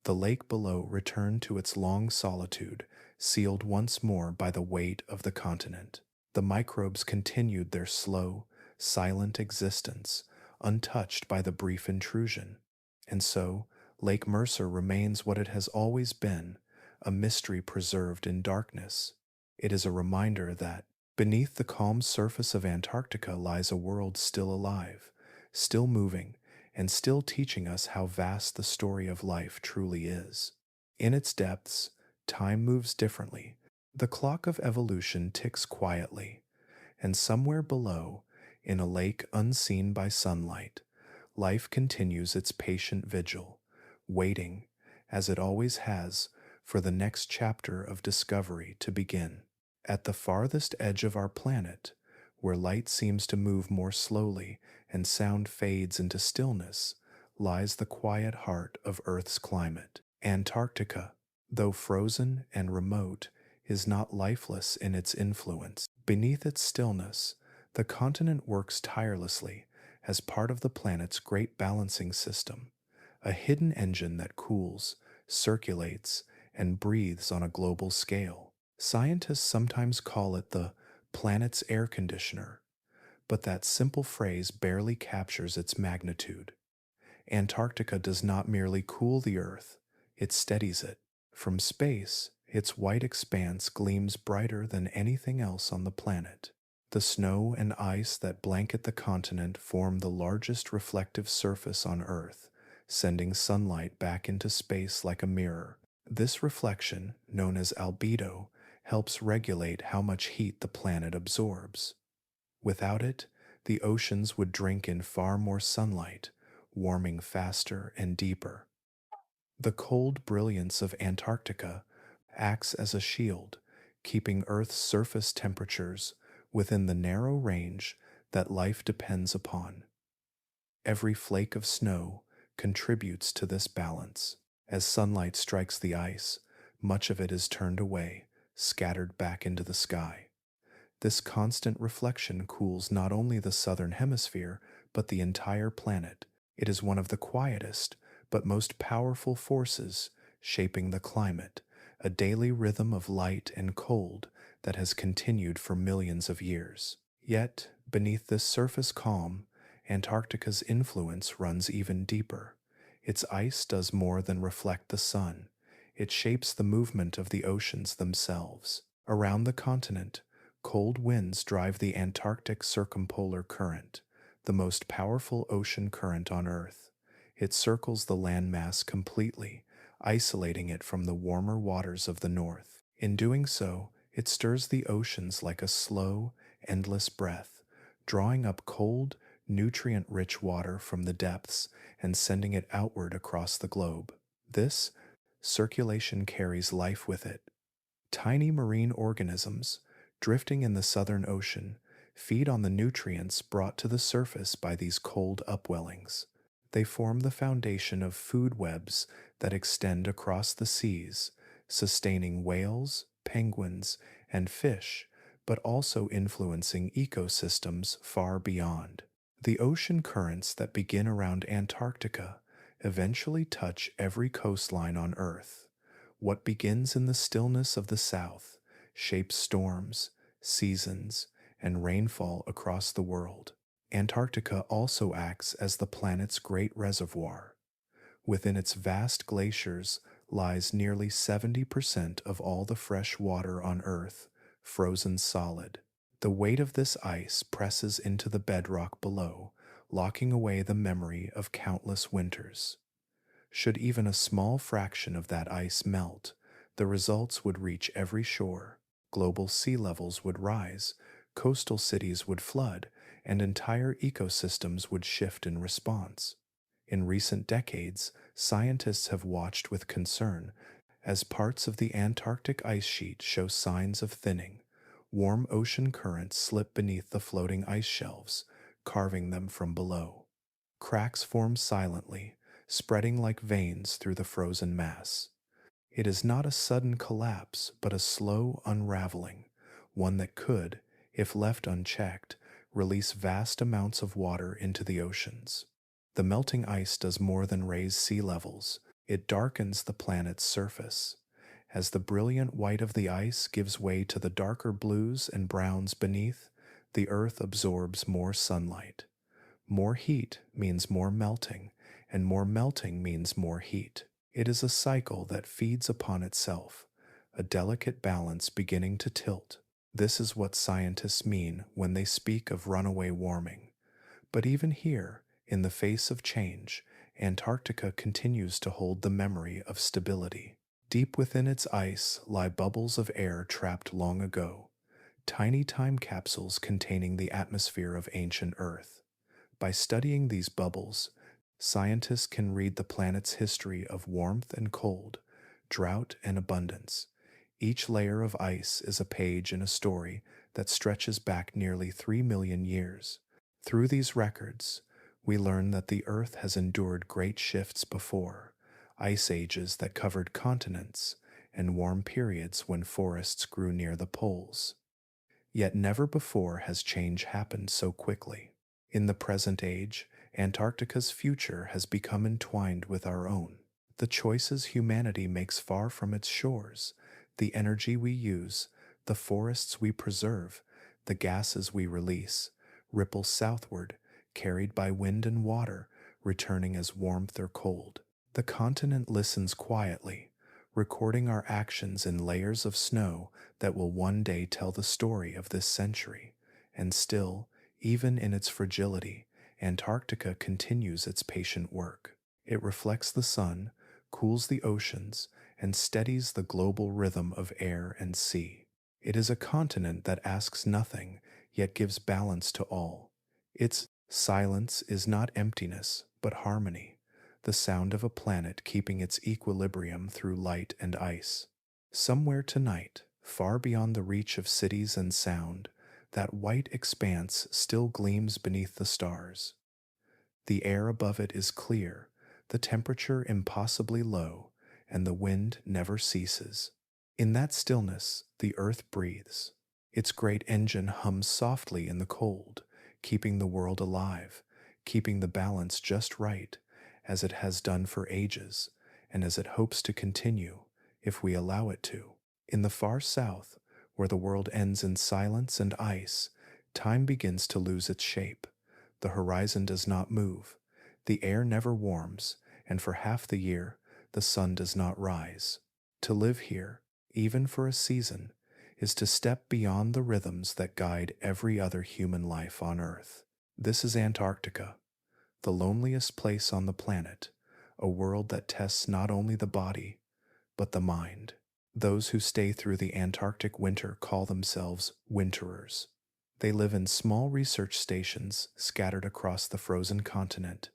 The lake below returned to its long solitude, sealed once more by the weight of the continent. The microbes continued their slow, silent existence, untouched by the brief intrusion. And so, Lake Mercer remains what it has always been, a mystery preserved in darkness. It is a reminder that, beneath the calm surface of Antarctica lies a world still alive, still moving, and still teaching us how vast the story of life truly is. In its depths, time moves differently. The clock of evolution ticks quietly, and somewhere below, in a lake unseen by sunlight, life continues its patient vigil, waiting, as it always has, for the next chapter of discovery to begin. At the farthest edge of our planet, where light seems to move more slowly and sound fades into stillness, lies the quiet heart of Earth's climate. Antarctica, though frozen and remote, is not lifeless in its influence. Beneath its stillness, the continent works tirelessly as part of the planet's great balancing system, a hidden engine that cools, circulates, and breathes on a global scale. Scientists sometimes call it the planet's air conditioner, but that simple phrase barely captures its magnitude. Antarctica does not merely cool the Earth, it steadies it. From space, its white expanse gleams brighter than anything else on the planet. The snow and ice that blanket the continent form the largest reflective surface on Earth, sending sunlight back into space like a mirror. This reflection, known as albedo, helps regulate how much heat the planet absorbs. Without it, the oceans would drink in far more sunlight, warming faster and deeper. The cold brilliance of Antarctica acts as a shield, keeping Earth's surface temperatures within the narrow range that life depends upon. Every flake of snow contributes to this balance. As sunlight strikes the ice, much of it is turned away, scattered back into the sky. This constant reflection cools not only the southern hemisphere, but the entire planet. It is one of the quietest, but most powerful forces shaping the climate, a daily rhythm of light and cold that has continued for millions of years. Yet, beneath this surface calm, Antarctica's influence runs even deeper. Its ice does more than reflect the sun. It shapes the movement of the oceans themselves. Around the continent, cold winds drive the Antarctic Circumpolar Current, the most powerful ocean current on Earth. It circles the landmass completely, isolating it from the warmer waters of the north. In doing so, it stirs the oceans like a slow, endless breath, drawing up cold, nutrient-rich water from the depths and sending it outward across the globe. This circulation carries life with it. Tiny marine organisms, drifting in the Southern Ocean, feed on the nutrients brought to the surface by these cold upwellings. They form the foundation of food webs that extend across the seas, sustaining whales, penguins, and fish, but also influencing ecosystems far beyond. The ocean currents that begin around Antarctica eventually touch every coastline on Earth. What begins in the stillness of the south shapes storms, seasons, and rainfall across the world. Antarctica also acts as the planet's great reservoir. Within its vast glaciers lies nearly 70% of all the fresh water on Earth, frozen solid. The weight of this ice presses into the bedrock below, locking away the memory of countless winters. Should even a small fraction of that ice melt, the results would reach every shore. Global sea levels would rise, coastal cities would flood, and entire ecosystems would shift in response. In recent decades, scientists have watched with concern as parts of the Antarctic ice sheet show signs of thinning. Warm ocean currents slip beneath the floating ice shelves, carving them from below. Cracks form silently, spreading like veins through the frozen mass. It is not a sudden collapse, but a slow unraveling, one that could, if left unchecked, release vast amounts of water into the oceans. The melting ice does more than raise sea levels, it darkens the planet's surface. As the brilliant white of the ice gives way to the darker blues and browns beneath, the Earth absorbs more sunlight. More heat means more melting, and more melting means more heat. It is a cycle that feeds upon itself, a delicate balance beginning to tilt. This is what scientists mean when they speak of runaway warming. But even here, in the face of change, Antarctica continues to hold the memory of stability. Deep within its ice lie bubbles of air trapped long ago, tiny time capsules containing the atmosphere of ancient Earth. By studying these bubbles, scientists can read the planet's history of warmth and cold, drought and abundance. Each layer of ice is a page in a story that stretches back nearly 3 million years. Through these records, we learn that the Earth has endured great shifts before, ice ages that covered continents, and warm periods when forests grew near the poles. Yet never before has change happened so quickly. In the present age, Antarctica's future has become entwined with our own. The choices humanity makes far from its shores, the energy we use, the forests we preserve, the gases we release, ripple southward, carried by wind and water, returning as warmth or cold. The continent listens quietly, recording our actions in layers of snow that will one day tell the story of this century. And still, even in its fragility, Antarctica continues its patient work. It reflects the sun, cools the oceans, and steadies the global rhythm of air and sea. It is a continent that asks nothing, yet gives balance to all. Its silence is not emptiness, but harmony, the sound of a planet keeping its equilibrium through light and ice. Somewhere tonight, far beyond the reach of cities and sound, that white expanse still gleams beneath the stars. The air above it is clear, the temperature impossibly low, and the wind never ceases. In that stillness, the earth breathes. Its great engine hums softly in the cold, keeping the world alive, keeping the balance just right, as it has done for ages, and as it hopes to continue, if we allow it to. In the far south, where the world ends in silence and ice, time begins to lose its shape. The horizon does not move, the air never warms, and for half the year, the sun does not rise. To live here, even for a season, is to step beyond the rhythms that guide every other human life on Earth. This is Antarctica, the loneliest place on the planet, a world that tests not only the body, but the mind. Those who stay through the Antarctic winter call themselves winterers. They live in small research stations scattered across the frozen continent,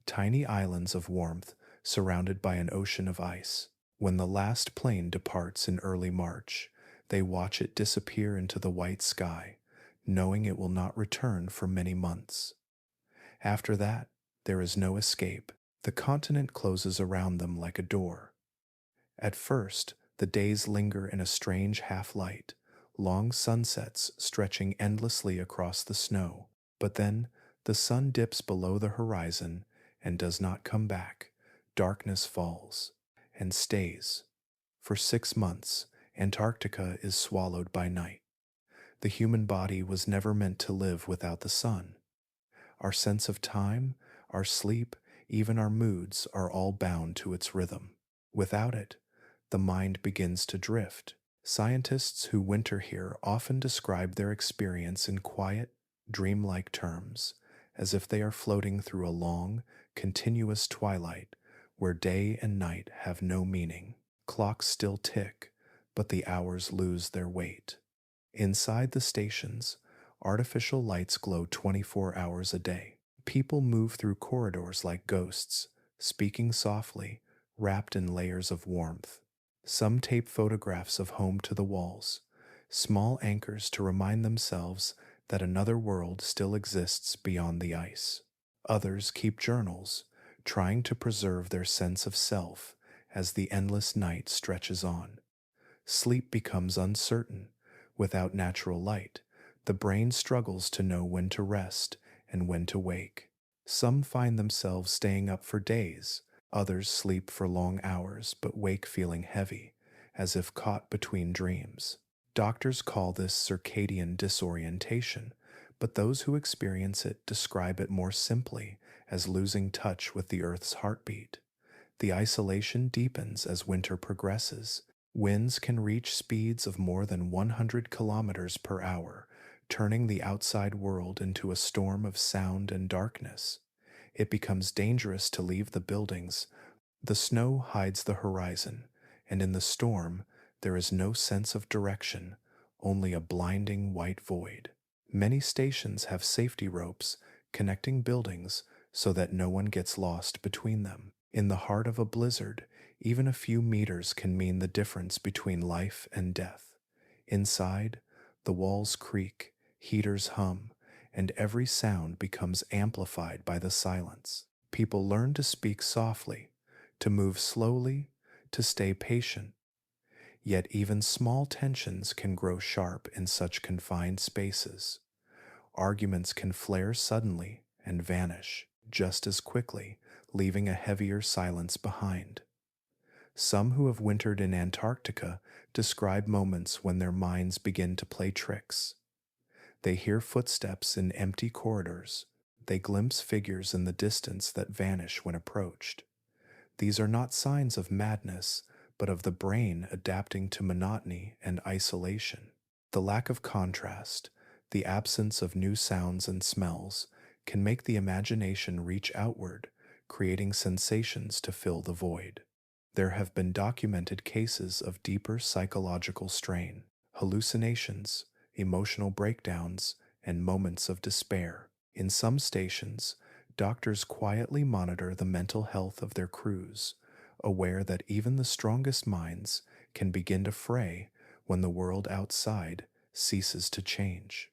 tiny islands of warmth surrounded by an ocean of ice. When the last plane departs in early March, they watch it disappear into the white sky, knowing it will not return for many months. After that, there is no escape. The continent closes around them like a door. At first, the days linger in a strange half-light, long sunsets stretching endlessly across the snow. But then, the sun dips below the horizon and does not come back. Darkness falls, and stays. For 6 months, Antarctica is swallowed by night. The human body was never meant to live without the sun. Our sense of time, our sleep, even our moods are all bound to its rhythm. Without it, the mind begins to drift. Scientists who winter here often describe their experience in quiet, dreamlike terms, as if they are floating through a long, continuous twilight where day and night have no meaning. Clocks still tick, but the hours lose their weight. Inside the stations, artificial lights glow 24 hours a day. People move through corridors like ghosts, speaking softly, wrapped in layers of warmth. Some tape photographs of home to the walls, small anchors to remind themselves that another world still exists beyond the ice. Others keep journals, trying to preserve their sense of self as the endless night stretches on. Sleep becomes uncertain. Without natural light, the brain struggles to know when to rest and when to wake. Some find themselves staying up for days, others sleep for long hours but wake feeling heavy, as if caught between dreams. Doctors call this circadian disorientation, but those who experience it describe it more simply as losing touch with the Earth's heartbeat. The isolation deepens as winter progresses. Winds can reach speeds of more than 100 kilometers per hour, turning the outside world into a storm of sound and darkness. It becomes dangerous to leave the buildings. The snow hides the horizon, and in the storm, there is no sense of direction, only a blinding white void. Many stations have safety ropes connecting buildings so that no one gets lost between them. In the heart of a blizzard, even a few meters can mean the difference between life and death. Inside, the walls creak, heaters hum, and every sound becomes amplified by the silence. People learn to speak softly, to move slowly, to stay patient. Yet even small tensions can grow sharp in such confined spaces. Arguments can flare suddenly and vanish just as quickly, leaving a heavier silence behind. Some who have wintered in Antarctica describe moments when their minds begin to play tricks. They hear footsteps in empty corridors. They glimpse figures in the distance that vanish when approached. These are not signs of madness, but of the brain adapting to monotony and isolation. The lack of contrast, the absence of new sounds and smells, can make the imagination reach outward, creating sensations to fill the void. There have been documented cases of deeper psychological strain, hallucinations, emotional breakdowns, and moments of despair. In some stations, doctors quietly monitor the mental health of their crews, aware that even the strongest minds can begin to fray when the world outside ceases to change.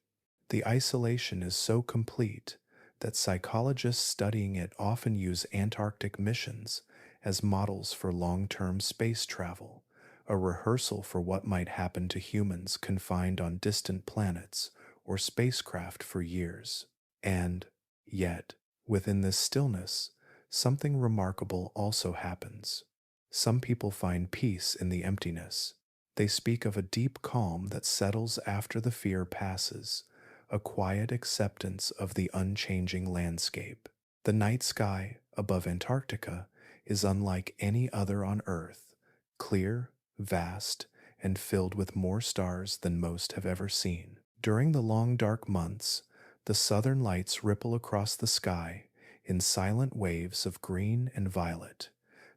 The isolation is so complete that psychologists studying it often use Antarctic missions as models for long-term space travel, a rehearsal for what might happen to humans confined on distant planets or spacecraft for years. And, yet, within this stillness, something remarkable also happens. Some people find peace in the emptiness. They speak of a deep calm that settles after the fear passes, a quiet acceptance of the unchanging landscape. The night sky above Antarctica is unlike any other on Earth, clear, vast, and filled with more stars than most have ever seen. During the long dark months, the southern lights ripple across the sky in silent waves of green and violet.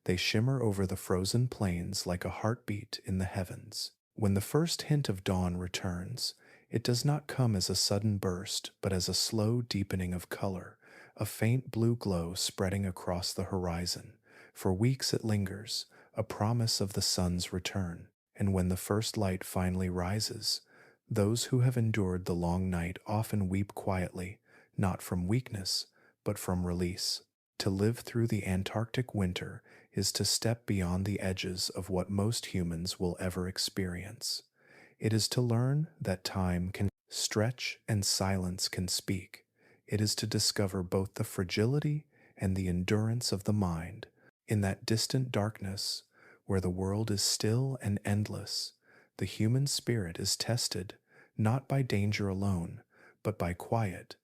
They shimmer over the frozen plains like a heartbeat in the heavens. When the first hint of dawn returns, it does not come as a sudden burst, but as a slow deepening of color, a faint blue glow spreading across the horizon. For weeks it lingers, a promise of the sun's return. And when the first light finally rises, those who have endured the long night often weep quietly, not from weakness, but from release. To live through the Antarctic winter is to step beyond the edges of what most humans will ever experience. It is to learn that time can stretch and silence can speak. It is to discover both the fragility and the endurance of the mind. In that distant darkness, where the world is still and endless, the human spirit is tested not by danger alone, but by quiet,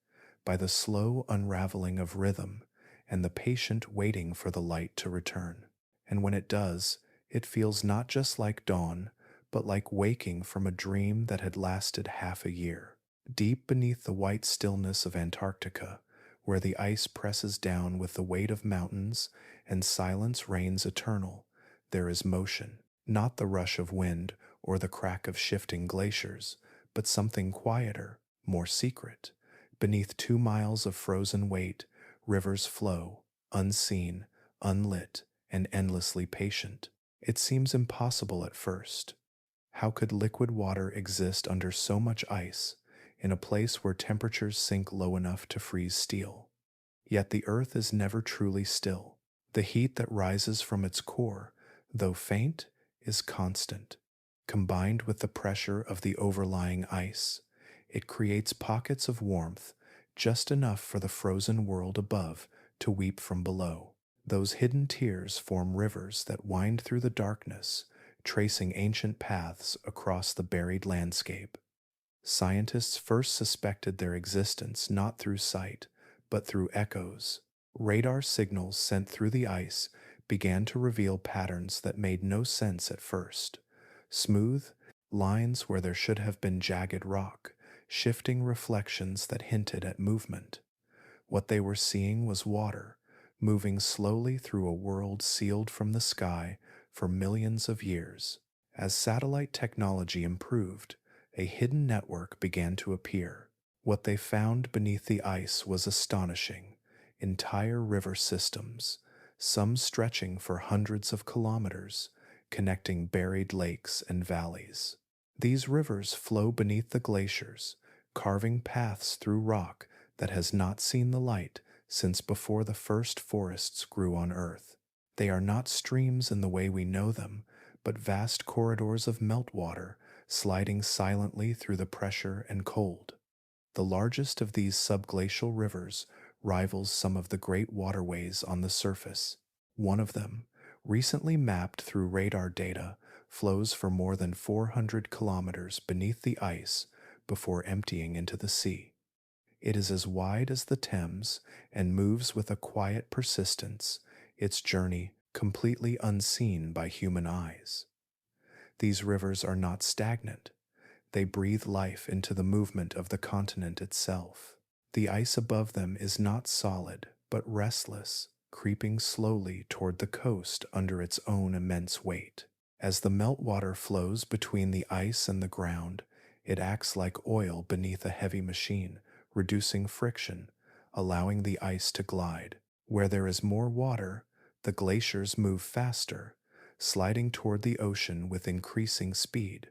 by the slow unraveling of rhythm, and the patient waiting for the light to return. And when it does, it feels not just like dawn, but like waking from a dream that had lasted half a year. Deep beneath the white stillness of Antarctica, where the ice presses down with the weight of mountains and silence reigns eternal, there is motion, not the rush of wind or the crack of shifting glaciers, but something quieter, more secret. Beneath 2 miles of frozen weight, rivers flow, unseen, unlit, and endlessly patient. It seems impossible at first. How could liquid water exist under so much ice, in a place where temperatures sink low enough to freeze steel? Yet the Earth is never truly still. The heat that rises from its core, though faint, is constant. Combined with the pressure of the overlying ice, it creates pockets of warmth, just enough for the frozen world above to weep from below. Those hidden tears form rivers that wind through the darkness, tracing ancient paths across the buried landscape. Scientists first suspected their existence not through sight, but through echoes. Radar signals sent through the ice began to reveal patterns that made no sense at first. Smooth lines where there should have been jagged rock, shifting reflections that hinted at movement. What they were seeing was water, moving slowly through a world sealed from the sky for millions of years. As satellite technology improved, a hidden network began to appear. What they found beneath the ice was astonishing. Entire river systems, some stretching for hundreds of kilometers, connecting buried lakes and valleys. These rivers flow beneath the glaciers, carving paths through rock that has not seen the light since before the first forests grew on Earth. They are not streams in the way we know them, but vast corridors of meltwater sliding silently through the pressure and cold. The largest of these subglacial rivers rivals some of the great waterways on the surface. One of them, recently mapped through radar data, flows for more than 400 kilometers beneath the ice before emptying into the sea. It is as wide as the Thames and moves with a quiet persistence, its journey completely unseen by human eyes. These rivers are not stagnant. They breathe life into the movement of the continent itself. The ice above them is not solid, but restless, creeping slowly toward the coast under its own immense weight. As the meltwater flows between the ice and the ground, it acts like oil beneath a heavy machine, reducing friction, allowing the ice to glide. Where there is more water, the glaciers move faster, sliding toward the ocean with increasing speed.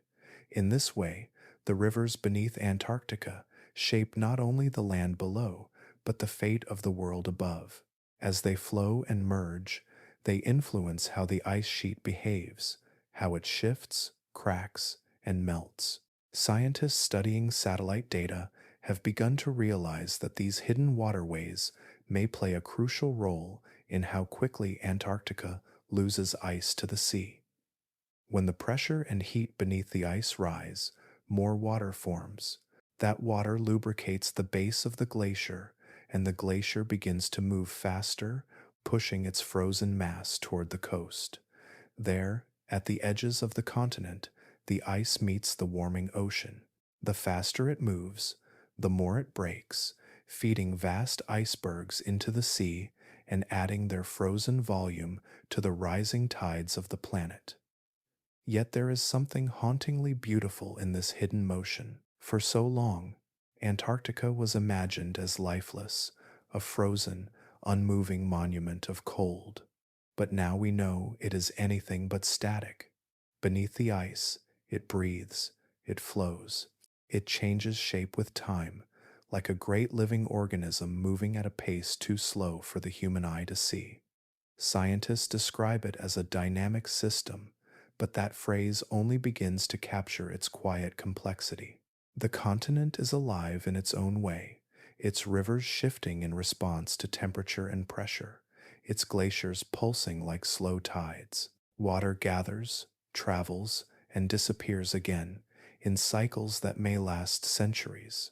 In this way, the rivers beneath Antarctica shape not only the land below, but the fate of the world above. As they flow and merge, they influence how the ice sheet behaves, how it shifts, cracks, and melts. Scientists studying satellite data have begun to realize that these hidden waterways may play a crucial role in how quickly Antarctica loses ice to the sea. When the pressure and heat beneath the ice rise, more water forms. That water lubricates the base of the glacier, and the glacier begins to move faster, pushing its frozen mass toward the coast. There, at the edges of the continent, the ice meets the warming ocean. The faster it moves, the more it breaks, feeding vast icebergs into the sea and adding their frozen volume to the rising tides of the planet. Yet there is something hauntingly beautiful in this hidden motion. For so long, Antarctica was imagined as lifeless, a frozen, unmoving monument of cold. But now we know it is anything but static. Beneath the ice, it breathes, it flows, it changes shape with time, like a great living organism moving at a pace too slow for the human eye to see. Scientists describe it as a dynamic system, but that phrase only begins to capture its quiet complexity. The continent is alive in its own way, its rivers shifting in response to temperature and pressure, its glaciers pulsing like slow tides. Water gathers, travels, and disappears again, in cycles that may last centuries.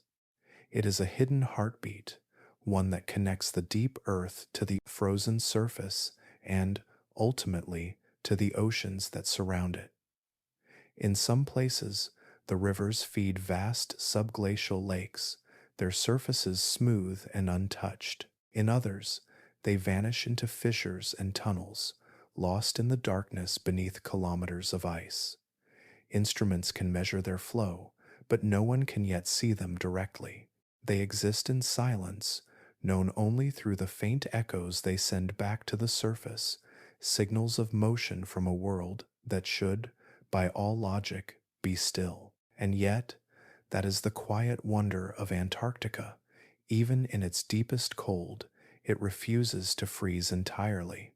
It is a hidden heartbeat, one that connects the deep earth to the frozen surface and, ultimately, to the oceans that surround it. In some places, the rivers feed vast subglacial lakes, their surfaces smooth and untouched. In others, they vanish into fissures and tunnels, lost in the darkness beneath kilometers of ice. Instruments can measure their flow, but no one can yet see them directly. They exist in silence, known only through the faint echoes they send back to the surface, signals of motion from a world that should, by all logic, be still. And yet, that is the quiet wonder of Antarctica. Even in its deepest cold, it refuses to freeze entirely.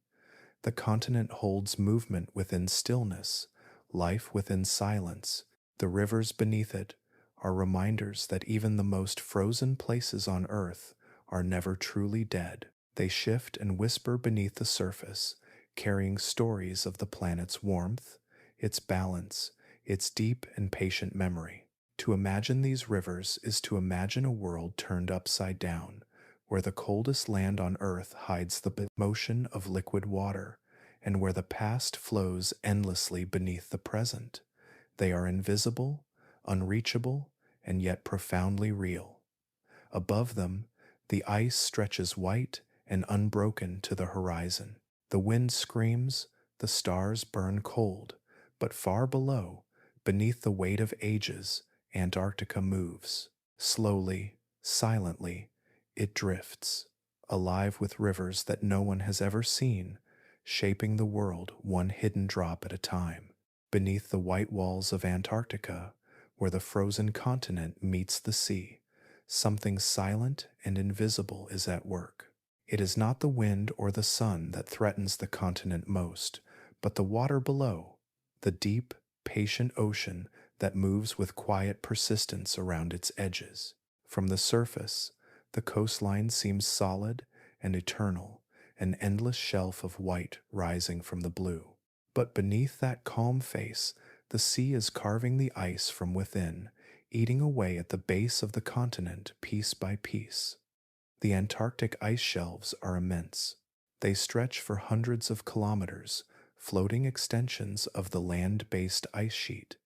The continent holds movement within stillness, life within silence. The rivers beneath it are reminders that even the most frozen places on Earth are never truly dead. They shift and whisper beneath the surface, carrying stories of the planet's warmth, its balance, its deep and patient memory. To imagine these rivers is to imagine a world turned upside down, where the coldest land on Earth hides the motion of liquid water, and where the past flows endlessly beneath the present. They are invisible, unreachable, and yet profoundly real. Above them, the ice stretches white and unbroken to the horizon. The wind screams, the stars burn cold, but far below, beneath the weight of ages, Antarctica moves. Slowly, silently, it drifts, alive with rivers that no one has ever seen, shaping the world one hidden drop at a time. Beneath the white walls of Antarctica, where the frozen continent meets the sea, something silent and invisible is at work. It is not the wind or the sun that threatens the continent most, but the water below, the deep, patient ocean that moves with quiet persistence around its edges. From the surface, the coastline seems solid and eternal, an endless shelf of white rising from the blue. But beneath that calm face, the sea is carving the ice from within, eating away at the base of the continent piece by piece. The Antarctic ice shelves are immense. They stretch for hundreds of kilometers, floating extensions of the land-based ice sheet.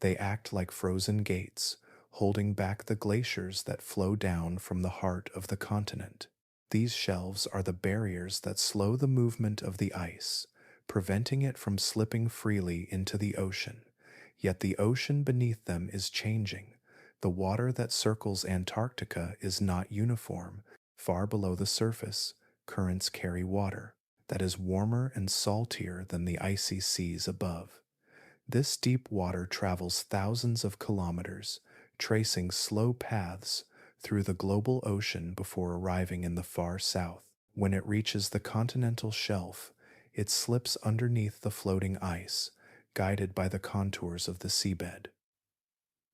They act like frozen gates, holding back the glaciers that flow down from the heart of the continent. These shelves are the barriers that slow the movement of the ice, preventing it from slipping freely into the ocean. Yet the ocean beneath them is changing. The water that circles Antarctica is not uniform. Far below the surface, currents carry water that is warmer and saltier than the icy seas above. This deep water travels thousands of kilometers, tracing slow paths through the global ocean before arriving in the far south. When it reaches the continental shelf, it slips underneath the floating ice, guided by the contours of the seabed.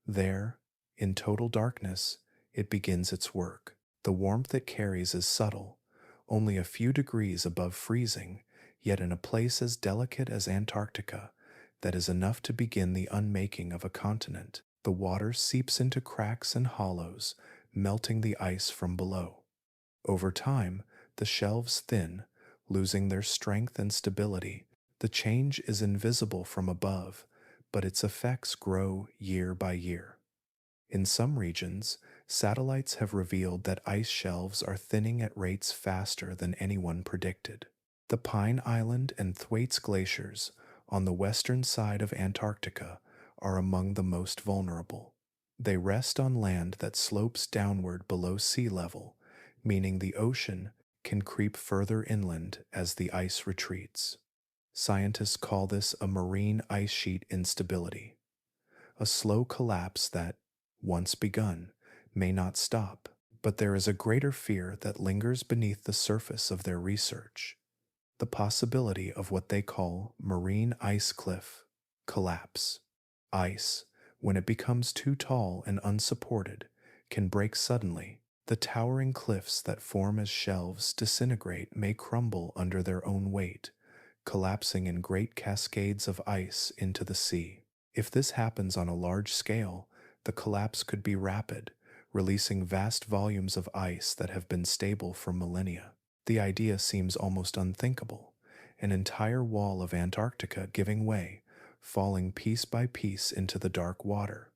There, in total darkness, it begins its work. The warmth it carries is subtle, only a few degrees above freezing, yet in a place as delicate as Antarctica, that is enough to begin the unmaking of a continent. The water seeps into cracks and hollows, melting the ice from below. Over time, the shelves thin, losing their strength and stability. The change is invisible from above, but its effects grow year by year. In some regions, satellites have revealed that ice shelves are thinning at rates faster than anyone predicted. The Pine Island and Thwaites glaciers on the western side of Antarctica are among the most vulnerable. They rest on land that slopes downward below sea level, meaning the ocean can creep further inland as the ice retreats. Scientists call this a marine ice sheet instability, a slow collapse that, once begun, may not stop. But there is a greater fear that lingers beneath the surface of their research: the possibility of what they call marine ice cliff collapse. Ice, when it becomes too tall and unsupported, can break suddenly. The towering cliffs that form as shelves disintegrate may crumble under their own weight, collapsing in great cascades of ice into the sea. If this happens on a large scale, the collapse could be rapid, releasing vast volumes of ice that have been stable for millennia. The idea seems almost unthinkable, an entire wall of Antarctica giving way, falling piece by piece into the dark water.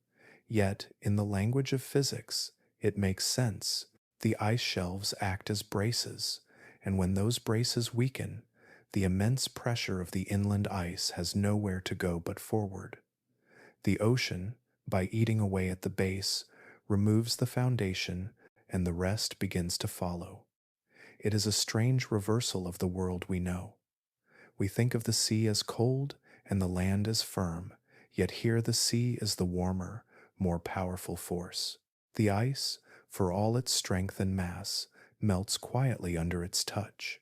Yet, in the language of physics, it makes sense. The ice shelves act as braces, and when those braces weaken, the immense pressure of the inland ice has nowhere to go but forward. The ocean, by eating away at the base, removes the foundation, and the rest begins to follow. It is a strange reversal of the world we know. We think of the sea as cold and the land as firm, yet here the sea is the warmer, more powerful force. The ice, for all its strength and mass, melts quietly under its touch.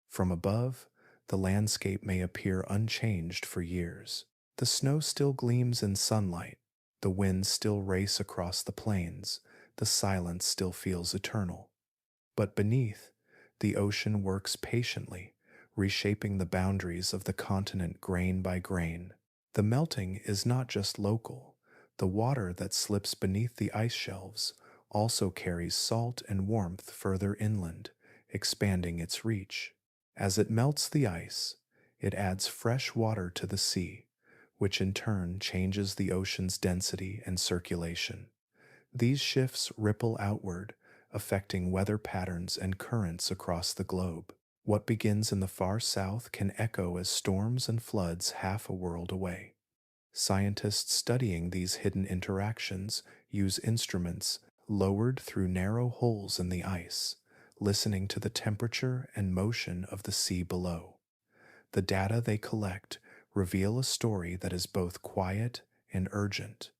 From above, the landscape may appear unchanged for years. The snow still gleams in sunlight, the winds still race across the plains, the silence still feels eternal. But beneath, the ocean works patiently, reshaping the boundaries of the continent grain by grain. The melting is not just local. The water that slips beneath the ice shelves also carries salt and warmth further inland, expanding its reach. As it melts the ice, it adds fresh water to the sea, which in turn changes the ocean's density and circulation. These shifts ripple outward, affecting weather patterns and currents across the globe. What begins in the far south can echo as storms and floods half a world away. Scientists studying these hidden interactions use instruments lowered through narrow holes in the ice, listening to the temperature and motion of the sea below. The data they collect reveal a story that is both quiet and urgent.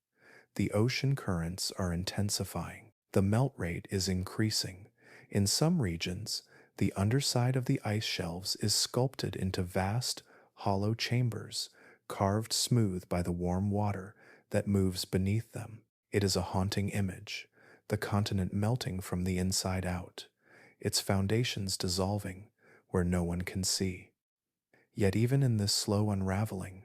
The ocean currents are intensifying. The melt rate is increasing. In some regions, the underside of the ice shelves is sculpted into vast, hollow chambers, carved smooth by the warm water that moves beneath them. It is a haunting image, the continent melting from the inside out, its foundations dissolving where no one can see. Yet even in this slow unraveling,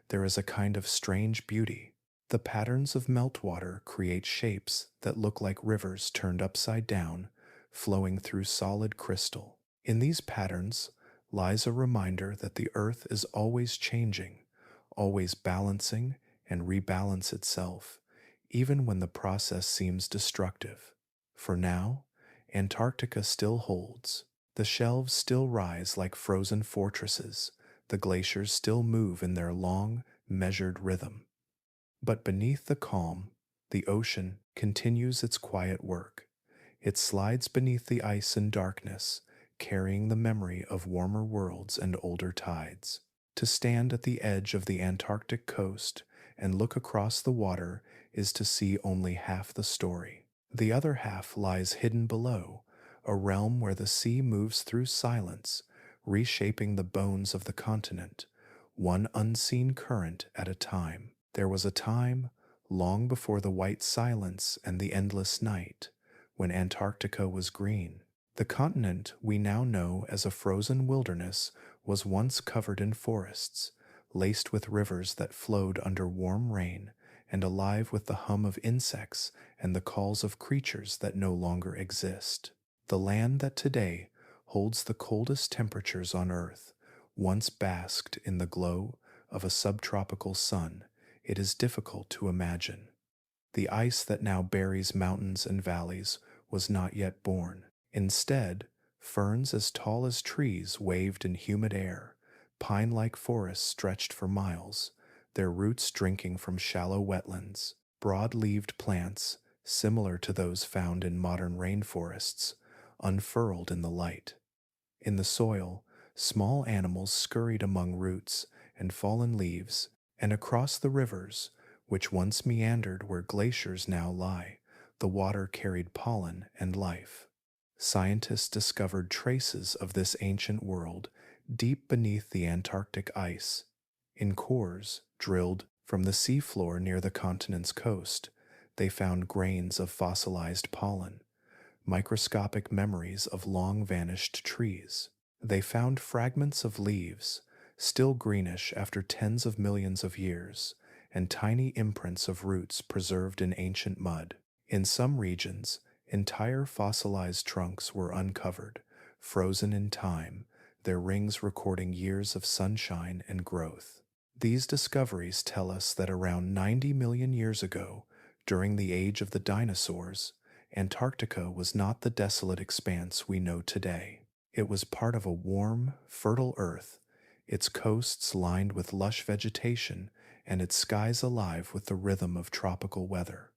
there is a kind of strange beauty. The patterns of meltwater create shapes that look like rivers turned upside down, flowing through solid crystal. In these patterns lies a reminder that the earth is always changing, always balancing and rebalance itself, even when the process seems destructive. For now, Antarctica still holds. The shelves still rise like frozen fortresses. The glaciers still move in their long, measured rhythm. But beneath the calm, the ocean continues its quiet work. It slides beneath the ice and darkness, carrying the memory of warmer worlds and older tides. To stand at the edge of the Antarctic coast and look across the water is to see only half the story. The other half lies hidden below, a realm where the sea moves through silence, reshaping the bones of the continent, one unseen current at a time. There was a time, long before the white silence and the endless night, when Antarctica was green. The continent we now know as a frozen wilderness was once covered in forests, laced with rivers that flowed under warm rain, and alive with the hum of insects and the calls of creatures that no longer exist. The land that today holds the coldest temperatures on Earth once basked in the glow of a subtropical sun. It is difficult to imagine. The ice that now buries mountains and valleys was not yet born. Instead, ferns as tall as trees waved in humid air, pine-like forests stretched for miles, their roots drinking from shallow wetlands. Broad-leaved plants, similar to those found in modern rainforests, unfurled in the light. In the soil, small animals scurried among roots and fallen leaves, and across the rivers, which once meandered where glaciers now lie, the water carried pollen and life. Scientists discovered traces of this ancient world deep beneath the Antarctic ice. In cores drilled from the seafloor near the continent's coast, they found grains of fossilized pollen, microscopic memories of long-vanished trees. They found fragments of leaves, still greenish after tens of millions of years, and tiny imprints of roots preserved in ancient mud. In some regions, entire fossilized trunks were uncovered, frozen in time, their rings recording years of sunshine and growth. These discoveries tell us that around 90 million years ago, during the age of the dinosaurs, Antarctica was not the desolate expanse we know today. It was part of a warm, fertile Earth, its coasts lined with lush vegetation and its skies alive with the rhythm of tropical weather.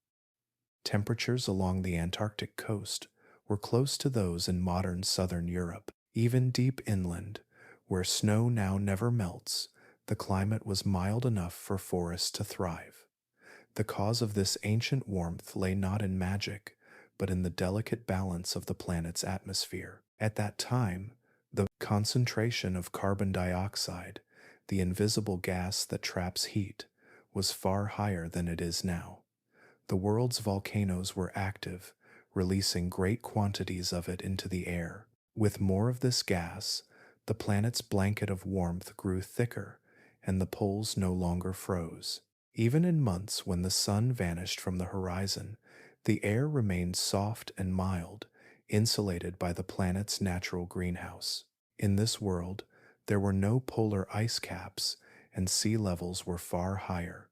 Temperatures along the Antarctic coast were close to those in modern southern Europe. Even deep inland, where snow now never melts, the climate was mild enough for forests to thrive. The cause of this ancient warmth lay not in magic, but in the delicate balance of the planet's atmosphere. At that time, the concentration of carbon dioxide, the invisible gas that traps heat, was far higher than it is now. The world's volcanoes were active, releasing great quantities of it into the air. With more of this gas, the planet's blanket of warmth grew thicker, and the poles no longer froze. Even in months when the sun vanished from the horizon, the air remained soft and mild, insulated by the planet's natural greenhouse. In this world, there were no polar ice caps, and sea levels were far higher.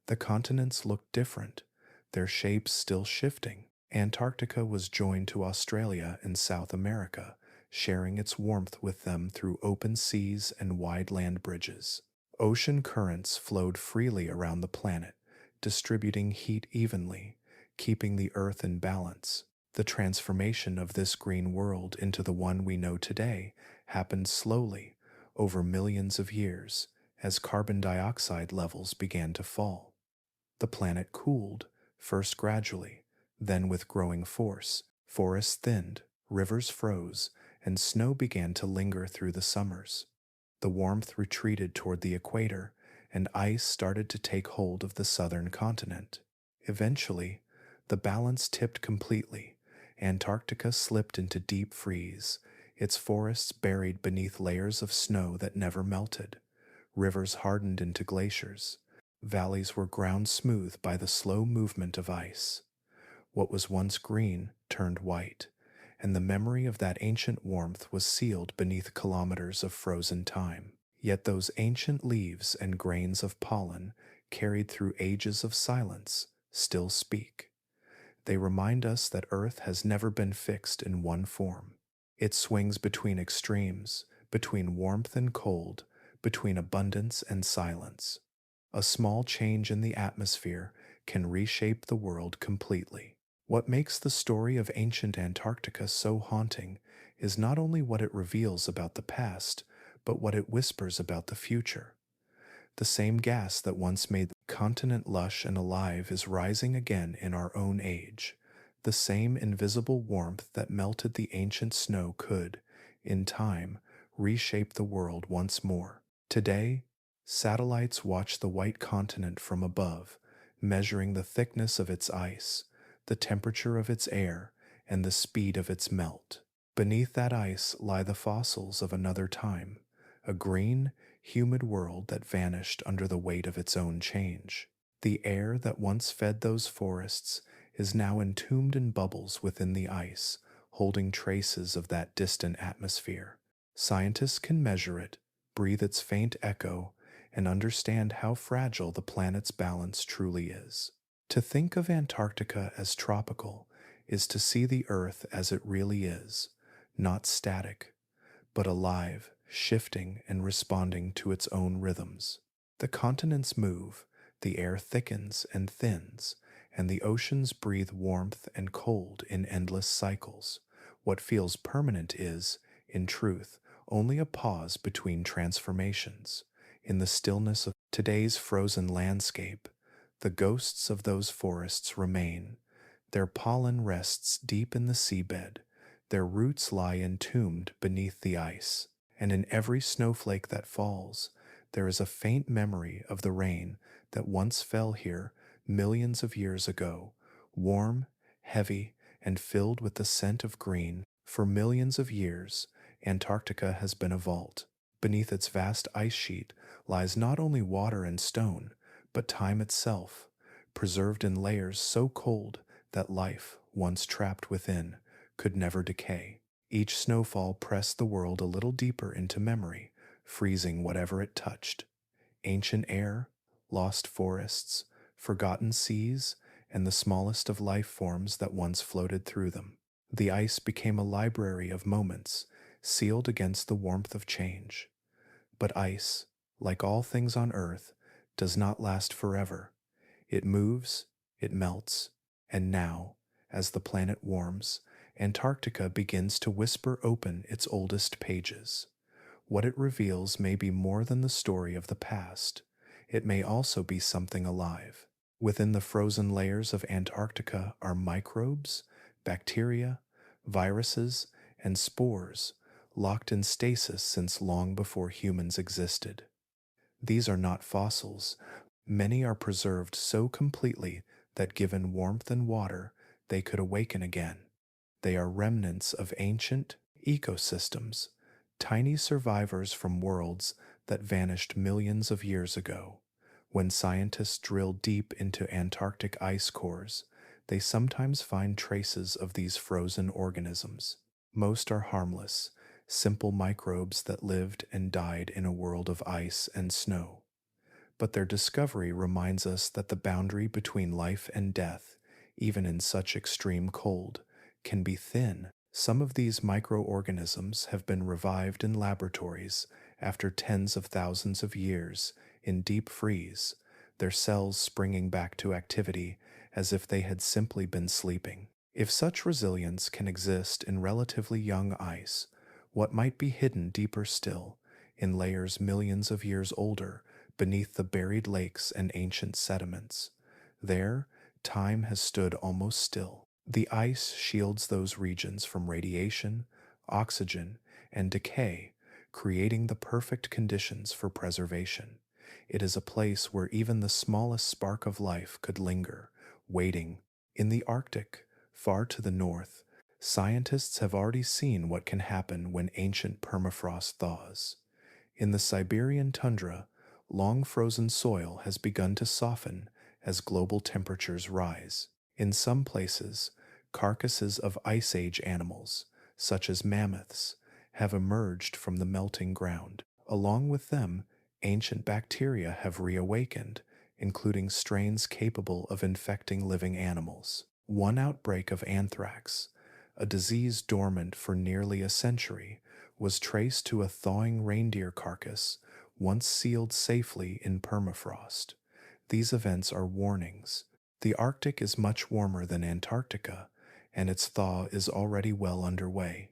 The continents looked different, their shapes still shifting. Antarctica was joined to Australia and South America, sharing its warmth with them through open seas and wide land bridges. Ocean currents flowed freely around the planet, distributing heat evenly, keeping the Earth in balance. The transformation of this green world into the one we know today happened slowly, over millions of years, as carbon dioxide levels began to fall. The planet cooled, first gradually, then with growing force. Forests thinned, rivers froze, and snow began to linger through the summers. The warmth retreated toward the equator, and ice started to take hold of the southern continent. Eventually, the balance tipped completely. Antarctica slipped into deep freeze, its forests buried beneath layers of snow that never melted. Rivers hardened into glaciers. Valleys were ground smooth by the slow movement of ice. What was once green turned white, and the memory of that ancient warmth was sealed beneath kilometers of frozen time. Yet those ancient leaves and grains of pollen, carried through ages of silence, still speak. They remind us that Earth has never been fixed in one form. It swings between extremes, between warmth and cold, between abundance and silence. A small change in the atmosphere can reshape the world completely. What makes the story of ancient Antarctica so haunting is not only what it reveals about the past, but what it whispers about the future. The same gas that once made the continent lush and alive is rising again in our own age. The same invisible warmth that melted the ancient snow could, in time, reshape the world once more. Today, satellites watch the white continent from above, measuring the thickness of its ice, the temperature of its air, and the speed of its melt. Beneath that ice lie the fossils of another time, a green, humid world that vanished under the weight of its own change. The air that once fed those forests is now entombed in bubbles within the ice, holding traces of that distant atmosphere. Scientists can measure it, breathe its faint echo, and understand how fragile the planet's balance truly is. To think of Antarctica as tropical is to see the Earth as it really is, not static, but alive, shifting and responding to its own rhythms. The continents move, the air thickens and thins, and the oceans breathe warmth and cold in endless cycles. What feels permanent is, in truth, only a pause between transformations. In the stillness of today's frozen landscape, the ghosts of those forests remain. Their pollen rests deep in the seabed, their roots lie entombed beneath the ice, and in every snowflake that falls, there is a faint memory of the rain that once fell here millions of years ago, warm, heavy, and filled with the scent of green. For millions of years, Antarctica has been a vault. Beneath its vast ice sheet lies not only water and stone, but time itself, preserved in layers so cold that life, once trapped within, could never decay. Each snowfall pressed the world a little deeper into memory, freezing whatever it touched. ancient air, lost forests, forgotten seas, and the smallest of life forms that once floated through them. The ice became a library of moments, sealed against the warmth of change. But ice, like all things on Earth, does not last forever. It moves, it melts, and now, as the planet warms, Antarctica begins to whisper open its oldest pages. What it reveals may be more than the story of the past. It may also be something alive. Within the frozen layers of Antarctica are microbes, bacteria, viruses, and spores locked in stasis since long before humans existed. These are not fossils. Many are preserved so completely that given warmth and water, they could awaken again. They are remnants of ancient ecosystems, tiny survivors from worlds that vanished millions of years ago. When scientists drill deep into Antarctic ice cores, they sometimes find traces of these frozen organisms. Most are harmless, simple microbes that lived and died in a world of ice and snow. But their discovery reminds us that the boundary between life and death, even in such extreme cold, can be thin. Some of these microorganisms have been revived in laboratories after tens of thousands of years in deep freeze, their cells springing back to activity as if they had simply been sleeping. If such resilience can exist in relatively young ice, what might be hidden deeper still, in layers millions of years older, beneath the buried lakes and ancient sediments? There, time has stood almost still. The ice shields those regions from radiation, oxygen, and decay, creating the perfect conditions for preservation. It is a place where even the smallest spark of life could linger, waiting. In the Arctic, far to the north, scientists have already seen what can happen when ancient permafrost thaws. In the Siberian tundra, long frozen soil has begun to soften as global temperatures rise. In some places, carcasses of Ice Age animals, such as mammoths, have emerged from the melting ground. Along with them, ancient bacteria have reawakened, including strains capable of infecting living animals. One outbreak of anthrax, a disease dormant for nearly a century, was traced to a thawing reindeer carcass once sealed safely in permafrost. These events are warnings. The Arctic is much warmer than Antarctica, and its thaw is already well underway.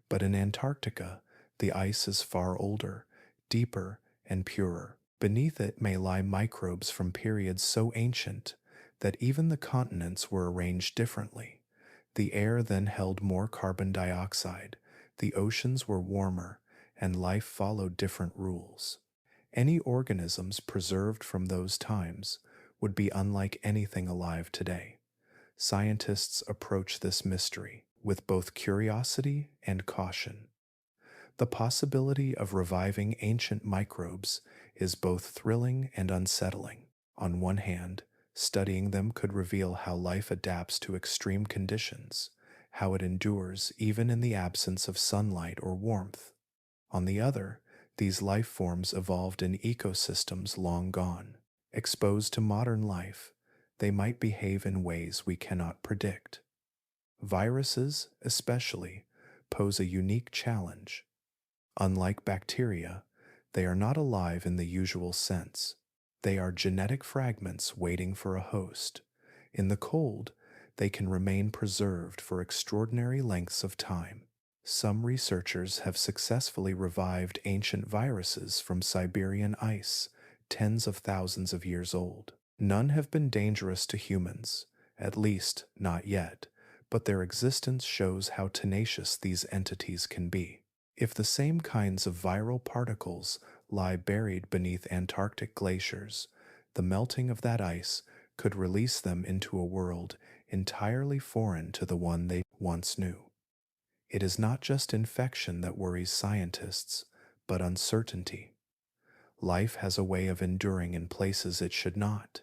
But in Antarctica, the ice is far older, deeper, and purer. Beneath it may lie microbes from periods so ancient that even the continents were arranged differently. The air then held more carbon dioxide, the oceans were warmer, and life followed different rules. Any organisms preserved from those times would be unlike anything alive today. Scientists approach this mystery with both curiosity and caution. The possibility of reviving ancient microbes is both thrilling and unsettling. On one hand, studying them could reveal how life adapts to extreme conditions, how it endures even in the absence of sunlight or warmth. On the other, these life forms evolved in ecosystems long gone. Exposed to modern life, they might behave in ways we cannot predict. Viruses, especially, pose a unique challenge. Unlike bacteria, they are not alive in the usual sense. They are genetic fragments waiting for a host. In the cold, they can remain preserved for extraordinary lengths of time. Some researchers have successfully revived ancient viruses from Siberian ice, tens of thousands of years old. None have been dangerous to humans, at least not yet, but their existence shows how tenacious these entities can be. If the same kinds of viral particles lie buried beneath Antarctic glaciers, the melting of that ice could release them into a world entirely foreign to the one they once knew. It is not just infection that worries scientists, but uncertainty. Life has a way of enduring in places it should not,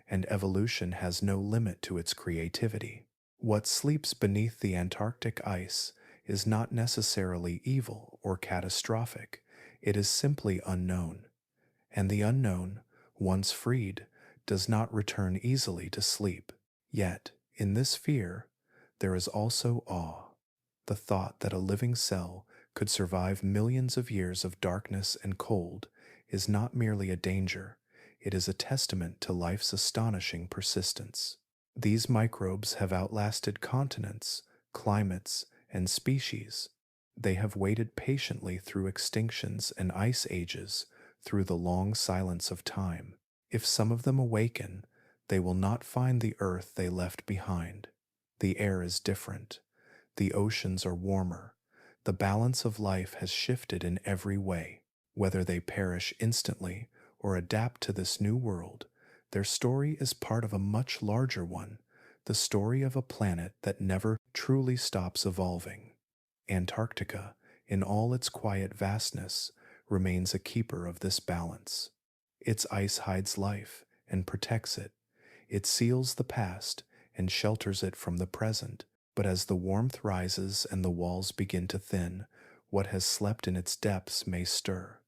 and evolution has no limit to its creativity. What sleeps beneath the Antarctic ice is not necessarily evil or catastrophic, it is simply unknown. And the unknown, once freed, does not return easily to sleep. Yet, in this fear, there is also awe. The thought that a living cell could survive millions of years of darkness and cold is not merely a danger, it is a testament to life's astonishing persistence. These microbes have outlasted continents, climates, and species. They have waited patiently through extinctions and ice ages, through the long silence of time. If some of them awaken, they will not find the earth they left behind. The air is different. The oceans are warmer. The balance of life has shifted in every way. Whether they perish instantly or adapt to this new world, their story is part of a much larger one, the story of a planet that never truly stops evolving. Antarctica, in all its quiet vastness, remains a keeper of this balance. Its ice hides life and protects it. It seals the past and shelters it from the present. But as the warmth rises and the walls begin to thin, what has slept in its depths may stir,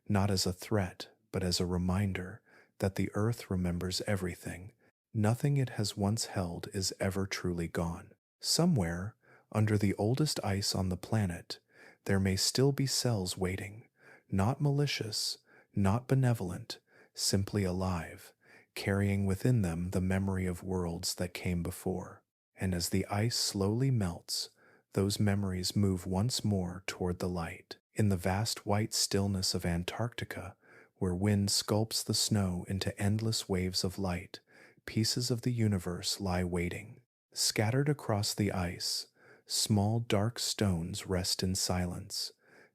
not as a threat, but as a reminder that the earth remembers everything. Nothing it has once held is ever truly gone. Somewhere, under the oldest ice on the planet, there may still be cells waiting, not malicious, not benevolent, simply alive, carrying within them the memory of worlds that came before. And as the ice slowly melts, those memories move once more toward the light. In the vast white stillness of Antarctica, where wind sculpts the snow into endless waves of light, pieces of the universe lie waiting. Scattered across the ice, small dark stones rest in silence,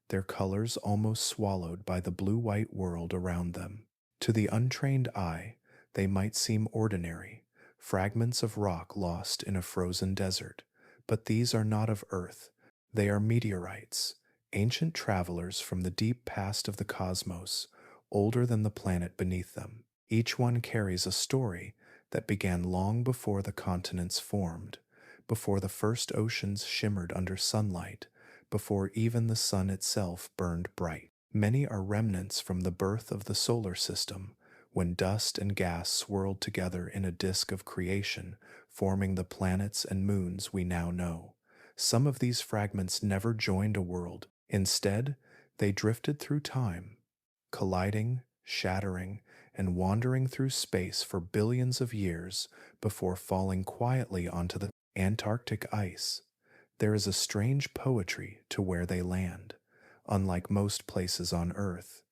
their colors almost swallowed by the blue-white world around them. To the untrained eye, they might seem ordinary, fragments of rock lost in a frozen desert, but these are not of Earth. They are meteorites, ancient travelers from the deep past of the cosmos, older than the planet beneath them. Each one carries a story that began long before the continents formed, before the first oceans shimmered under sunlight, before even the sun itself burned bright. Many are remnants from the birth of the solar system, when dust and gas swirled together in a disk of creation, forming the planets and moons we now know. Some of these fragments never joined a world. Instead, they drifted through time, colliding, shattering, and wandering through space for billions of years before falling quietly onto the Antarctic ice. There is a strange poetry to where they land. Unlike most places on Earth,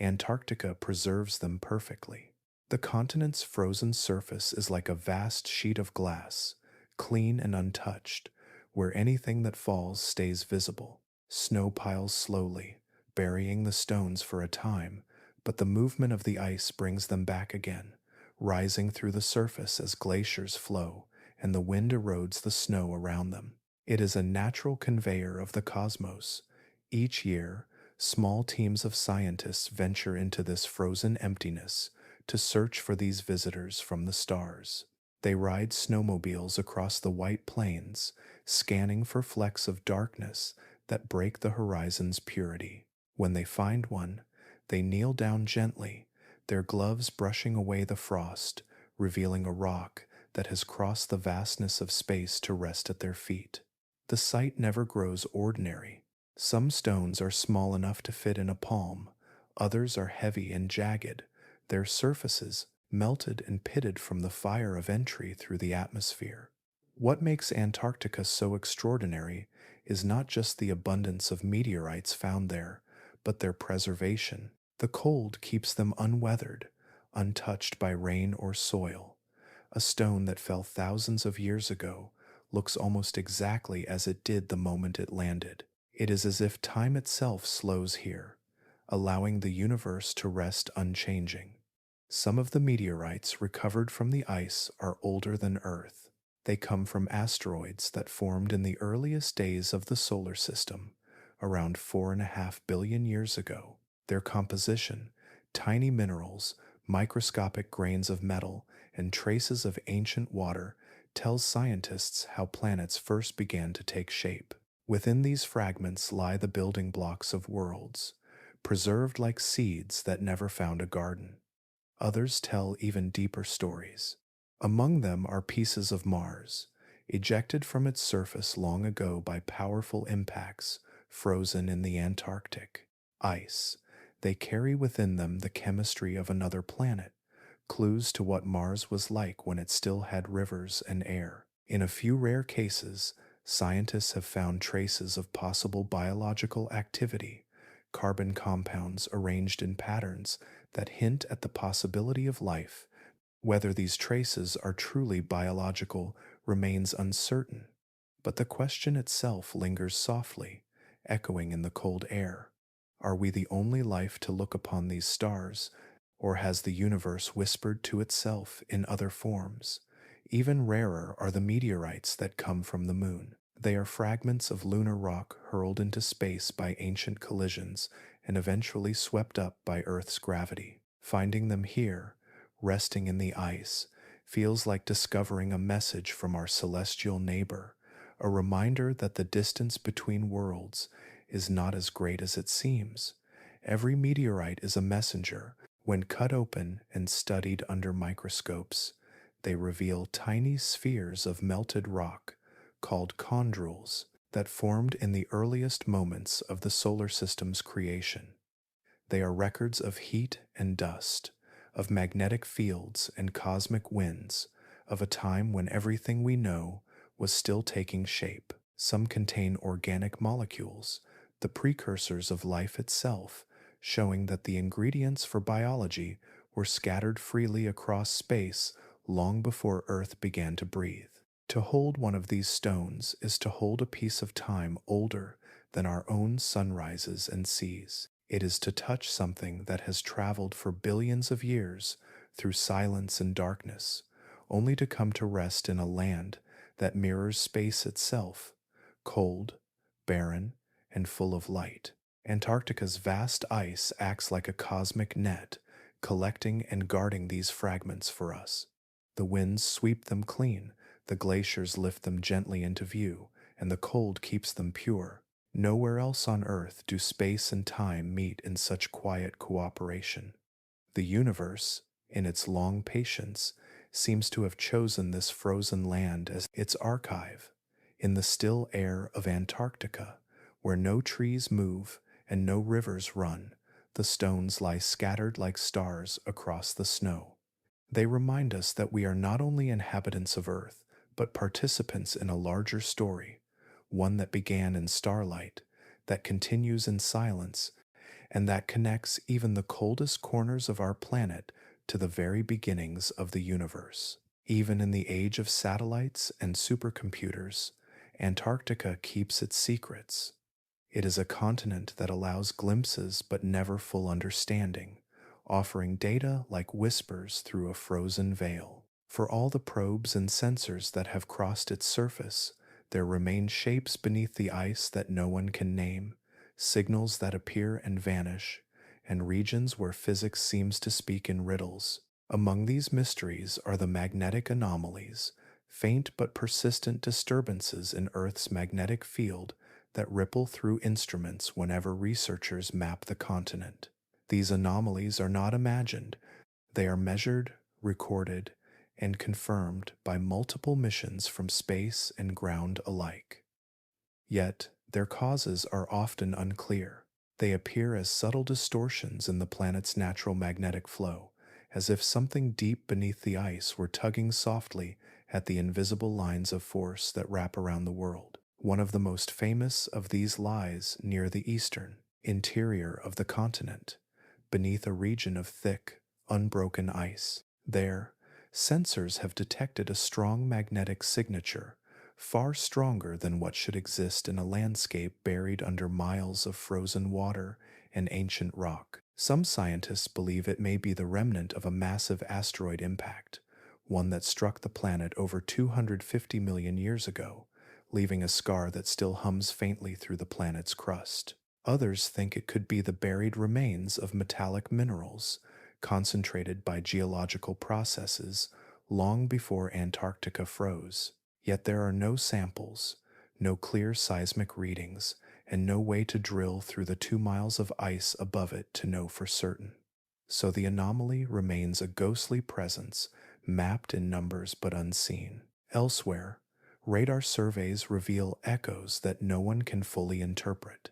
Antarctica preserves them perfectly. The continent's frozen surface is like a vast sheet of glass, clean and untouched, where anything that falls stays visible. Snow piles slowly, burying the stones for a time, but the movement of the ice brings them back again, rising through the surface as glaciers flow and the wind erodes the snow around them. It is a natural conveyor of the cosmos. Each year, small teams of scientists venture into this frozen emptiness to search for these visitors from the stars. They ride snowmobiles across the white plains, scanning for flecks of darkness that break the horizon's purity. When they find one, they kneel down gently, their gloves brushing away the frost, revealing a rock that has crossed the vastness of space to rest at their feet. The sight never grows ordinary. Some stones are small enough to fit in a palm, others are heavy and jagged, their surfaces melted and pitted from the fire of entry through the atmosphere. What makes Antarctica so extraordinary is not just the abundance of meteorites found there, but their preservation. The cold keeps them unweathered, untouched by rain or soil. A stone that fell thousands of years ago looks almost exactly as it did the moment it landed. It is as if time itself slows here, allowing the universe to rest unchanging. Some of the meteorites recovered from the ice are older than Earth. They come from asteroids that formed in the earliest days of the solar system, around 4.5 billion years ago. Their composition, tiny minerals, microscopic grains of metal, and traces of ancient water, tells scientists how planets first began to take shape. Within these fragments lie the building blocks of worlds, preserved like seeds that never found a garden. Others tell even deeper stories. Among them are pieces of Mars, ejected from its surface long ago by powerful impacts, frozen in the Antarctic ice. They carry within them the chemistry of another planet, clues to what Mars was like when it still had rivers and air. In a few rare cases, scientists have found traces of possible biological activity, carbon compounds arranged in patterns that hint at the possibility of life. Whether these traces are truly biological remains uncertain, but the question itself lingers softly, echoing in the cold air. Are we the only life to look upon these stars, or has the universe whispered to itself in other forms? Even rarer are the meteorites that come from the moon. They are fragments of lunar rock hurled into space by ancient collisions and eventually swept up by Earth's gravity. Finding them here, resting in the ice, feels like discovering a message from our celestial neighbor, a reminder that the distance between worlds is not as great as it seems. Every meteorite is a messenger. When cut open and studied under microscopes, they reveal tiny spheres of melted rock called chondrules that formed in the earliest moments of the solar system's creation. They are records of heat and dust, of magnetic fields and cosmic winds, of a time when everything we know was still taking shape. Some contain organic molecules, the precursors of life itself, showing that the ingredients for biology were scattered freely across space long before Earth began to breathe. To hold one of these stones is to hold a piece of time older than our own sunrises and seas. It is to touch something that has traveled for billions of years through silence and darkness, only to come to rest in a land that mirrors space itself, cold, barren, and full of light. Antarctica's vast ice acts like a cosmic net, collecting and guarding these fragments for us. The winds sweep them clean, the glaciers lift them gently into view, and the cold keeps them pure. Nowhere else on Earth do space and time meet in such quiet cooperation. The universe, in its long patience, seems to have chosen this frozen land as its archive. In the still air of Antarctica, where no trees move and no rivers run, the stones lie scattered like stars across the snow. They remind us that we are not only inhabitants of Earth, but participants in a larger story, one that began in starlight, that continues in silence, and that connects even the coldest corners of our planet to the very beginnings of the universe. Even in the age of satellites and supercomputers, Antarctica keeps its secrets. It is a continent that allows glimpses but never full understanding, offering data like whispers through a frozen veil. For all the probes and sensors that have crossed its surface, there remain shapes beneath the ice that no one can name, signals that appear and vanish, and regions where physics seems to speak in riddles. Among these mysteries are the magnetic anomalies, faint but persistent disturbances in Earth's magnetic field that ripple through instruments whenever researchers map the continent. These anomalies are not imagined, they are measured, recorded, and confirmed by multiple missions from space and ground alike. Yet, their causes are often unclear. They appear as subtle distortions in the planet's natural magnetic flow, as if something deep beneath the ice were tugging softly at the invisible lines of force that wrap around the world. One of the most famous of these lies near the eastern interior of the continent, beneath a region of thick, unbroken ice. There, sensors have detected a strong magnetic signature, far stronger than what should exist in a landscape buried under miles of frozen water and ancient rock. Some scientists believe it may be the remnant of a massive asteroid impact, one that struck the planet over 250 million years ago, leaving a scar that still hums faintly through the planet's crust. Others think it could be the buried remains of metallic minerals, concentrated by geological processes long before Antarctica froze. Yet there are no samples, no clear seismic readings, and no way to drill through the 2 miles of ice above it to know for certain. So the anomaly remains a ghostly presence, mapped in numbers but unseen. Elsewhere, radar surveys reveal echoes that no one can fully interpret.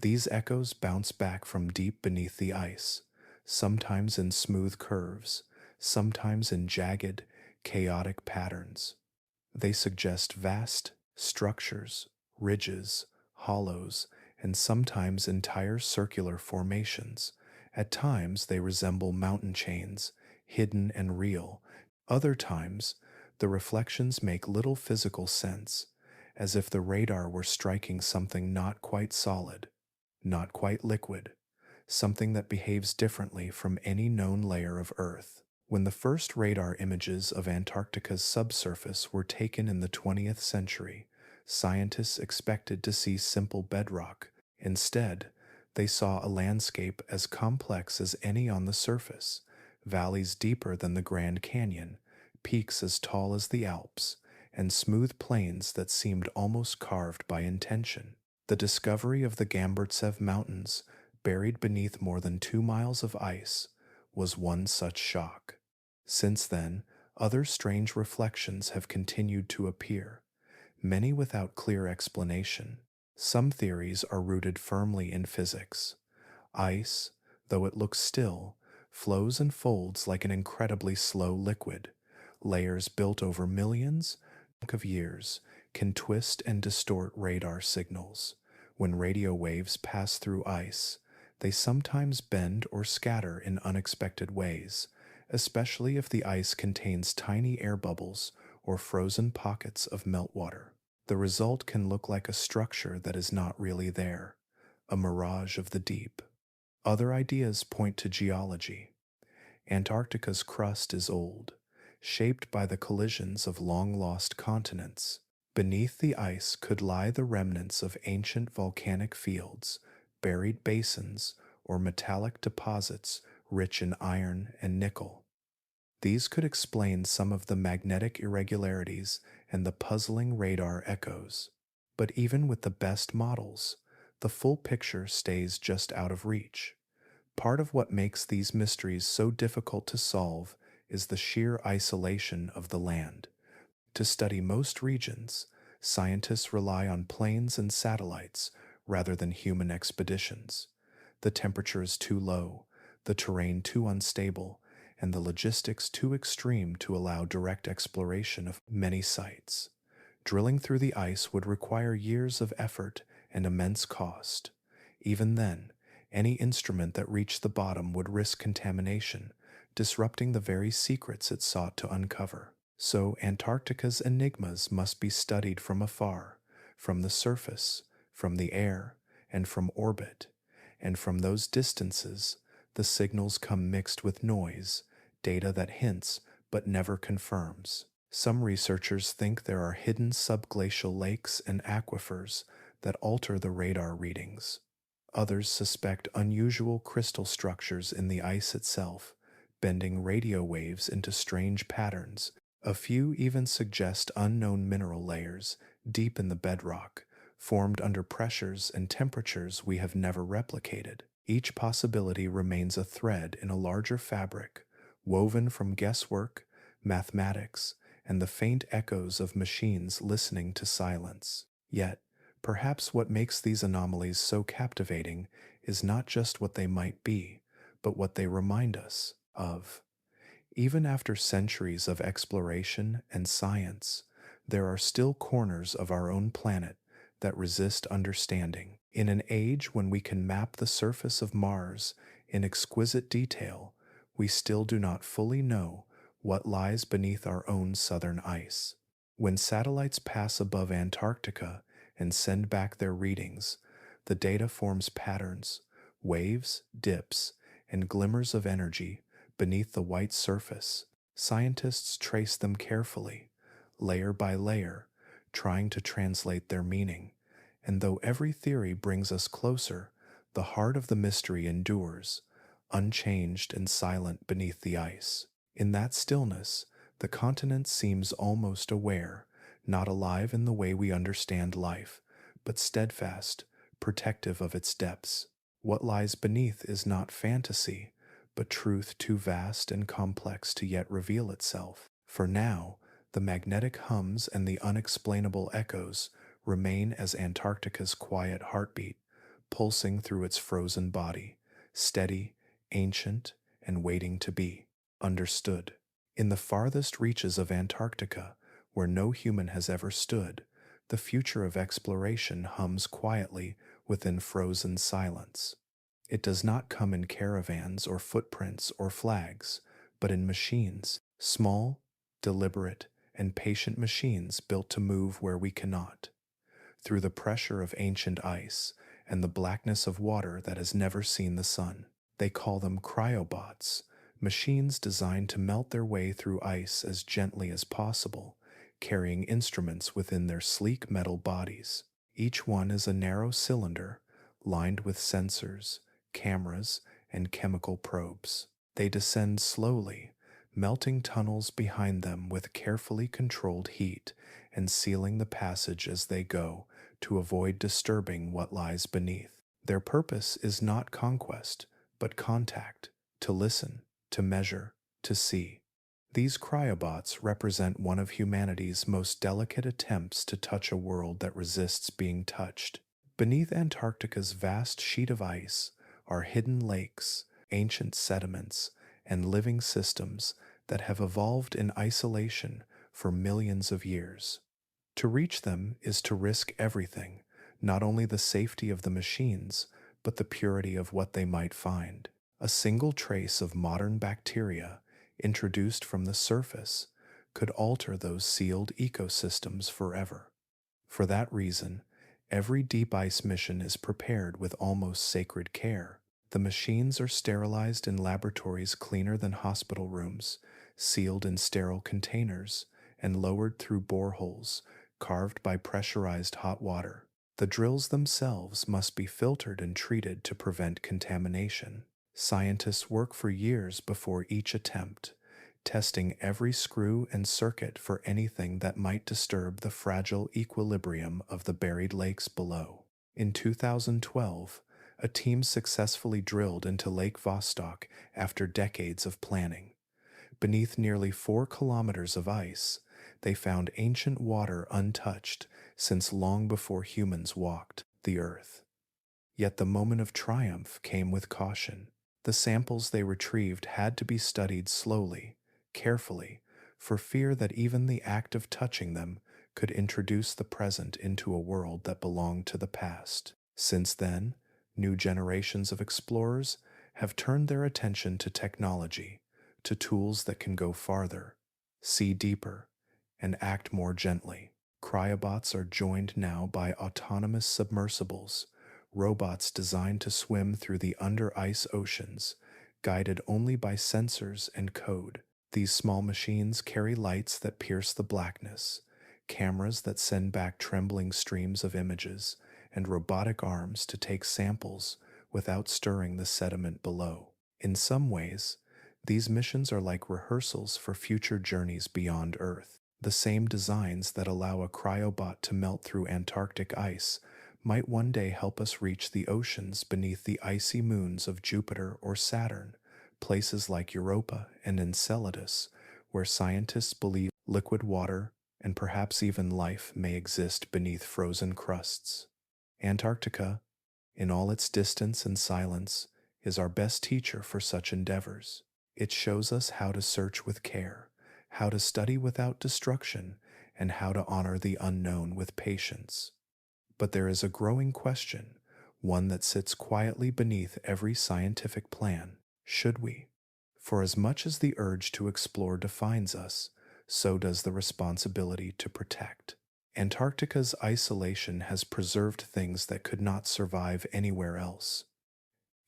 These echoes bounce back from deep beneath the ice, sometimes in smooth curves, sometimes in jagged, chaotic patterns. They suggest vast structures, ridges, hollows, and sometimes entire circular formations. At times, they resemble mountain chains, hidden and real. Other times, the reflections make little physical sense, as if the radar were striking something not quite solid, not quite liquid, something that behaves differently from any known layer of Earth. When the first radar images of Antarctica's subsurface were taken in the 20th century, scientists expected to see simple bedrock. Instead, they saw a landscape as complex as any on the surface, valleys deeper than the Grand Canyon, peaks as tall as the Alps, and smooth plains that seemed almost carved by intention. The discovery of the Gamburtsev Mountains, buried beneath more than 2 miles of ice, was one such shock. Since then, other strange reflections have continued to appear, many without clear explanation. Some theories are rooted firmly in physics. Ice, though it looks still, flows and folds like an incredibly slow liquid. Layers built over millions of years can twist and distort radar signals. When radio waves pass through ice, they sometimes bend or scatter in unexpected ways, especially if the ice contains tiny air bubbles or frozen pockets of meltwater. The result can look like a structure that is not really there, a mirage of the deep. Other ideas point to geology. Antarctica's crust is old, shaped by the collisions of long-lost continents. Beneath the ice could lie the remnants of ancient volcanic fields, buried basins, or metallic deposits rich in iron and nickel. These could explain some of the magnetic irregularities and the puzzling radar echoes. But even with the best models, the full picture stays just out of reach. Part of what makes these mysteries so difficult to solve is the sheer isolation of the land. To study most regions, scientists rely on planes and satellites rather than human expeditions. The temperature is too low, the terrain too unstable, and the logistics too extreme to allow direct exploration of many sites. Drilling through the ice would require years of effort and immense cost. Even then, any instrument that reached the bottom would risk contamination, disrupting the very secrets it sought to uncover. So Antarctica's enigmas must be studied from afar, from the surface, from the air, and from orbit. And from those distances, the signals come mixed with noise, data that hints but never confirms. Some researchers think there are hidden subglacial lakes and aquifers that alter the radar readings. Others suspect unusual crystal structures in the ice itself, bending radio waves into strange patterns. A few even suggest unknown mineral layers deep in the bedrock, formed under pressures and temperatures we have never replicated. Each possibility remains a thread in a larger fabric, woven from guesswork, mathematics, and the faint echoes of machines listening to silence. Yet, perhaps what makes these anomalies so captivating is not just what they might be, but what they remind us of. Even after centuries of exploration and science, there are still corners of our own planet that resist understanding. In an age when we can map the surface of Mars in exquisite detail, we still do not fully know what lies beneath our own southern ice. When satellites pass above Antarctica and send back their readings, the data forms patterns, waves, dips, and glimmers of energy beneath the white surface. Scientists trace them carefully, layer by layer, trying to translate their meaning. And though every theory brings us closer, the heart of the mystery endures, unchanged and silent beneath the ice. In that stillness, the continent seems almost aware, not alive in the way we understand life, but steadfast, protective of its depths. What lies beneath is not fantasy, but truth too vast and complex to yet reveal itself. For now, the magnetic hums and the unexplainable echoes remain as Antarctica's quiet heartbeat, pulsing through its frozen body, steady, ancient, and waiting to be understood. In the farthest reaches of Antarctica, where no human has ever stood, the future of exploration hums quietly within frozen silence. It does not come in caravans or footprints or flags, but in machines, small, deliberate, and patient machines built to move where we cannot. Through the pressure of ancient ice and the blackness of water that has never seen the sun. They call them cryobots, machines designed to melt their way through ice as gently as possible, carrying instruments within their sleek metal bodies. Each one is a narrow cylinder lined with sensors, cameras, and chemical probes. They descend slowly, melting tunnels behind them with carefully controlled heat and sealing the passage as they go to avoid disturbing what lies beneath. Their purpose is not conquest, but contact, to listen, to measure, to see. These cryobots represent one of humanity's most delicate attempts to touch a world that resists being touched. Beneath Antarctica's vast sheet of ice are hidden lakes, ancient sediments, and living systems that have evolved in isolation for millions of years. To reach them is to risk everything, not only the safety of the machines, but the purity of what they might find. A single trace of modern bacteria, introduced from the surface, could alter those sealed ecosystems forever. For that reason, every deep ice mission is prepared with almost sacred care. The machines are sterilized in laboratories cleaner than hospital rooms, sealed in sterile containers, and lowered through boreholes carved by pressurized hot water. The drills themselves must be filtered and treated to prevent contamination. Scientists work for years before each attempt, testing every screw and circuit for anything that might disturb the fragile equilibrium of the buried lakes below. In 2012, a team successfully drilled into Lake Vostok after decades of planning. Beneath nearly 4 kilometers of ice, they found ancient water untouched since long before humans walked the earth. Yet the moment of triumph came with caution. The samples they retrieved had to be studied slowly, carefully, for fear that even the act of touching them could introduce the present into a world that belonged to the past. Since then, new generations of explorers have turned their attention to technology, to tools that can go farther, see deeper, and act more gently. Cryobots are joined now by autonomous submersibles, robots designed to swim through the under-ice oceans, guided only by sensors and code. These small machines carry lights that pierce the blackness, cameras that send back trembling streams of images, and robotic arms to take samples without stirring the sediment below. In some ways, these missions are like rehearsals for future journeys beyond Earth. The same designs that allow a cryobot to melt through Antarctic ice might one day help us reach the oceans beneath the icy moons of Jupiter or Saturn, places like Europa and Enceladus, where scientists believe liquid water and perhaps even life may exist beneath frozen crusts. Antarctica, in all its distance and silence, is our best teacher for such endeavors. It shows us how to search with care, how to study without destruction, and how to honor the unknown with patience. But there is a growing question, one that sits quietly beneath every scientific plan. Should we? For as much as the urge to explore defines us, so does the responsibility to protect. Antarctica's isolation has preserved things that could not survive anywhere else.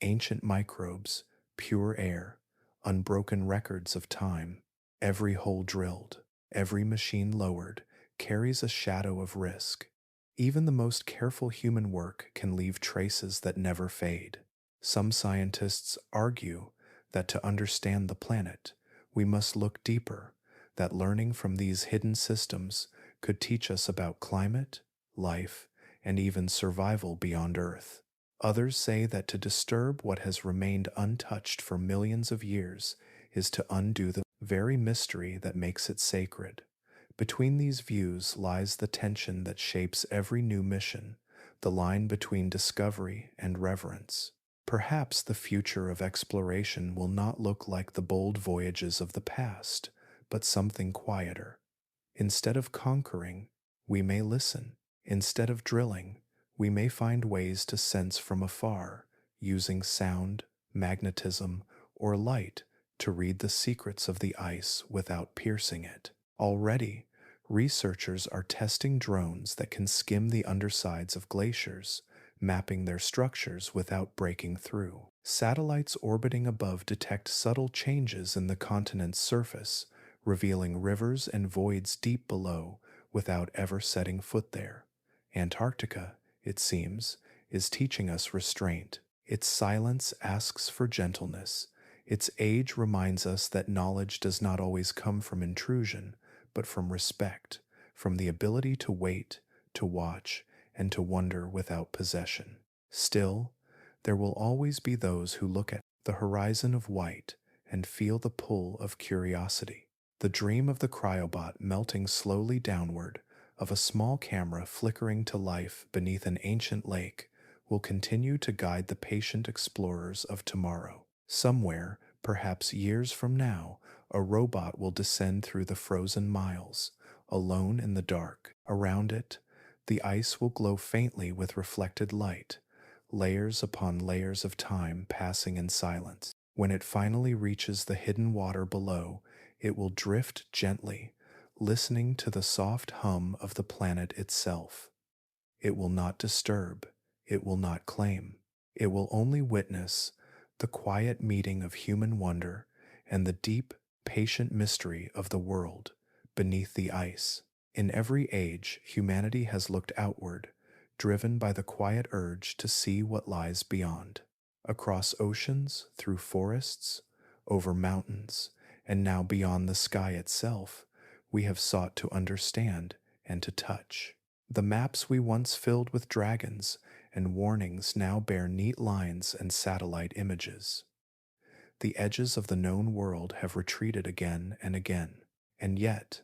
Ancient microbes, pure air, unbroken records of time. Every hole drilled, every machine lowered, carries a shadow of risk. Even the most careful human work can leave traces that never fade. Some scientists argue that to understand the planet, we must look deeper, that learning from these hidden systems could teach us about climate, life, and even survival beyond Earth. Others say that to disturb what has remained untouched for millions of years is to undo the very mystery that makes it sacred. Between these views lies the tension that shapes every new mission, the line between discovery and reverence. Perhaps the future of exploration will not look like the bold voyages of the past, but something quieter. Instead of conquering, we may listen. Instead of drilling, we may find ways to sense from afar, using sound, magnetism, or light to read the secrets of the ice without piercing it. Already, researchers are testing drones that can skim the undersides of glaciers, mapping their structures without breaking through. Satellites orbiting above detect subtle changes in the continent's surface, revealing rivers and voids deep below without ever setting foot there. Antarctica, it seems, is teaching us restraint. Its silence asks for gentleness. Its age reminds us that knowledge does not always come from intrusion, but from respect, from the ability to wait, to watch, and to wonder without possession. Still, there will always be those who look at the horizon of white and feel the pull of curiosity. The dream of the cryobot melting slowly downward, of a small camera flickering to life beneath an ancient lake, will continue to guide the patient explorers of tomorrow. Somewhere, perhaps years from now, a robot will descend through the frozen miles, alone in the dark. Around it, the ice will glow faintly with reflected light, layers upon layers of time passing in silence. When it finally reaches the hidden water below, it will drift gently, listening to the soft hum of the planet itself. It will not disturb, it will not claim, it will only witness the quiet meeting of human wonder and the deep, patient mystery of the world beneath the ice. In every age, humanity has looked outward, driven by the quiet urge to see what lies beyond. Across oceans, through forests, over mountains, and now beyond the sky itself, we have sought to understand and to touch. The maps we once filled with dragons and warnings now bear neat lines and satellite images. The edges of the known world have retreated again and again, and yet,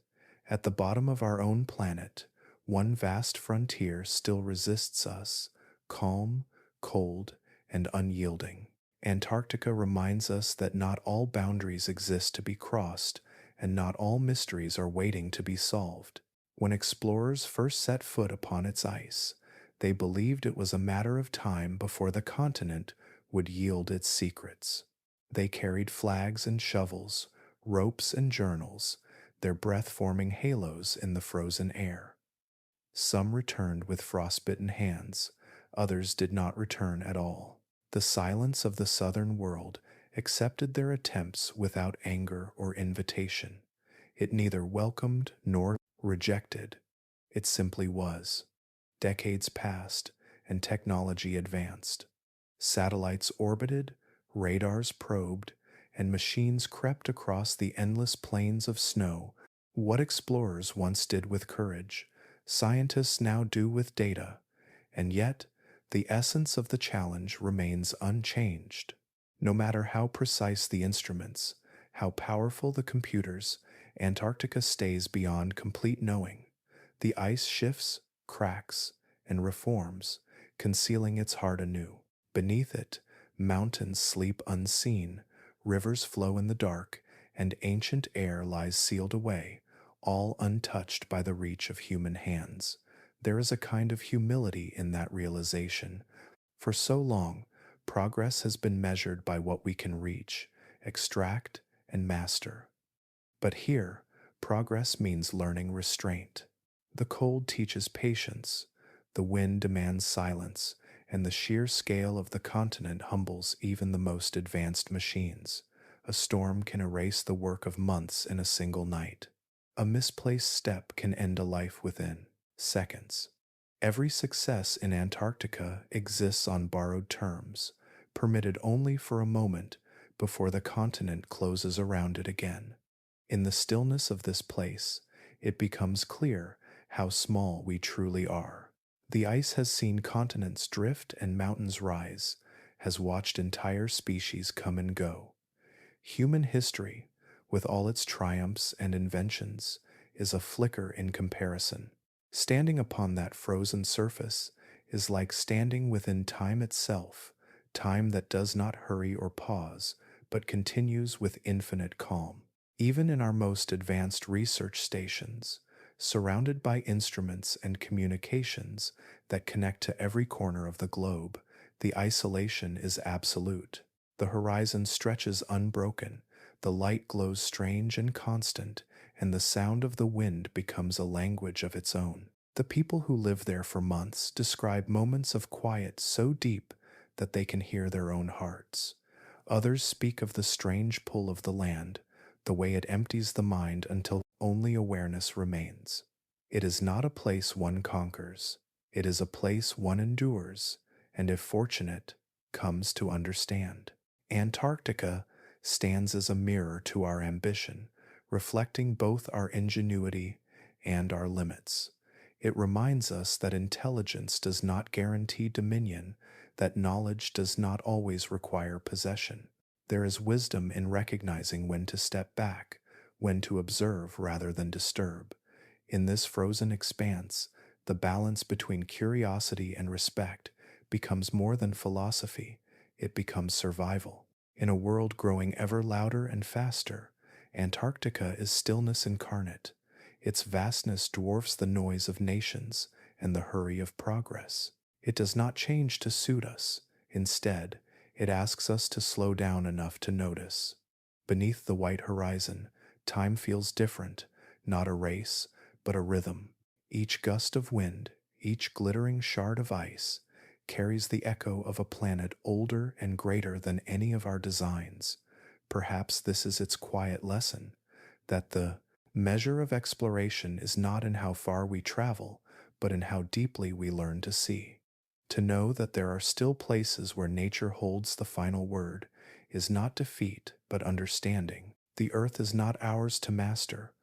at the bottom of our own planet, one vast frontier still resists us, calm, cold, and unyielding. Antarctica reminds us that not all boundaries exist to be crossed, and not all mysteries are waiting to be solved. When explorers first set foot upon its ice, they believed it was a matter of time before the continent would yield its secrets. They carried flags and shovels, ropes and journals, their breath-forming halos in the frozen air. Some returned with frostbitten hands, others did not return at all. The silence of the southern world accepted their attempts without anger or invitation. It neither welcomed nor rejected. It simply was. Decades passed, and technology advanced. Satellites orbited, radars probed, and machines crept across the endless plains of snow. What explorers once did with courage, scientists now do with data, and yet the essence of the challenge remains unchanged. No matter how precise the instruments, how powerful the computers, Antarctica stays beyond complete knowing. The ice shifts, cracks, and reforms, concealing its heart anew. Beneath it, mountains sleep unseen, rivers flow in the dark, and ancient air lies sealed away, all untouched by the reach of human hands. There is a kind of humility in that realization. For so long, progress has been measured by what we can reach, extract, and master. But here, progress means learning restraint. The cold teaches patience, the wind demands silence, and the sheer scale of the continent humbles even the most advanced machines. A storm can erase the work of months in a single night. A misplaced step can end a life within seconds. Every success in Antarctica exists on borrowed terms, permitted only for a moment before the continent closes around it again. In the stillness of this place, it becomes clear how small we truly are. The ice has seen continents drift and mountains rise, has watched entire species come and go. Human history, with all its triumphs and inventions, is a flicker in comparison. Standing upon that frozen surface is like standing within time itself, time that does not hurry or pause, but continues with infinite calm. Even in our most advanced research stations, surrounded by instruments and communications that connect to every corner of the globe, the isolation is absolute. The horizon stretches unbroken, the light glows strange and constant, and the sound of the wind becomes a language of its own. The people who live there for months describe moments of quiet so deep that they can hear their own hearts. Others speak of the strange pull of the land, the way it empties the mind until only awareness remains. It is not a place one conquers, it is a place one endures, and if fortunate, comes to understand. Antarctica stands as a mirror to our ambition, reflecting both our ingenuity and our limits. It reminds us that intelligence does not guarantee dominion, that knowledge does not always require possession. There is wisdom in recognizing when to step back, when to observe rather than disturb. In this frozen expanse, the balance between curiosity and respect becomes more than philosophy, it becomes survival. In a world growing ever louder and faster, Antarctica is stillness incarnate. Its vastness dwarfs the noise of nations and the hurry of progress. It does not change to suit us. Instead, it asks us to slow down enough to notice. Beneath the white horizon, time feels different, not a race, but a rhythm. Each gust of wind, each glittering shard of ice, carries the echo of a planet older and greater than any of our designs. Perhaps this is its quiet lesson, that the measure of exploration is not in how far we travel, but in how deeply we learn to see. To know that there are still places where nature holds the final word is not defeat, but understanding. The earth is not ours to master,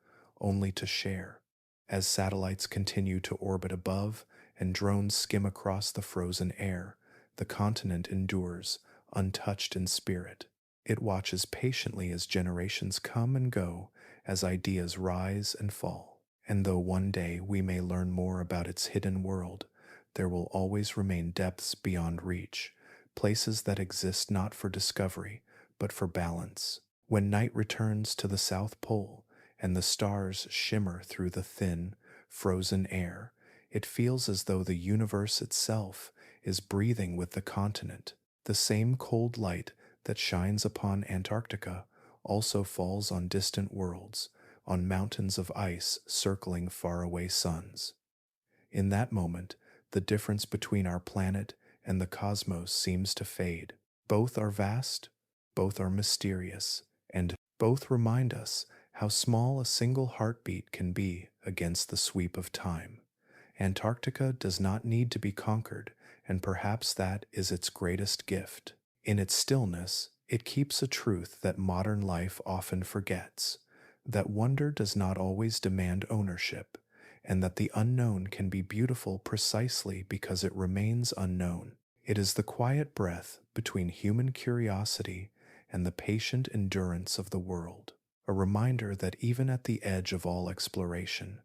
only to share. As satellites continue to orbit above and drones skim across the frozen air, the continent endures, untouched in spirit. It watches patiently as generations come and go, as ideas rise and fall. And though one day we may learn more about its hidden world, there will always remain depths beyond reach, places that exist not for discovery, but for balance. When night returns to the South Pole and the stars shimmer through the thin, frozen air, it feels as though the universe itself is breathing with the continent. The same cold light that shines upon Antarctica also falls on distant worlds, on mountains of ice circling faraway suns. In that moment, the difference between our planet and the cosmos seems to fade. Both are vast, both are mysterious, and both remind us how small a single heartbeat can be against the sweep of time. Antarctica does not need to be conquered, and perhaps that is its greatest gift. In its stillness, it keeps a truth that modern life often forgets, that wonder does not always demand ownership, and that the unknown can be beautiful precisely because it remains unknown. It is the quiet breath between human curiosity and the patient endurance of the world, a reminder that even at the edge of all exploration,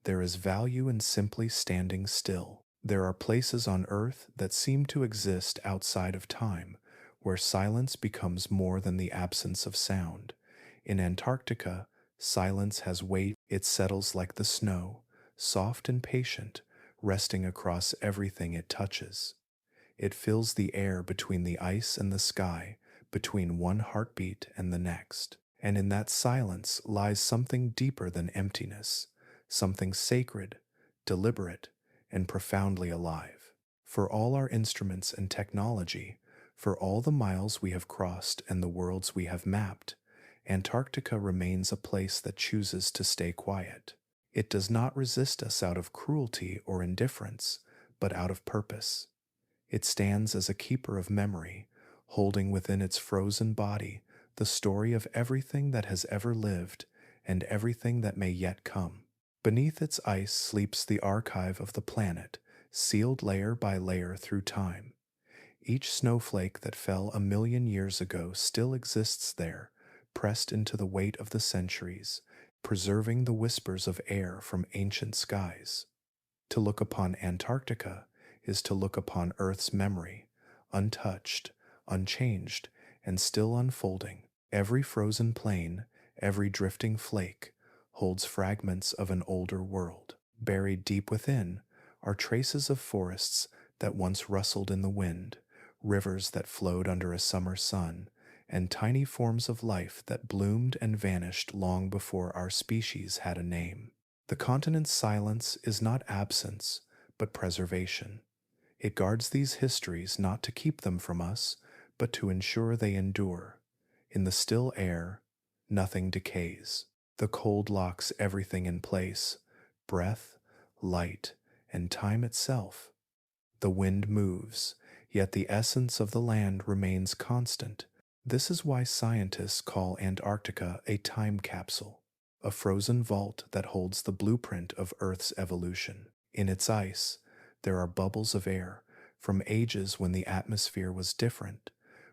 there is value in simply standing still. There are places on Earth that seem to exist outside of time, where silence becomes more than the absence of sound. In Antarctica, silence has weight. It settles like the snow, soft and patient, resting across everything it touches. It fills the air between the ice and the sky, between one heartbeat and the next. And in that silence lies something deeper than emptiness, something sacred, deliberate, and profoundly alive. For all our instruments and technology, for all the miles we have crossed and the worlds we have mapped, Antarctica remains a place that chooses to stay quiet. It does not resist us out of cruelty or indifference, but out of purpose. It stands as a keeper of memory, holding within its frozen body the story of everything that has ever lived and everything that may yet come. Beneath its ice sleeps the archive of the planet, sealed layer by layer through time. Each snowflake that fell a million years ago still exists there, pressed into the weight of the centuries, preserving the whispers of air from ancient skies. To look upon Antarctica is to look upon Earth's memory, untouched, unchanged, and still unfolding. Every frozen plain, every drifting flake, holds fragments of an older world. Buried deep within are traces of forests that once rustled in the wind, rivers that flowed under a summer sun, and tiny forms of life that bloomed and vanished long before our species had a name. The continent's silence is not absence, but preservation. It guards these histories not to keep them from us, but to ensure they endure. In the still air, nothing decays. The cold locks everything in place: breath, light, and time itself. The wind moves, yet the essence of the land remains constant. This is why scientists call Antarctica a time capsule, a frozen vault that holds the blueprint of Earth's evolution. In its ice, there are bubbles of air from ages when the atmosphere was different,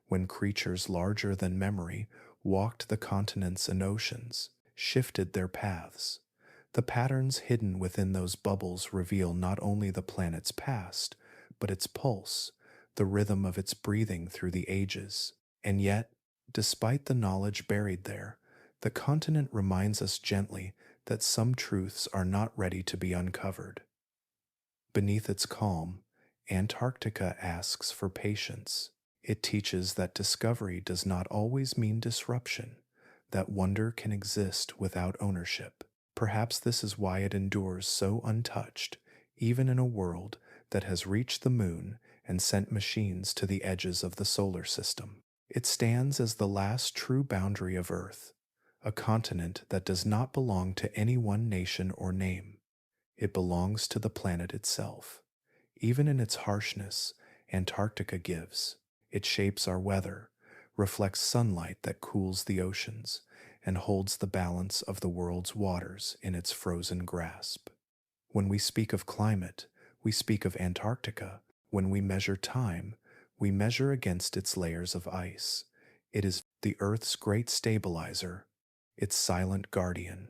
when creatures larger than memory walked the continents and oceans, shifted their paths. The patterns hidden within those bubbles reveal not only the planet's past, but its pulse, the rhythm of its breathing through the ages. And yet, despite the knowledge buried there, the continent reminds us gently that some truths are not ready to be uncovered. Beneath its calm, Antarctica asks for patience. It teaches that discovery does not always mean disruption, that wonder can exist without ownership. Perhaps this is why it endures so untouched, even in a world that has reached the moon and sent machines to the edges of the solar system. It stands as the last true boundary of Earth, a continent that does not belong to any one nation or name. It belongs to the planet itself. Even in its harshness, Antarctica gives. It shapes our weather, reflects sunlight that cools the oceans, and holds the balance of the world's waters in its frozen grasp. When we speak of climate, we speak of Antarctica. When we measure time, we measure against its layers of ice. It is the Earth's great stabilizer, its silent guardian.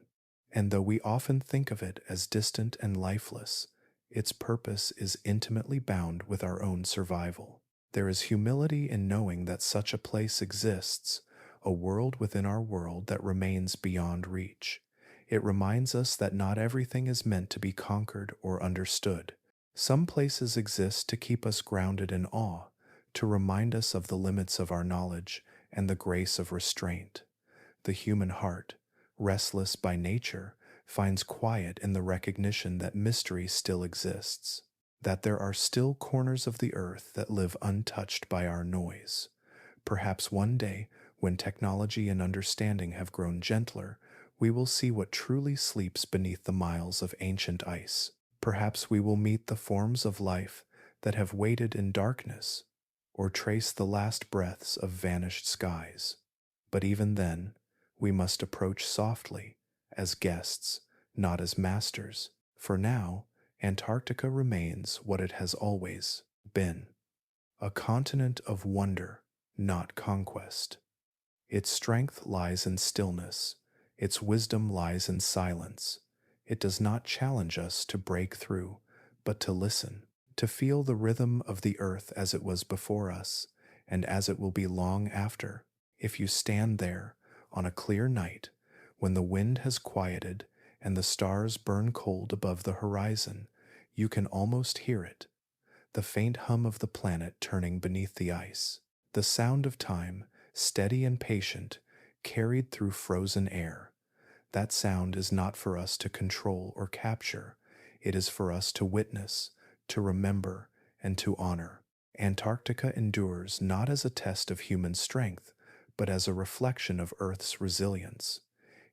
And though we often think of it as distant and lifeless, its purpose is intimately bound with our own survival. There is humility in knowing that such a place exists, a world within our world that remains beyond reach. It reminds us that not everything is meant to be conquered or understood. Some places exist to keep us grounded in awe, to remind us of the limits of our knowledge and the grace of restraint. The human heart, restless by nature, finds quiet in the recognition that mystery still exists, that there are still corners of the earth that live untouched by our noise. Perhaps one day, when technology and understanding have grown gentler, we will see what truly sleeps beneath the miles of ancient ice. Perhaps we will meet the forms of life that have waited in darkness, or trace the last breaths of vanished skies. But even then, we must approach softly, as guests, not as masters. For now, Antarctica remains what it has always been: a continent of wonder, not conquest. Its strength lies in stillness, its wisdom lies in silence. It does not challenge us to break through, but to listen, to feel the rhythm of the earth as it was before us, and as it will be long after. If you stand there on a clear night, when the wind has quieted and the stars burn cold above the horizon, you can almost hear it, the faint hum of the planet turning beneath the ice, the sound of time, steady and patient, carried through frozen air. That sound is not for us to control or capture. It is for us to witness, to remember, and to honor. Antarctica endures not as a test of human strength, but as a reflection of Earth's resilience.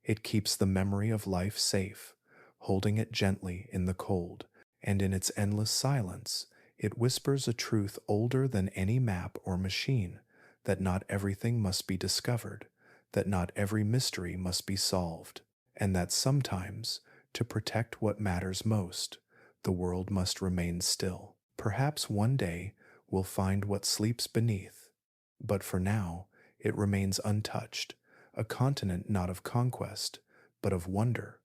It keeps the memory of life safe, holding it gently in the cold, and in its endless silence, it whispers a truth older than any map or machine, that not everything must be discovered, that not every mystery must be solved, and that sometimes, to protect what matters most, The world must remain still. Perhaps one day we'll find what sleeps beneath. But for now, it remains untouched, a continent not of conquest, but of wonder,